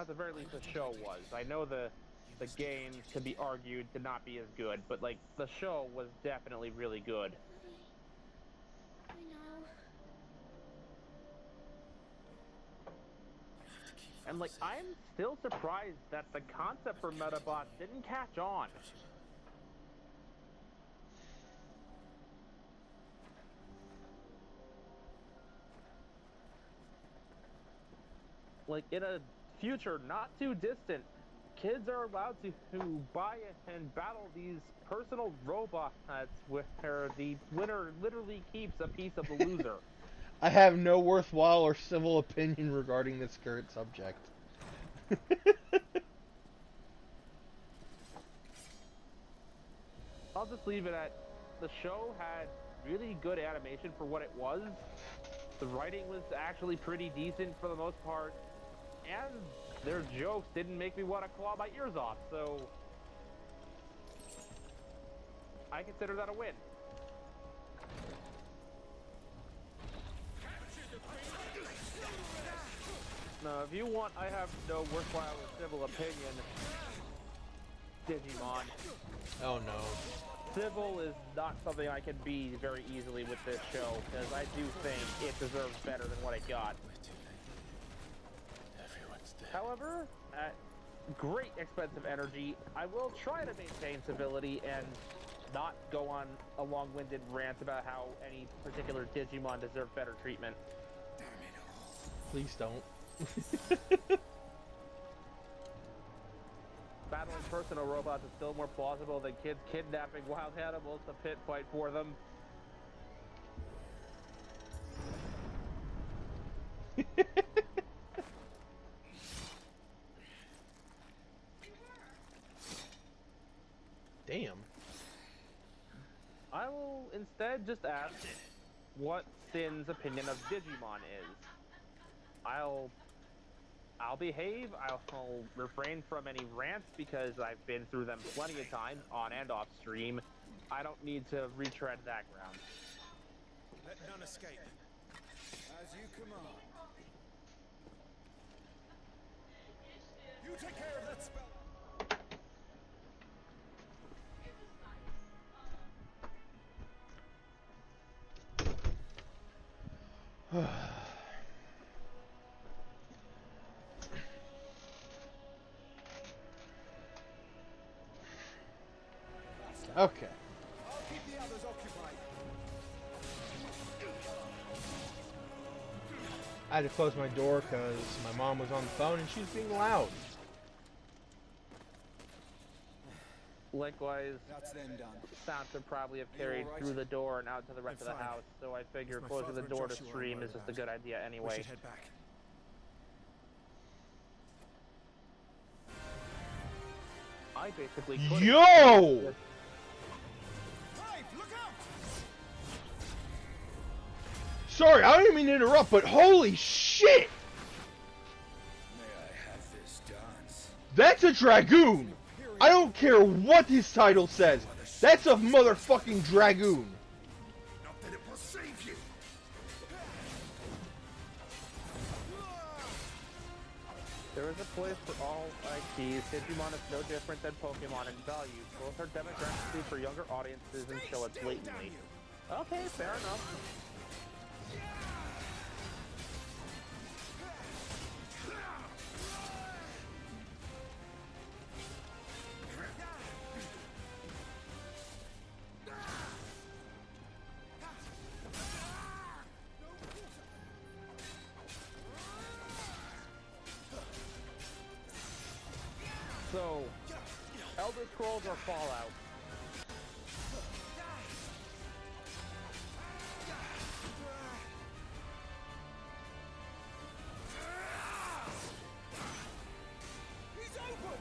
At the very least, the show was. I know the the game could be argued to not be as good, but like the show was definitely really good. I know. And like I'm still surprised that the concept for Metabots didn't catch on. Like in a future not too distant, kids are allowed to buy and battle these personal robots where the winner literally keeps a piece of the loser. I have no worthwhile or civil opinion regarding this current subject. I'll just leave it at the show had really good animation for what it was. The writing was actually pretty decent for the most part. And their jokes didn't make me want to claw my ears off, so I consider that a win. Now, if you want, I have no worthwhile or civil opinion. Digimon. Oh no. Civil is not something I can be very easily with this show, because I do think it deserves better than what it got. However, at great expense of energy, I will try to maintain civility and not go on a long-winded rant about how any particular Digimon deserve better treatment. Please don't. Battling personal robots is still more plausible than kids kidnapping wild animals to pit fight for them. Damn. I will instead just ask what Sin's opinion of Digimon is. I'll behave. I'll refrain from any rants because I've been through them plenty of times on and off stream. I don't need to retread that ground. Let none escape. As you command. You take care of that spell. Okay. I'll keep the others occupied. I had to close my door because my mom was on the phone and she was being loud. Likewise, That's them done. sound could probably have carried through the door and out to the rest of the house, so I figure closing the door to stream is just a good idea We anyway. should head back. I basically couldn't. Yo! Clive, look out! Sorry, I don't mean to interrupt, but holy shit! May I have this dance? That's a Dragoon! I don't care what his title says. That's a motherfucking Dragoon. Not that it will save you. There is a place for all IPs. Digimon is no different than Pokemon in value. Both are demographically for younger audiences and show it blatantly. Okay, fair enough. So, Elder Scrolls or Fallout? He's open!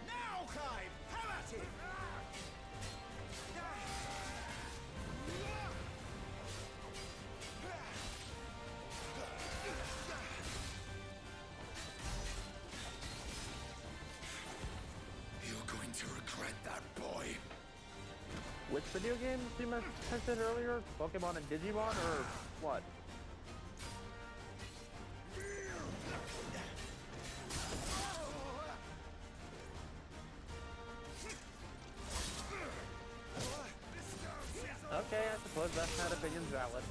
Now, Clive! Have at it! You're going to regret that, boy. Which video games you mentioned earlier? Pokemon and Digimon, or what? suppose that opinion's valid.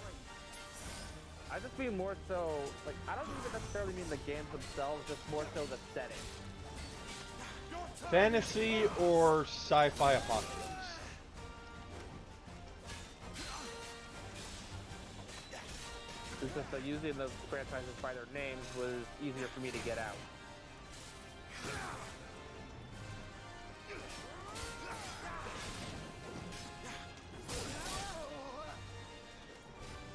I just mean more so, like, I don't even necessarily mean the games themselves, just more so the setting. Fantasy or sci-fi apocalypse? It's just that using those franchises by their names was easier for me to get out.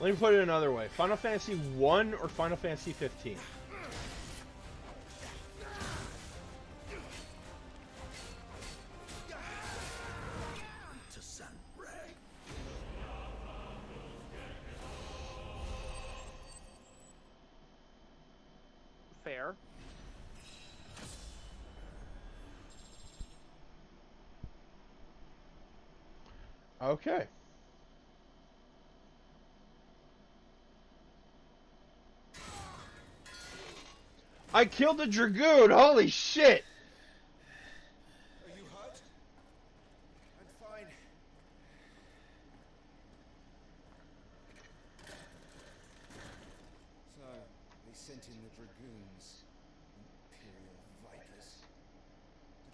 Let me put it another way. Final Fantasy 1 or Final Fantasy 15? Fair. Okay. I killed a Dragoon! Holy shit! Are you hurt? I'm fine. So, they sent in the Dragoons. Imperial Vipers.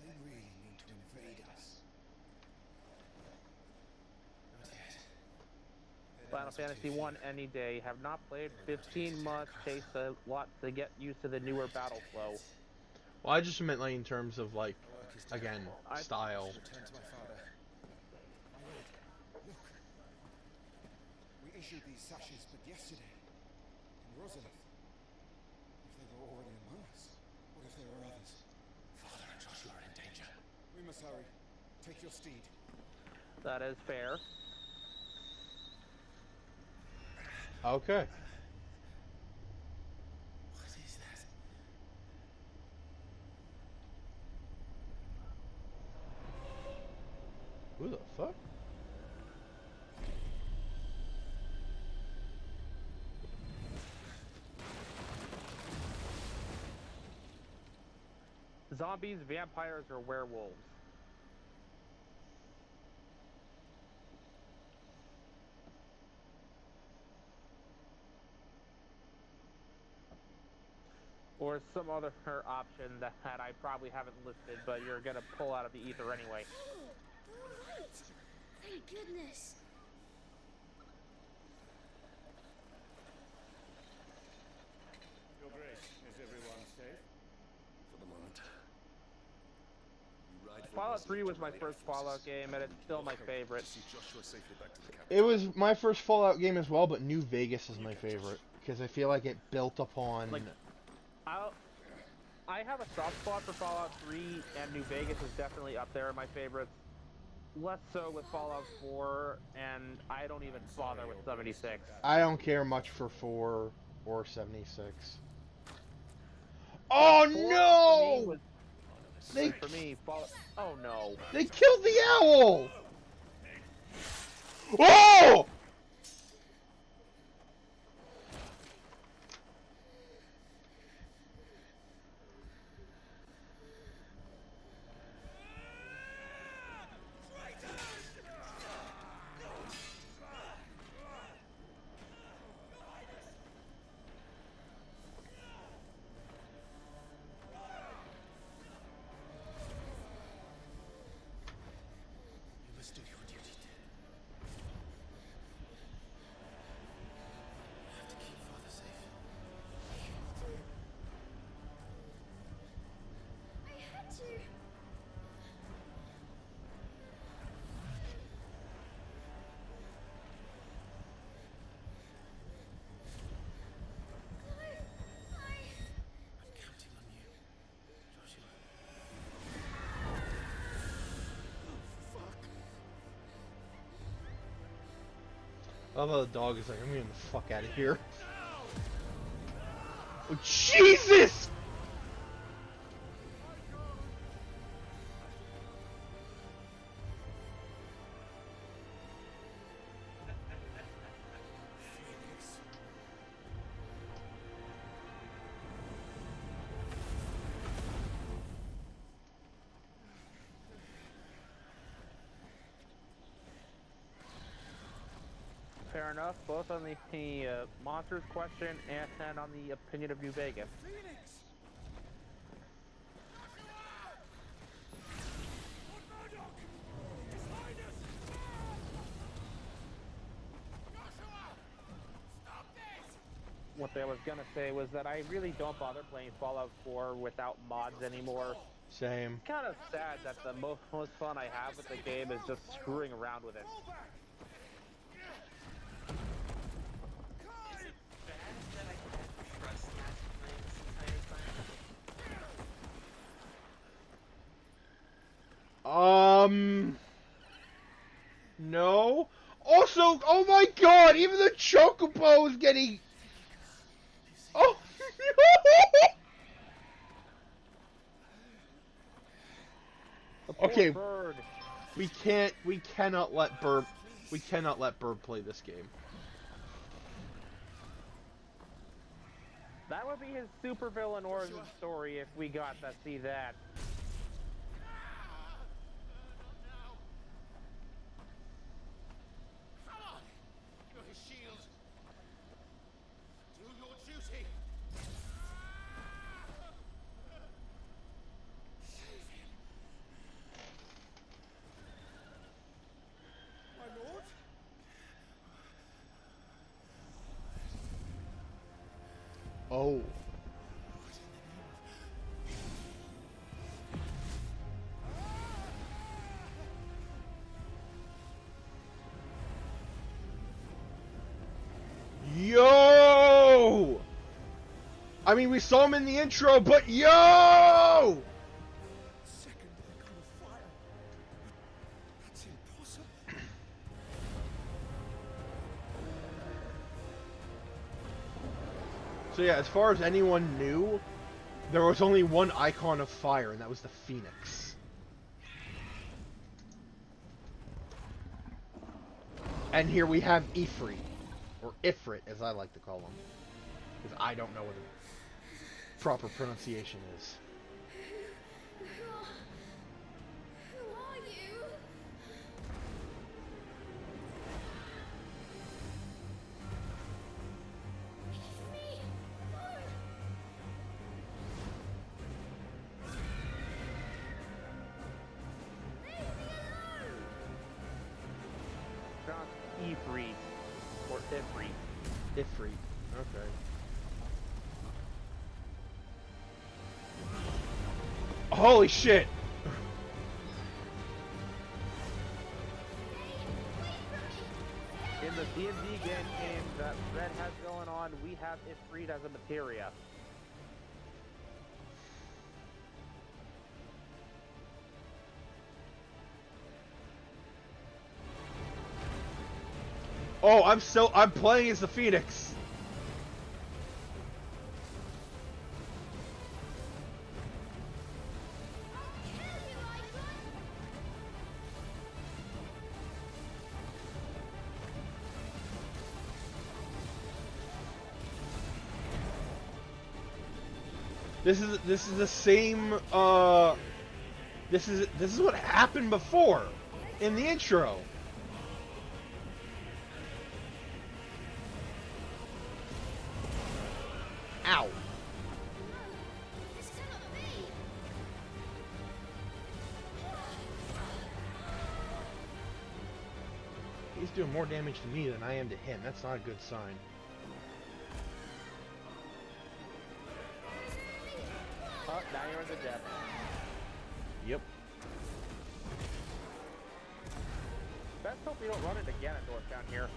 Do they really need to invade us? Not yet. Final Fantasy 1 any day. Have not played 15 months. Takes a lot to get used to the newer battle flow. Well, I just meant like in terms of like, again, style. Return to my father. My lord, look. We issued these sashes but yesterday. In Rosalith. If they were already among us. What if there were others? Father and Joshua are in danger. We must hurry. Take your steed. That is fair. Okay. What is that? Who the fuck? Zombies, vampires, or werewolves? Or some other option that I probably haven't listed, but you're gonna pull out of the ether anyway. All right. Thank goodness. Your Grace, is everyone safe? For the moment. You ride for Fallout Rosalith 3 was to my rally first our forces. Fallout game, and it's still my favorite. See Joshua safely back to the capital. It was my first Fallout game as well, but New Vegas is my favorite because I feel like it built upon. Like, I have a soft spot for Fallout 3, and New Vegas is definitely up there in my favorites. Less so with Fallout 4, and I don't even bother with 76. I don't care much for 4 or 76. Oh no! For me, Fallout. Oh no! They killed the owl! Oh! You must do your duty, Ted. You have to keep Father safe. I had to. I'm counting on you, Joshua. I love how the dog is like, I'm getting the fuck out of here. Oh, Jesus! Fair enough, both on the monsters question and on the opinion of New Vegas. Phoenix! What I was gonna say was that I really don't bother playing Fallout 4 without mods anymore. Same. It's kind of sad that the most fun I have with the game is just screwing around with it. Is it bad that I can't trust Matt playing this entire time? No. Also, oh my god, even the Chocobo is getting... Oh, no! Okay, Bird. we cannot let Bird play this game. That would be his supervillain origin story if we got to see that. You're his shield. Do your duty. My lord? Oh. Yo! I mean, we saw him in the intro, but yo! Second icon of fire. That's impossible. So yeah, as far as anyone knew, there was only one icon of fire, and that was the Phoenix. And here we have Ifrit, or Ifrit, as I like to call him, because I don't know what the proper pronunciation is. Who are you? It's me! Not Ifrit or Ifrit. Ifrit. Okay. Holy shit! In the D&D game that Red has going on, we have Ifrit as a materia. Oh, I'm playing as the Phoenix. This is the same this is what happened before in the intro. Ow. This cannot be! He's doing more damage to me than I am to him. That's not a good sign. Oh, now you're in the depth. Yep. Let's hope we don't run into Ganondorf down here.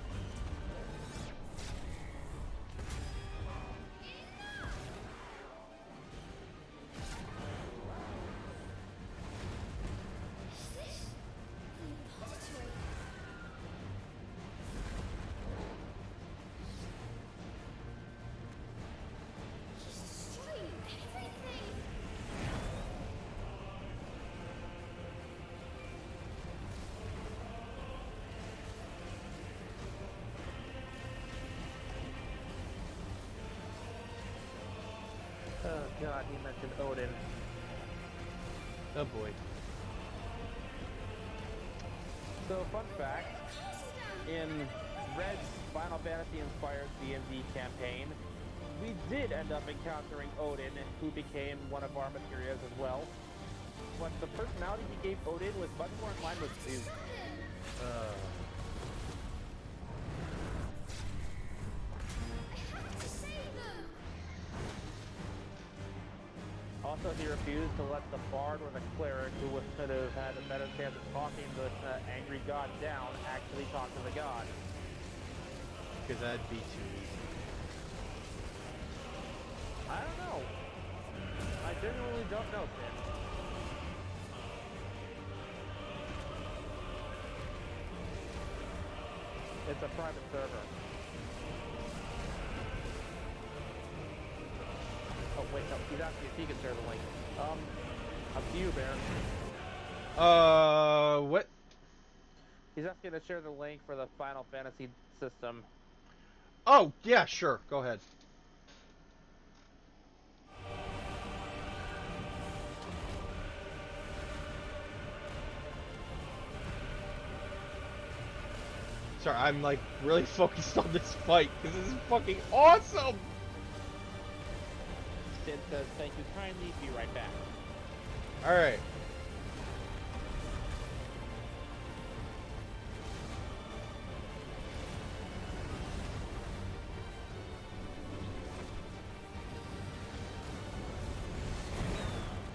Oh god, he mentioned Odin. Oh boy. So, fun fact, in Red's Final Fantasy-inspired D&D campaign, we did end up encountering Odin, who became one of our materials as well. But the personality he gave Odin was much more in line with Zeus. Also, he refused to let the bard or the cleric, who could have had a better chance of talking the angry god down, actually talk to the god. Because that'd be too easy. I don't know. I genuinely don't know, Finn. It's a private server. Oh, wait, no, he's asking if he can share the link. Up to you, Baron. What? He's asking to share the link for the Final Fantasy system. Oh, yeah, sure. Go ahead. Sorry, I'm like really focused on this fight because this is fucking awesome. Sid says, thank you kindly, be right back. Alright.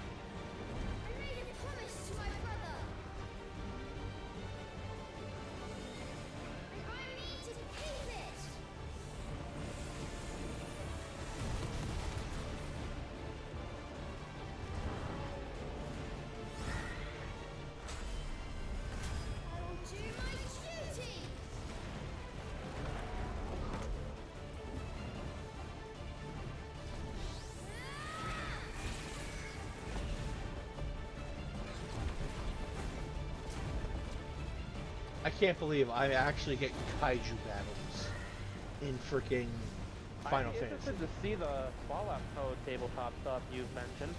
I made a promise to my brother. And I need to keep it. I will do my duty. I can't believe I actually get kaiju battles in freaking Final I'm interested Fantasy. to see the Fallout Code tabletop stuff you've mentioned.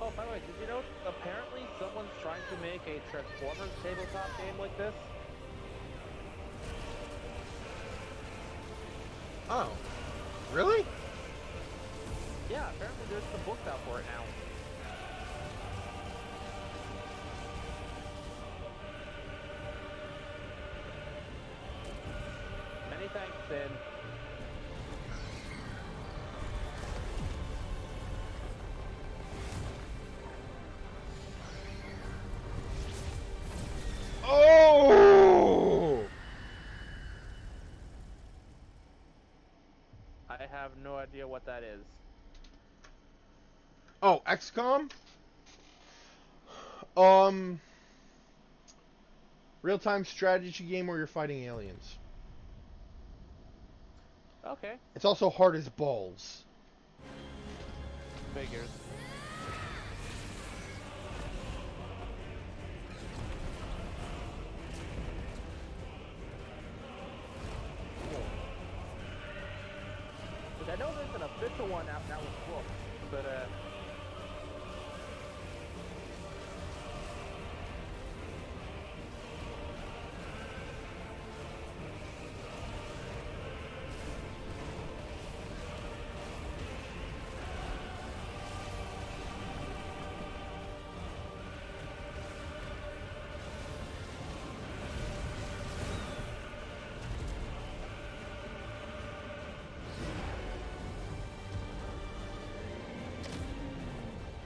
Oh, by the way, did you know apparently someone's trying to make a Transformers tabletop game like this? Oh. Really? Yeah, apparently there's some books out for it now. Many thanks, Sid. Oh! I have no idea what that is. Oh, XCOM? Real-time strategy game where you're fighting aliens. Okay, It's also hard as balls. figures. Look, I know there's an official one out now with books, but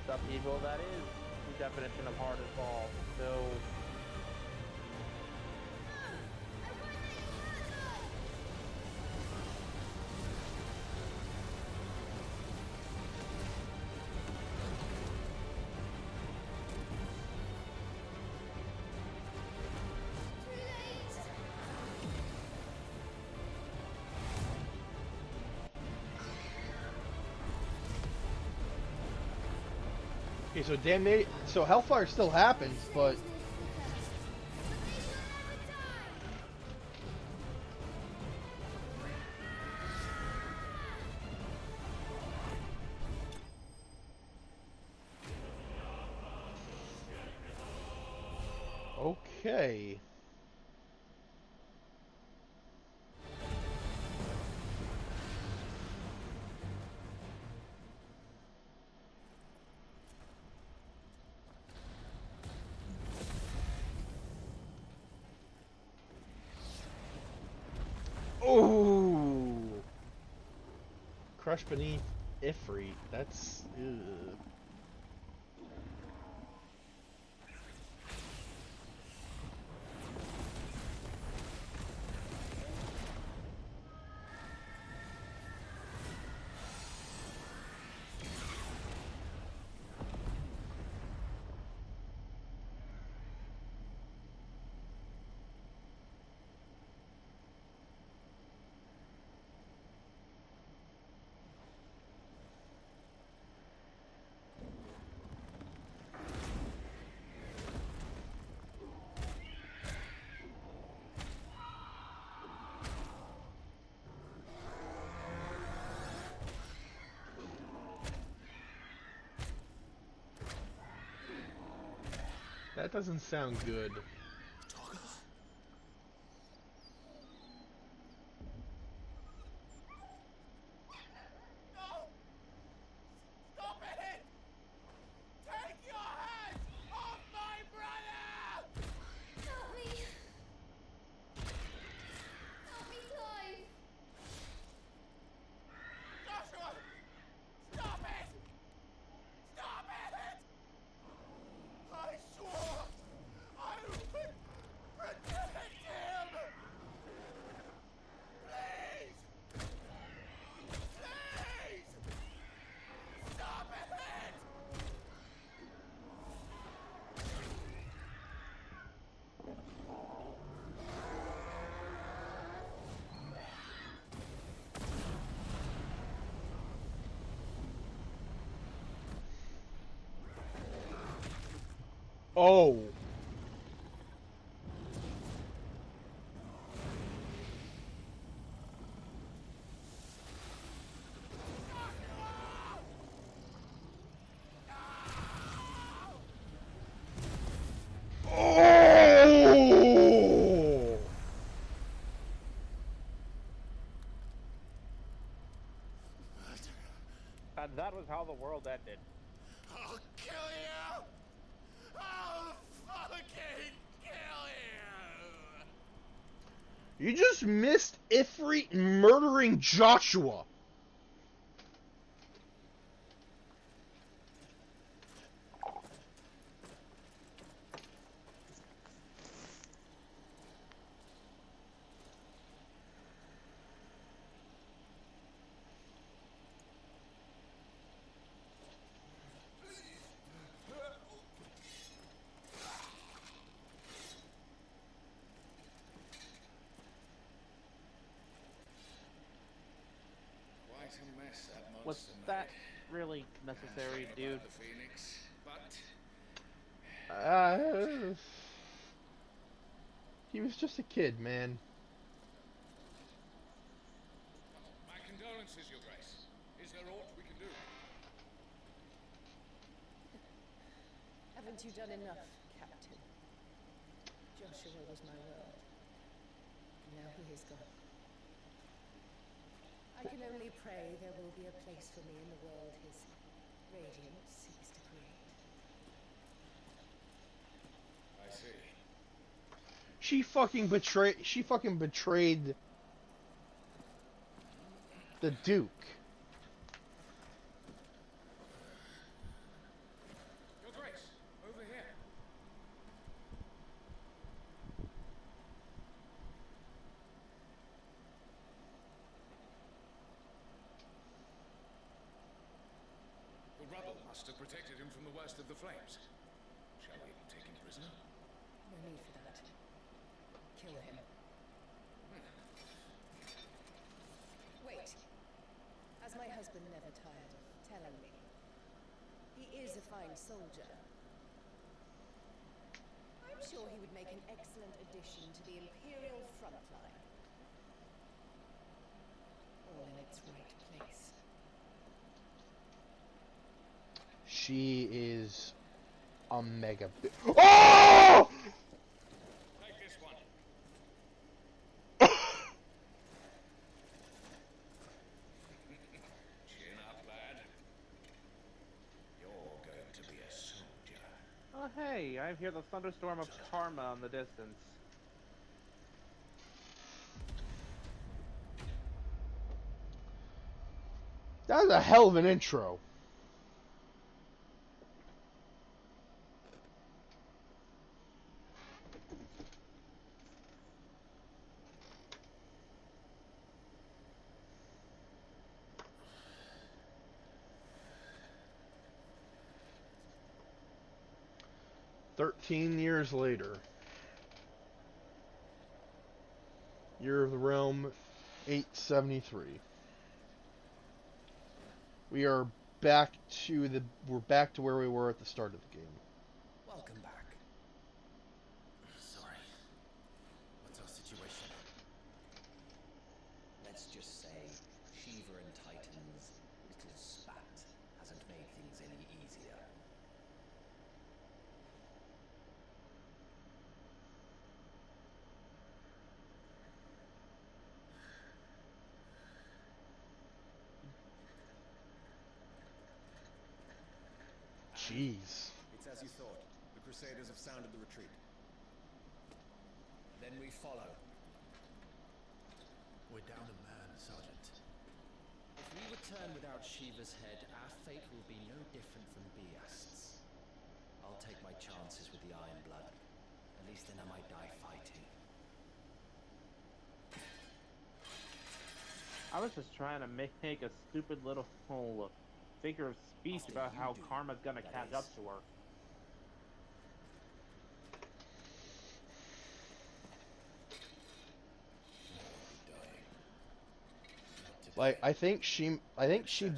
some people, that is the definition of hard as balls. So, Okay, so damnation. So hellfire still happens, but okay. Oh, crush beneath Ifrit. That's. Ugh. That doesn't sound good. Stop it! Take your hands off my brother! Help me! Help me, Clive! Joshua! Stop it! Stop it! I swore I would protect him! Please! Please! Stop it! Oh. Oh! And that was how the world ended. I'll kill you! I'll fucking kill you! You just missed Ifrit murdering Joshua. Quite a mess that Was monster that made. really necessary, Sorry dude? about the Phoenix, but He was just a kid, man. my condolences, Your Grace. Is there aught we can do? Haven't you done enough, Captain? Joshua was my world. Now he is gone. I can only pray there will be a place for me in the world his radiance seeks to create. I see. She fucking betrayed the Duke. Your Grace, over here. The rubble must have protected him from the worst of the flames. Shall we take him prisoner? No need for that. Kill him. Wait. As my husband never tired of telling me, he He is a fine soldier. I'm sure he would make an excellent addition to the Imperial front line. All in its right place. She is a mega. Oh! Take this one. Chin up, lad. You're going to be a soldier. Oh hey, I hear the thunderstorm of karma in the distance. That was a hell of an intro. "13 years later. Year of the Realm 873. We're back to where we were at the start of the game. Welcome back. Sorry. What's our situation? Let's just say Shiva and Titan's little spat hasn't made things any easier. Jeez. It's as you thought. The Crusaders have sounded the retreat. Then we follow. We're down a man, Sergeant. If we return without Shiva's head, our fate will be no different from Biast's. I'll take my chances with the Iron Blood. At least then I might die fighting. I was just trying to make a stupid little figure of speech After about you how do, karma's gonna that catch is. up to her. Like I think she Settled.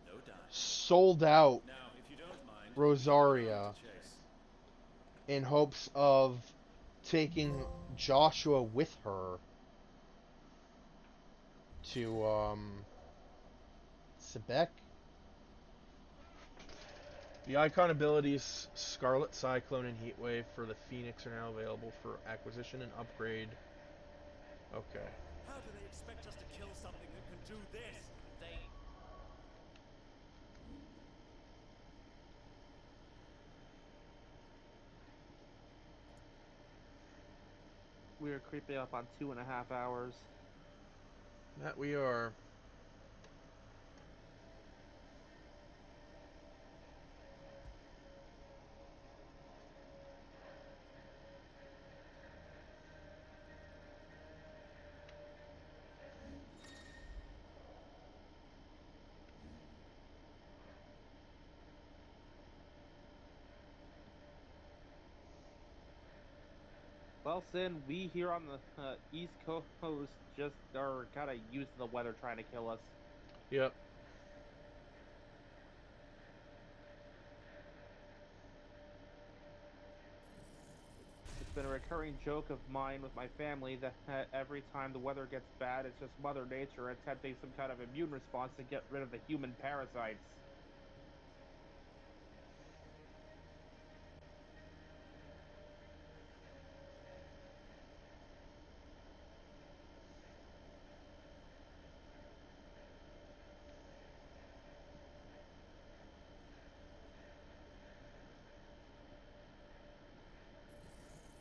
No doubt. sold out Now, if you don't mind, Rosaria chase. in hopes of taking Joshua with her to Sebek. The icon abilities Scarlet Cyclone and Heatwave for the Phoenix are now available for acquisition and upgrade. Okay. How do they expect us to kill something that can do this? They We were creeping up on 2.5 hours. That we are. Well, Sin, we here on the East Coast just are kind of used to the weather trying to kill us. Yep. It's been a recurring joke of mine with my family that every time the weather gets bad, it's just Mother Nature attempting some kind of immune response to get rid of the human parasites.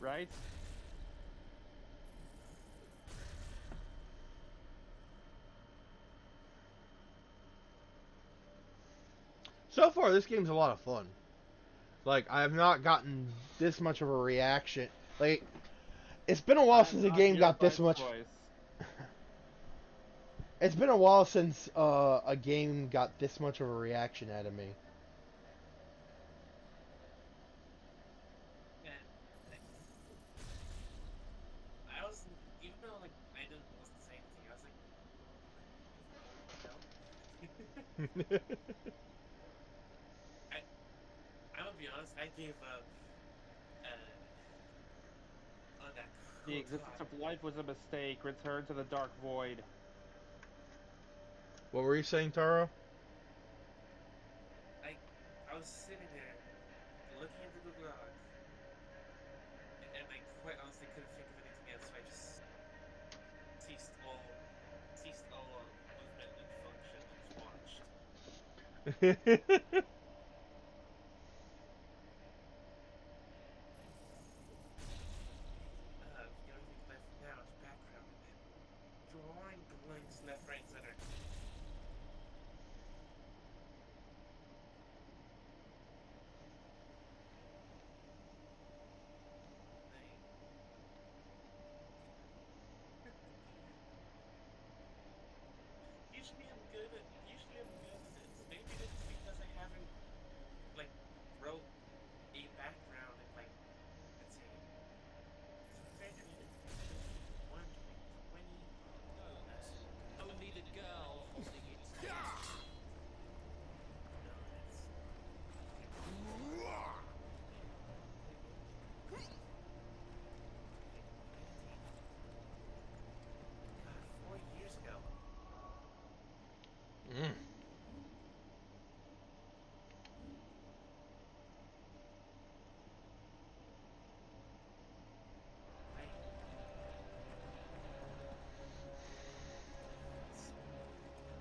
Right? So far, this game's a lot of fun. Like, I have not gotten this much of a reaction. Like, it's been a while since a game got this much. It's been a while since a game got this much of a reaction out of me. yeah. I was even though like I didn't wasn't saying anything, I was like, is that no? I gave up on that The cool existence thought. of life was a mistake. Return to the dark void. What were you saying, Taro? I was sitting there looking into the log, and I quite honestly couldn't think of anything else, so I just ceased all ceased all movement and function and just watched. The only thing left now is background and drawing blinks left, right, and center. Usually I'm good at this. Maybe it's because I haven't like wrote a background in like, let's see, compared to 2021, 2020. Only the girl holding its head. No, that's God, 4 years ago. Mm.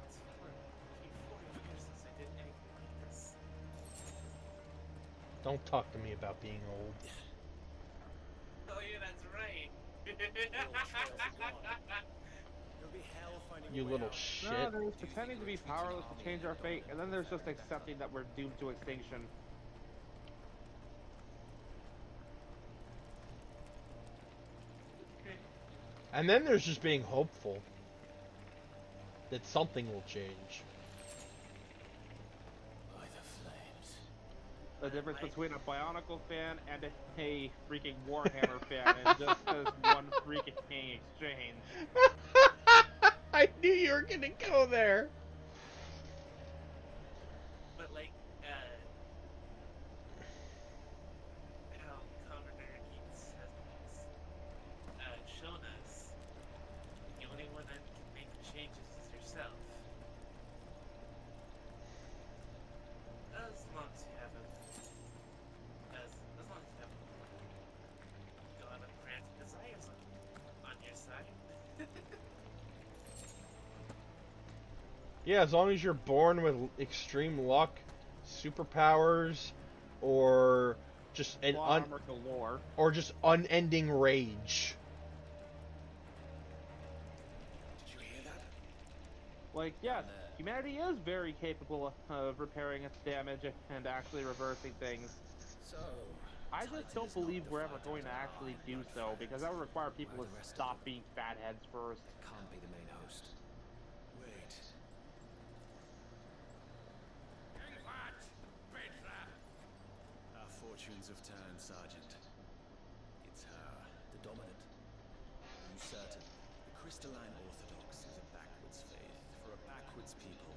It's 4 years since I did anything like this. Don't talk to me about being old. Oh yeah, that's right. It'll be hell finding You a way little out. shit. No, there's pretending to be powerless to change our fate, and then there's just accepting that we're doomed to extinction. And then there's just being hopeful that something will change. By the flames. The difference between a Bionicle fan and a freaking Warhammer fan is just this one freaking exchange. I knew you were gonna go there. But like, how Commoner Eats has shown us, the only one that can make changes is yourself. As long as you haven't, as long as you haven't God of granted desires on your side. Yeah, as long as you're born with extreme luck, superpowers, or just an Armor galore. or just unending rage. Did you hear that? Like, yes, humanity is very capable of repairing its damage and actually reversing things. So, I just don't believe we're ever going to actually do so, because that would require people to stop being fatheads first. can't be the main host. Wait. Our fortunes have turned, Sergeant. It's her, the dominant. Are you certain? The crystalline orthodox is a backwards faith for a backwards people.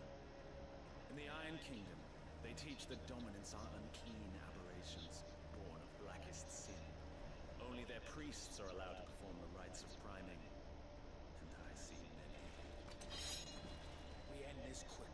In the Iron Kingdom, they teach that dominants are unclean aberrations, born of blackest sin. Only their priests are allowed to perform the rites of priming. And I see many. We end this quickly.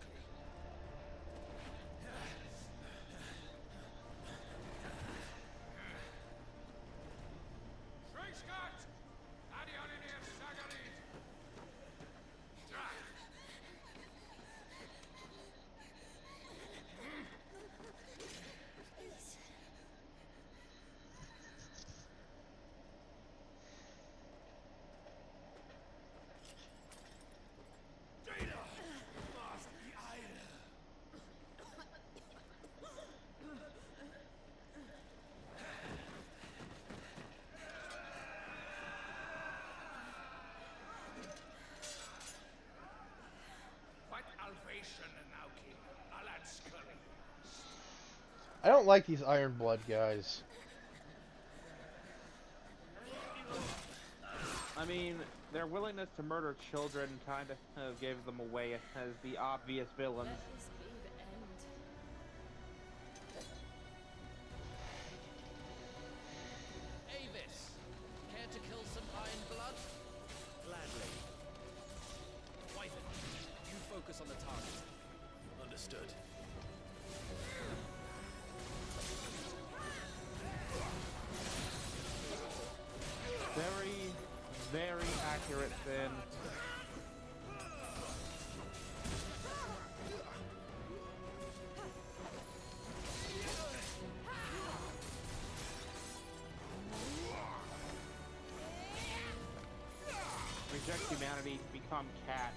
I don't like these Iron Blood guys. I mean, their willingness to murder children kind of gave them away as the obvious villains. Let this be the end. focus on the target. Understood. Very, very accurate, Finn. Reject humanity, become cat.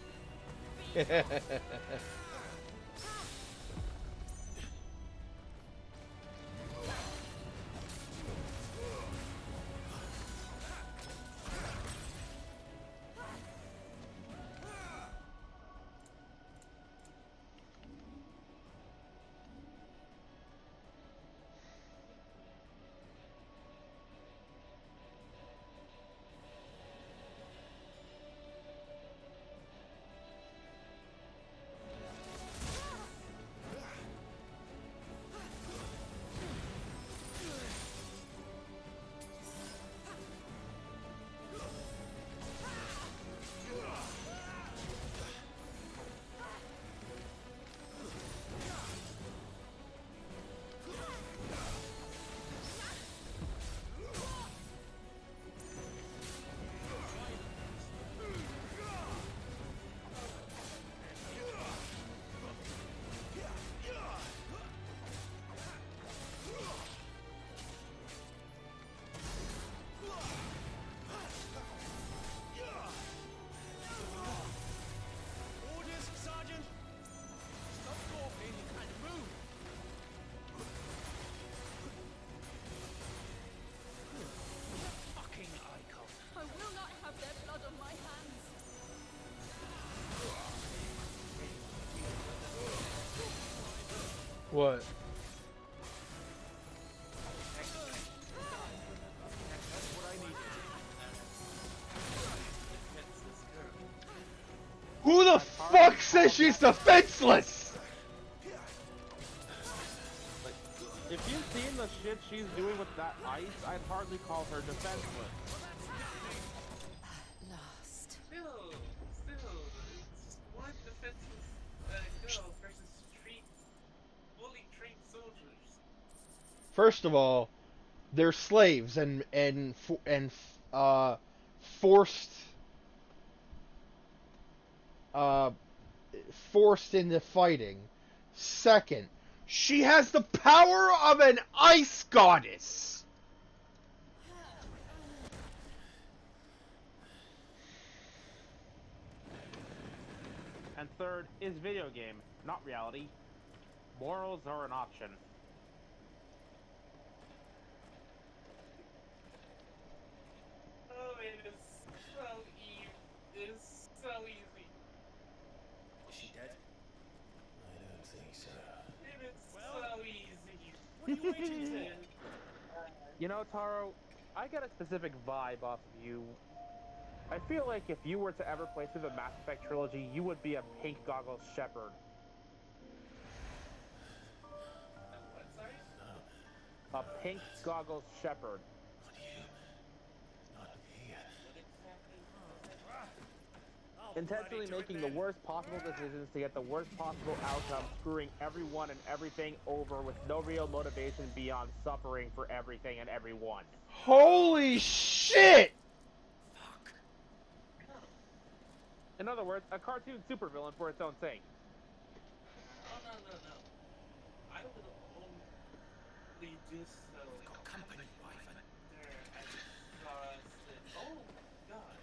Orders, Sergeant! Stop golfing and move! Fucking icon. I will not have their blood on my hands. What? Who the fuck says she's defenseless? If you've seen the shit she's doing with that ice, I'd hardly call her defenseless. Lost. Still, it's just one defenseless girl versus fully trained soldiers. First of all, they're slaves and forced forced into fighting. Second, she has the power of an ice goddess. And third is video game, not reality. Morals are an option. Oh, it is so easy. It is so easy. Is she dead? I don't think so. It is so easy. What are you waiting for? You know, Taro, I get a specific vibe off of you. I feel like if you were to ever play through the Mass Effect trilogy, you would be a pink goggles shepherd. What, sorry? No. A pink goggles shepherd. Not you. Not here. Intentionally making the worst possible decisions to get the worst possible outcome, screwing everyone and everything over with no real motivation beyond suffering for everything and everyone. Holy shit! In other words, a cartoon supervillain for its own sake. Oh, no. I will only do so. Got company, Wyvern. They're exhausted. Oh, God.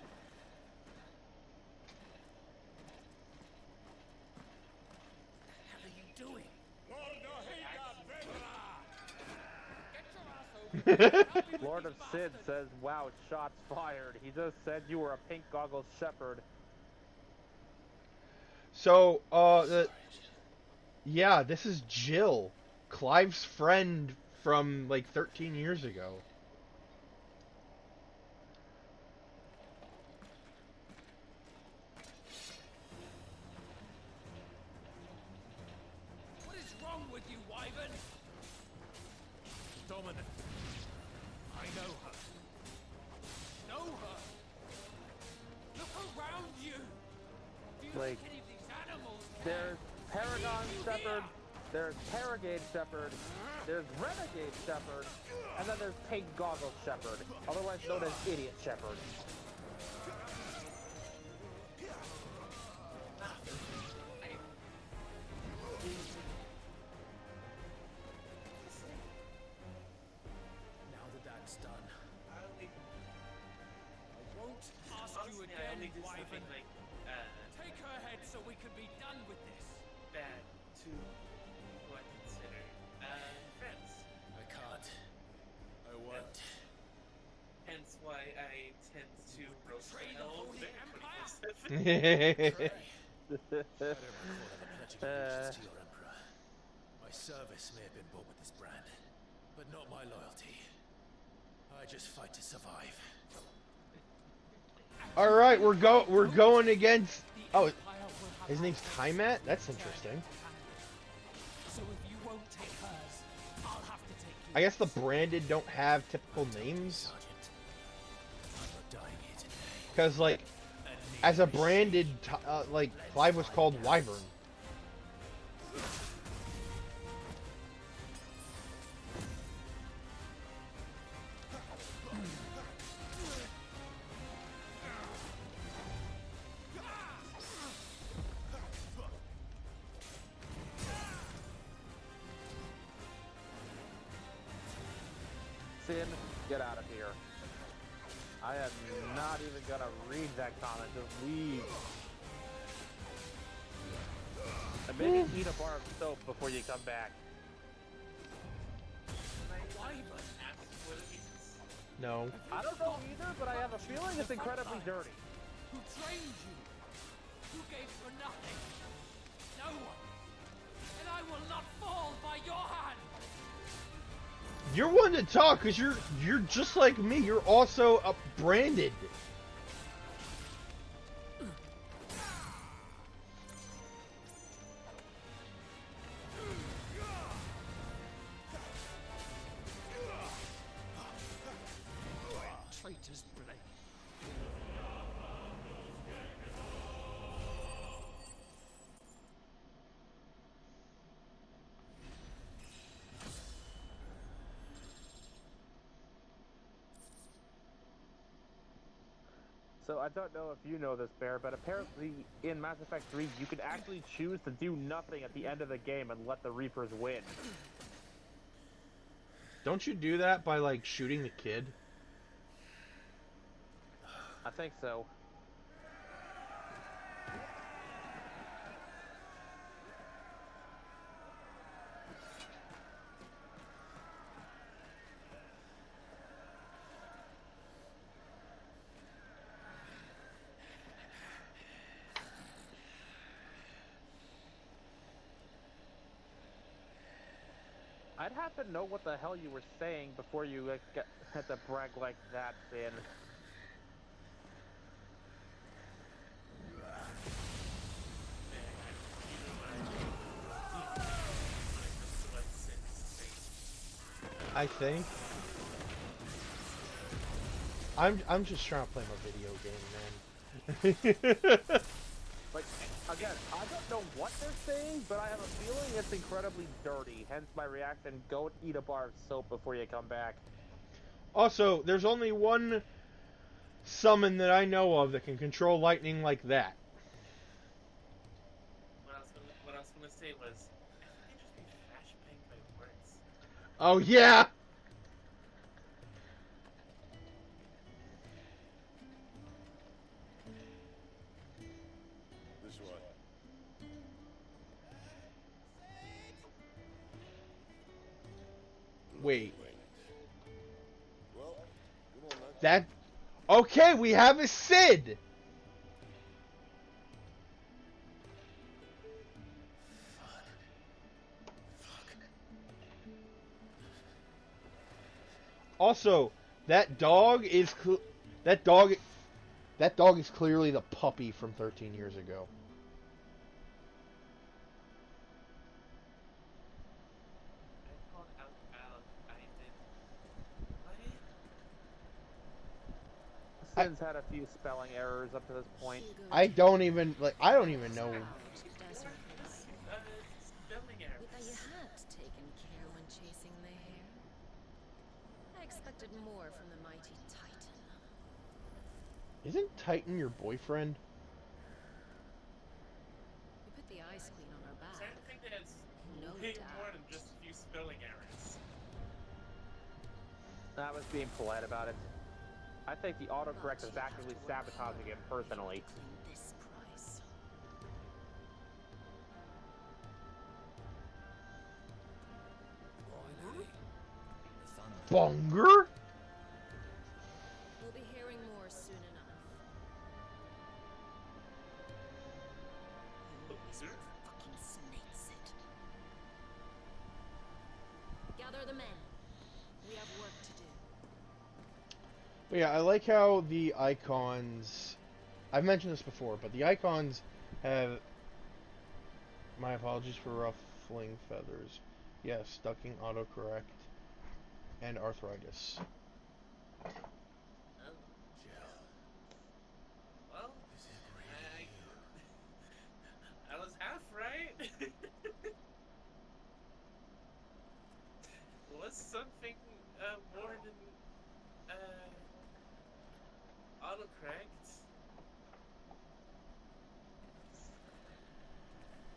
What the hell are you doing? Lord of Sid says, wow, shots fired. He just said you were a pink goggles shepherd. So, yeah, this is Jill, Clive's friend from like 13 years ago. What is wrong with you, Wyvern? Dominant. I know her. Know her? Look around you! Do you Like, think any of these animals There's Paragon Shepherd, there's Paragade Shepherd, there's Renegade Shepherd, and then there's Pink Goggles Shepherd, otherwise known as Idiot Shepherd. Now that that's done, I won't ask you honestly, I only again, did something Wyvern. like Take her head so we can be done with this. bad to what I consider friends. I can't. I won't. Hence why I tend to roast Betray the the hell Holy Empire? I don't recall ever pledging allegiance to your emperor. My service may have been bought with this brand, but not my loyalty. I just fight to survive. All right, we're going against. Oh, his name's Tymat. That's interesting. So if you won't take hers, I'll have to take you. I guess the branded don't have typical names. I'm not dying here today. Because, like, as a branded, like, Clive was called Wyvern. Sin, get out of here. I am not even gonna read that comment, just leave. And maybe eat a bar of soap before you come back. No. I don't know either, but I have a feeling it's incredibly dirty. Who trained you? Who gave for nothing? No one. And I will not fall by your hand. You're one to talk because you're just like me. You're also branded. Traitor's blade. So I don't know if you know this, Bear, but apparently in Mass Effect 3, you could actually choose to do nothing at the end of the game and let the Reapers win. Don't you do that by, like, shooting the kid? I think so. I'd have to know what the hell you were saying before you had to brag like that, Finn. I think. I'm just trying to play my video game, man. Like, again, I don't know what they're saying, but I have a feeling it's incredibly dirty. Hence my reaction, go eat a bar of soap before you come back. Also, there's only one summon that I know of that can control lightning like that. What I was gonna say was, I think they just be flashbang my words. Oh yeah. This way. Wait. Well, come on, That. Okay, we have a Sid. Also, that dog is that dog is clearly the puppy from 13 years ago. Sin's had a few spelling errors up to this point. I don't even know. expected more from the mighty Titan. Isn't Titan your boyfriend? You put the Ice Queen on her I'm back. starting to think that it's No way doubt. more than just a few spelling errors. I was being polite about it. I think the autocorrect is actively sabotaging him personally. This price. Bonger? We'll be hearing more soon enough. Always where the fucking snakes sit. Gather the men. We have work to do. But yeah, I like how the icons... I've mentioned this before, but the icons have... My apologies for ruffling feathers. Yes, ducking autocorrect and arthritis. Oh. Well, I was half right. Was something more than autocorrect?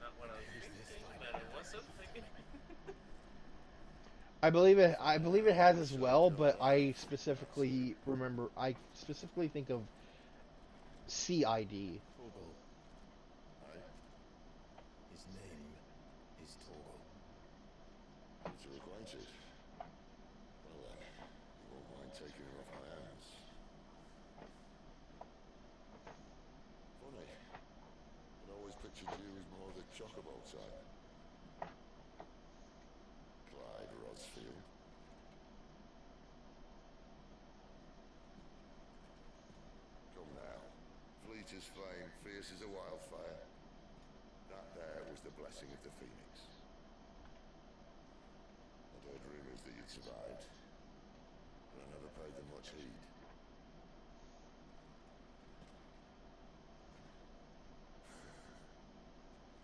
Not what I was thinking, but it was something. I believe it has as well, but I specifically think of CID. Torgal. Aye. His name is Torgal. It's acquainted. Well then, you won't mind taking him off my hands. Funny. I'd always pictured you as more the chocobo type. Clyde Rosfield. Come now. Fleet as flame, fierce as a wildfire. That there was the blessing of the Phoenix. I'd heard rumours that you'd survived, but I never paid them much heed.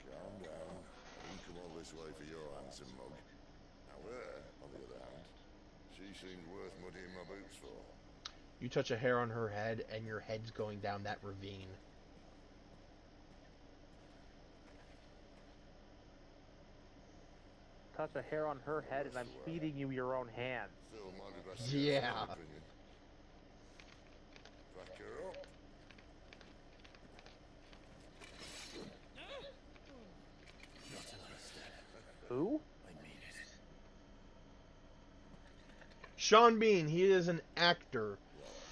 Calm down. I didn't come all this way for your handsome mug. Now her, on the other hand, she seemed worth muddying my boots for. You touch a hair on her head, and your head's going down that ravine. Touch a hair on her head, and I'm feeding you your own hand. Still might be best Yeah. my opinion. Back her up. Not another step. Who? I mean it. Sean Bean, he is an actor.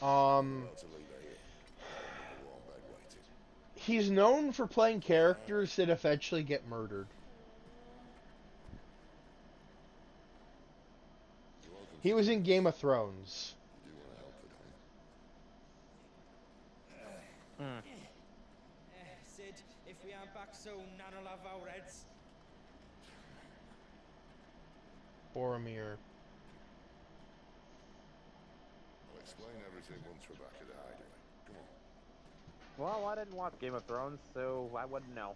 Well, to leave her here. With a warm bed waiting. He's known for playing characters that eventually get murdered. You're welcome He to was join in us. Game of Thrones. You do want to help her, don't you? Sid, if we aren't back soon, Nan will have our heads. Boromir. I'll explain everything once we're back at the hideaway. Come on. Well, I didn't watch Game of Thrones, so I wouldn't know.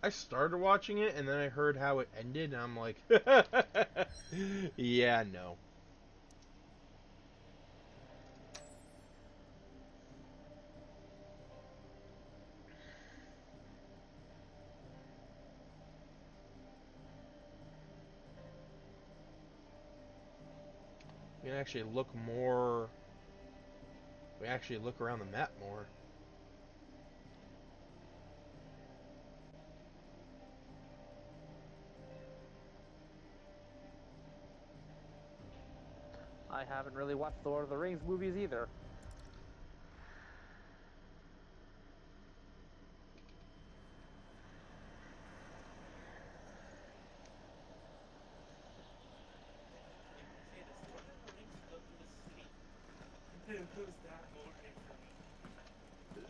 I started watching it, and then I heard how it ended, and I'm like, yeah, no. We can actually look more. We actually look around the map more. I haven't really watched the Lord of the Rings movies either. Who's that boring for me?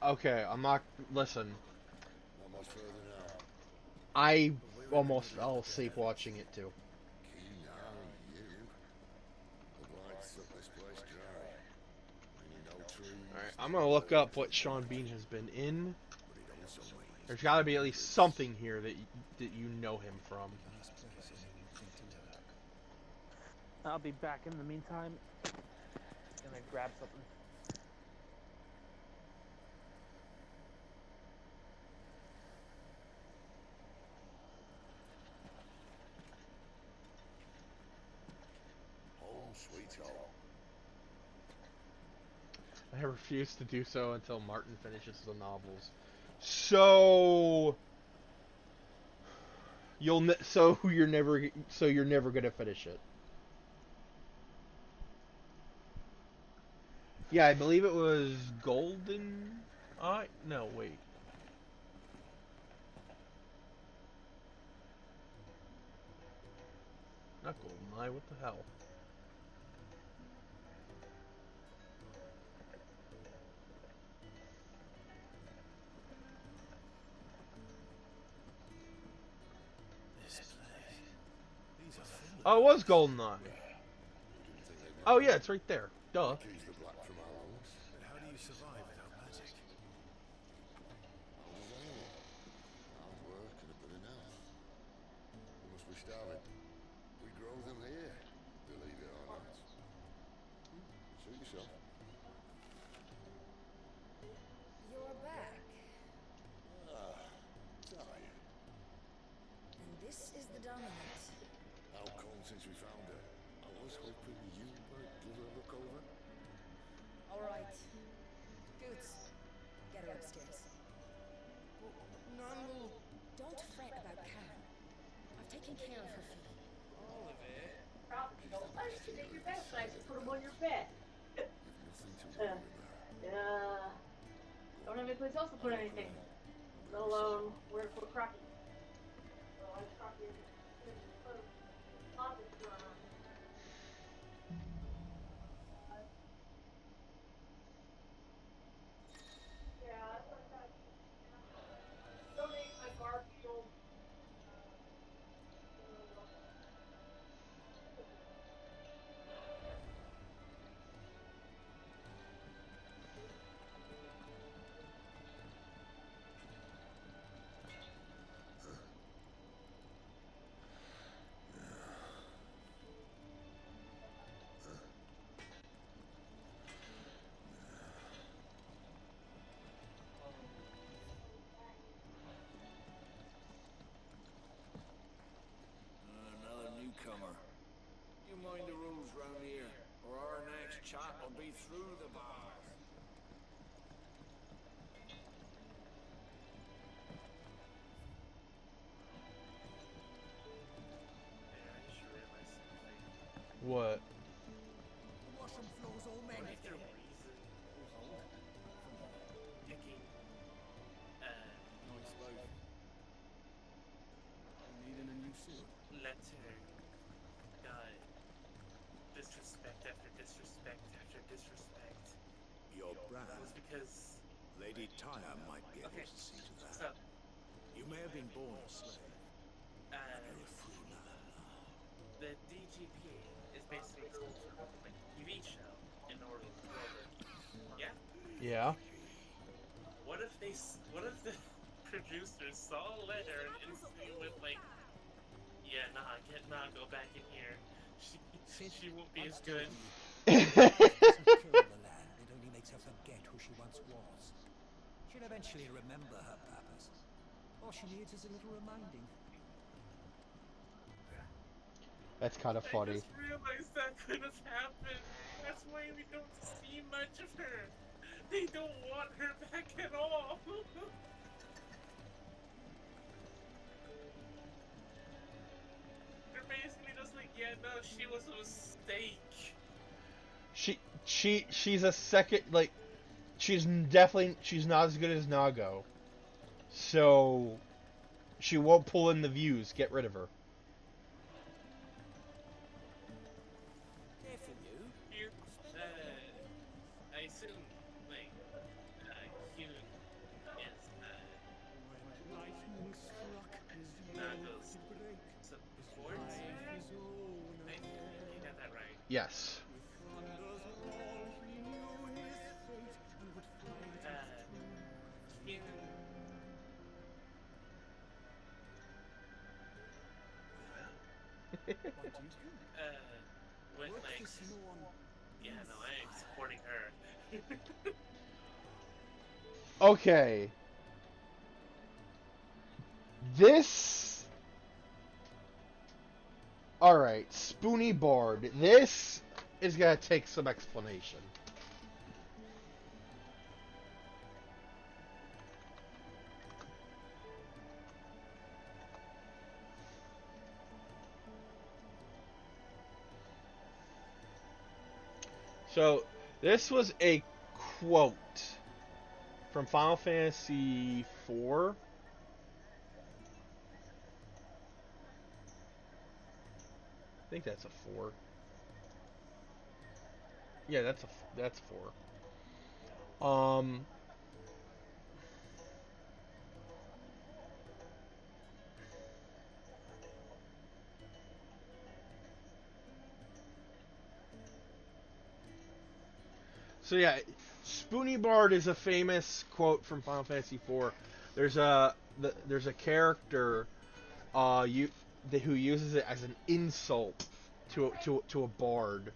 Okay, I'm not. Listen, Not much further now. I almost fell asleep watching it too. Keen now, you. The blight sucked this place dry. I'm gonna look up what Sean Bean has been in. but it also means There's got to be at least something here that you know him from. Last place anyone would think to look. I'll be back in the meantime. Gonna grab something. home sweet home. I refuse to do so until Martin finishes the novels. So you're never gonna finish it. Yeah, I believe it was Golden Eye. No, wait. Not Golden Eye. What the hell? This place. These are full. Oh, it was Golden Eye. We didn't think they'd Oh yeah, it's right there. Duh. keys the black from our lungs. But how do you survive without magic? How does anyone? Hard work and a bit of nerve. We must be starving. We grow them here, believe it or not. Suit yourself. You're back. Tired. And this is the dominant. How come since we found her? I was hoping you might give her a look over. All right. Goots, get her upstairs. None will. Don't fret about Karen. I've taken care of her fee. All of it. Probably don't like to make your bed nice and put them on your bed. You've nothing to worry about. Don't have any place else to put anything. Let alone where to put Crocky. Well, I Crocky put a closet door on. Yeah, that's what I thought. Donate my Garfield. Another newcomer. You mind the rules round here, or our next chat will be through the bars. I just realized something. What? The washroom floor's all What mended. if the reason picking Nice loaf. Needing a new sword. letter disrespect after disrespect after disrespect Your brand. was because Lady Tyre might be able okay, to see to that. so You may have been born a slave. You're a free man now. the DGP is basically told to make a TV show in order to grow it. Yeah? Yeah. What if the producers saw a letter and instantly went like, yeah, go back in here. She won't be as good. Kill the land, it only makes her forget who she once was. She'll eventually remember her purpose. All she needs is a little reminding. That's kind of funny. I just realized that could have happened. That's why we don't see much of her. They don't want her back at all. They're basically just like, yeah, no, she was a mistake. She's a second, like, she's not as good as Nago. So she won't pull in the views. Get rid of her. There for you. Here, I assume, like, Hugh is, Lightning struck his Nago's break. support. His own Right? You got that right. Yes. With thunders roll, he knew his fate and would What do you think? With Work like, this lawn yeah, no, I'm supporting her. Okay. This... Alright, Spoony Bard. This is gonna take some explanation. So, this was a quote from Final Fantasy IV. I think that's a 4. Yeah, that's 4. So yeah, Spoony Bard is a famous quote from Final Fantasy IV. There's a character who uses it as an insult to a bard.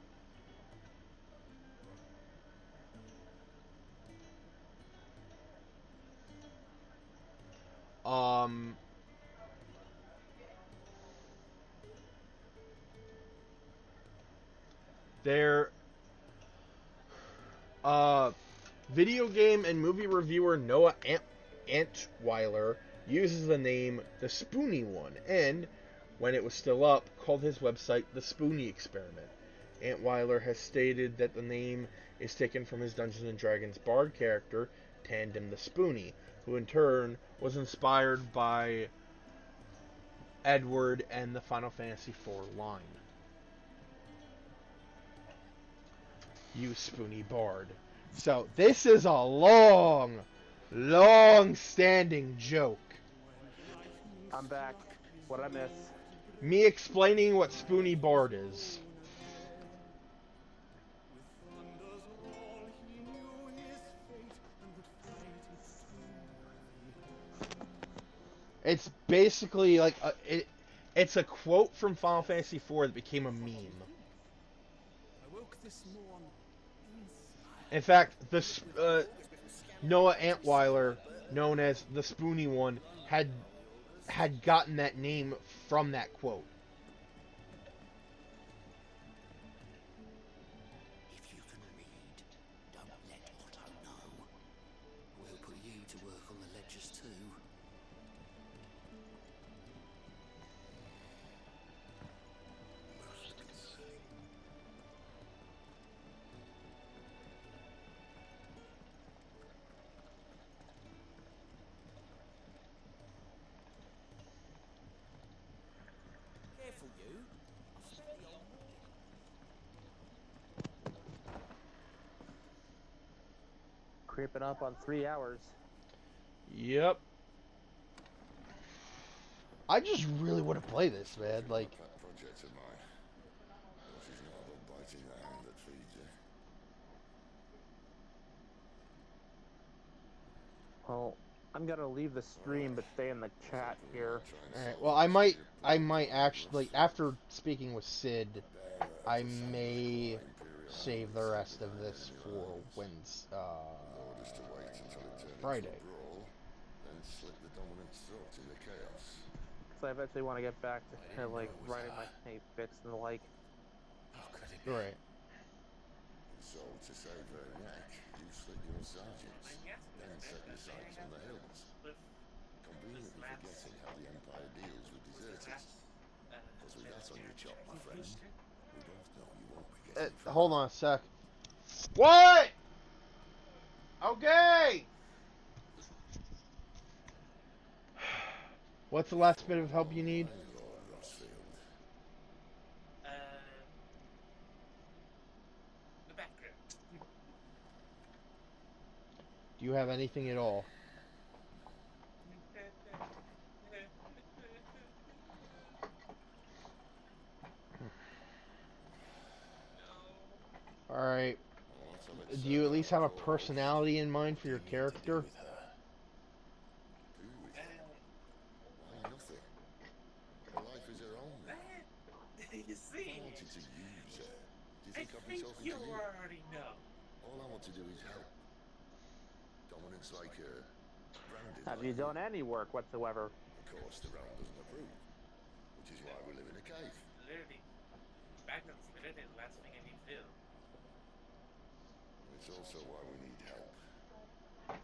Um, there, video game and movie reviewer Noah Antweiler uses the name The Spoony One, and when it was still up, called his website The Spoony Experiment. Antweiler has stated that the name is taken from his Dungeons and Dragons bard character, Tandem the Spoony, who in turn was inspired by Edward and the Final Fantasy IV line. You Spoony Bard. So this is a long-standing joke. I'm back. What'd I miss? Me explaining what Spoony Bard is. It's basically like it's a quote from Final Fantasy IV that became a meme. In fact, Noah Antweiler, known as the Spoony One, had gotten that name from that quote. If you can read, don't let Otto know. We'll put you to work on the ledgers too. Careful, you. I've spent the whole morning. Creeping up on 3 hours. Yep. I just really want to play this, man. Like, That project of mine. What is not about biting the hand that feeds you? Well, I'm gonna leave the stream but stay in the chat here. alright, well, I might actually, after speaking with Sid, I may save the rest of this for Friday. Then slit the dominant's throat in the chaos. So I eventually want to get back to kind of like writing my bits and the like. Right. So, to save her neck, you slit your sergeants, then set your sights on the hills. Conveniently forgetting how the Empire deals with deserters. Because with that on your chop, my friend, we both know you won't be getting far. Hold on a sec. What? Okay! What's the last bit of help you need? The background. Do you have anything at all? Alright. Do you at least have a personality in mind for your character? Why nothing? Her life is her own now. If I see. wanted to use her, do you I think I'd be think talking you to you? already know. All I want to do is help. Dominants like her, branded Have like you you. done any work whatsoever? Of course, the realm doesn't approve, which is why we live in a cave. Literally, Magnum's literally the last thing I need to do. It's also why we need help. From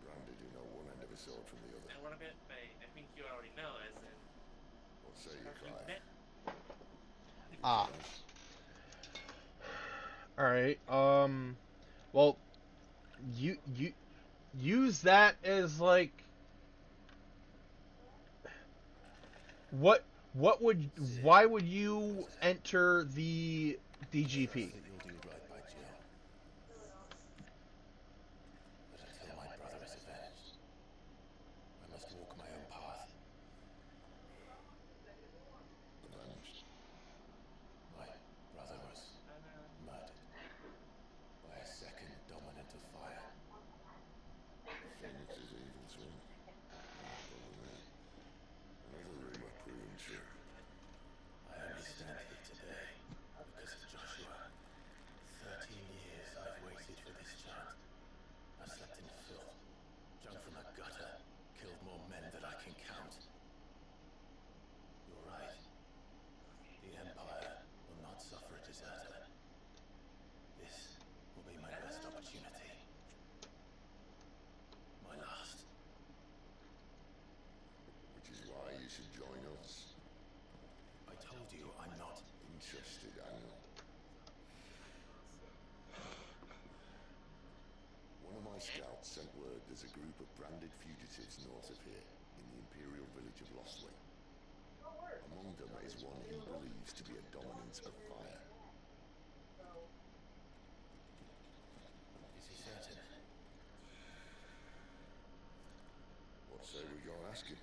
branded who know one end of a sword from the other. And what I meant by I think you already know, as in, What say you, have you Clive? met? Ah. All right. Well, you use that as like what what would why would you enter the DGP? That you'll do right by Jill. But until my brother is avenged, I must walk my own path. Avenged. My brother was murdered by a second dominant of fire. Phoenix's evil twin. Oh, brother man. Another rumor proven true. I only stand here today because of Joshua. 13 years I've waited for this chance. I've slept in filth, drunk from a gutter, killed more men than I can count. You're right. The Empire will not suffer a deserter. This will be my best opportunity. My last. Which is why you should join us. I told you I'm not interested, Daniel. One of my scouts sent word there's a group of branded fugitives north of here, in the imperial village of Lostwing. Among them is one he believes to be a dominant of fire. Is he certain? What say we go and ask him?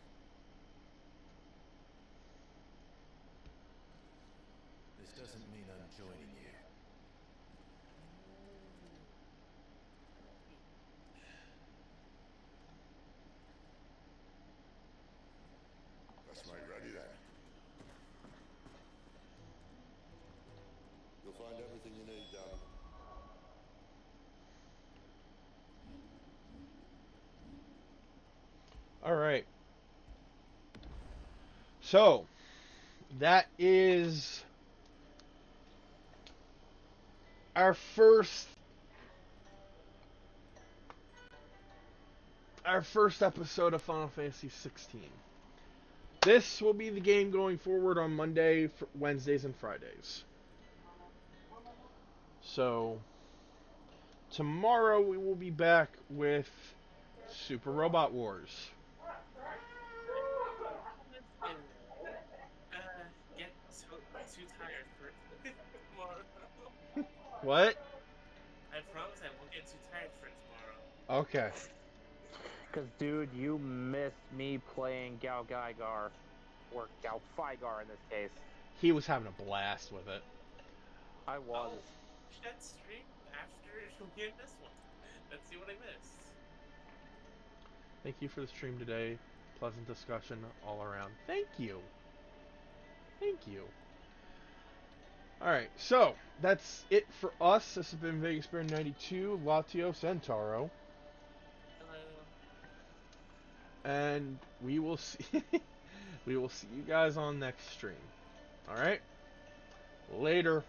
This doesn't mean I'm joining you. Let's make ready then. You'll find everything you need, Daniel. All right. So, that is our first episode of Final Fantasy 16. This will be the game going forward on Monday, Wednesdays, and Fridays. So, tomorrow we will be back with Super Robot Wars. I won't get too tired for tomorrow. What? I promise I won't get too tired for tomorrow. Okay. Because, dude, you missed me playing Gal Gaigar. Or Gal Figar in this case. He was having a blast with it. I was. I'll watch that stream after we end this one. Let's see what I missed. Thank you for the stream today. Pleasant discussion all around. Thank you. Thank you. Alright, so that's it for us. This has been Vegas Bear 92, Latio Centauro. Hello. And we will see we will see you guys on next stream. Alright? Later.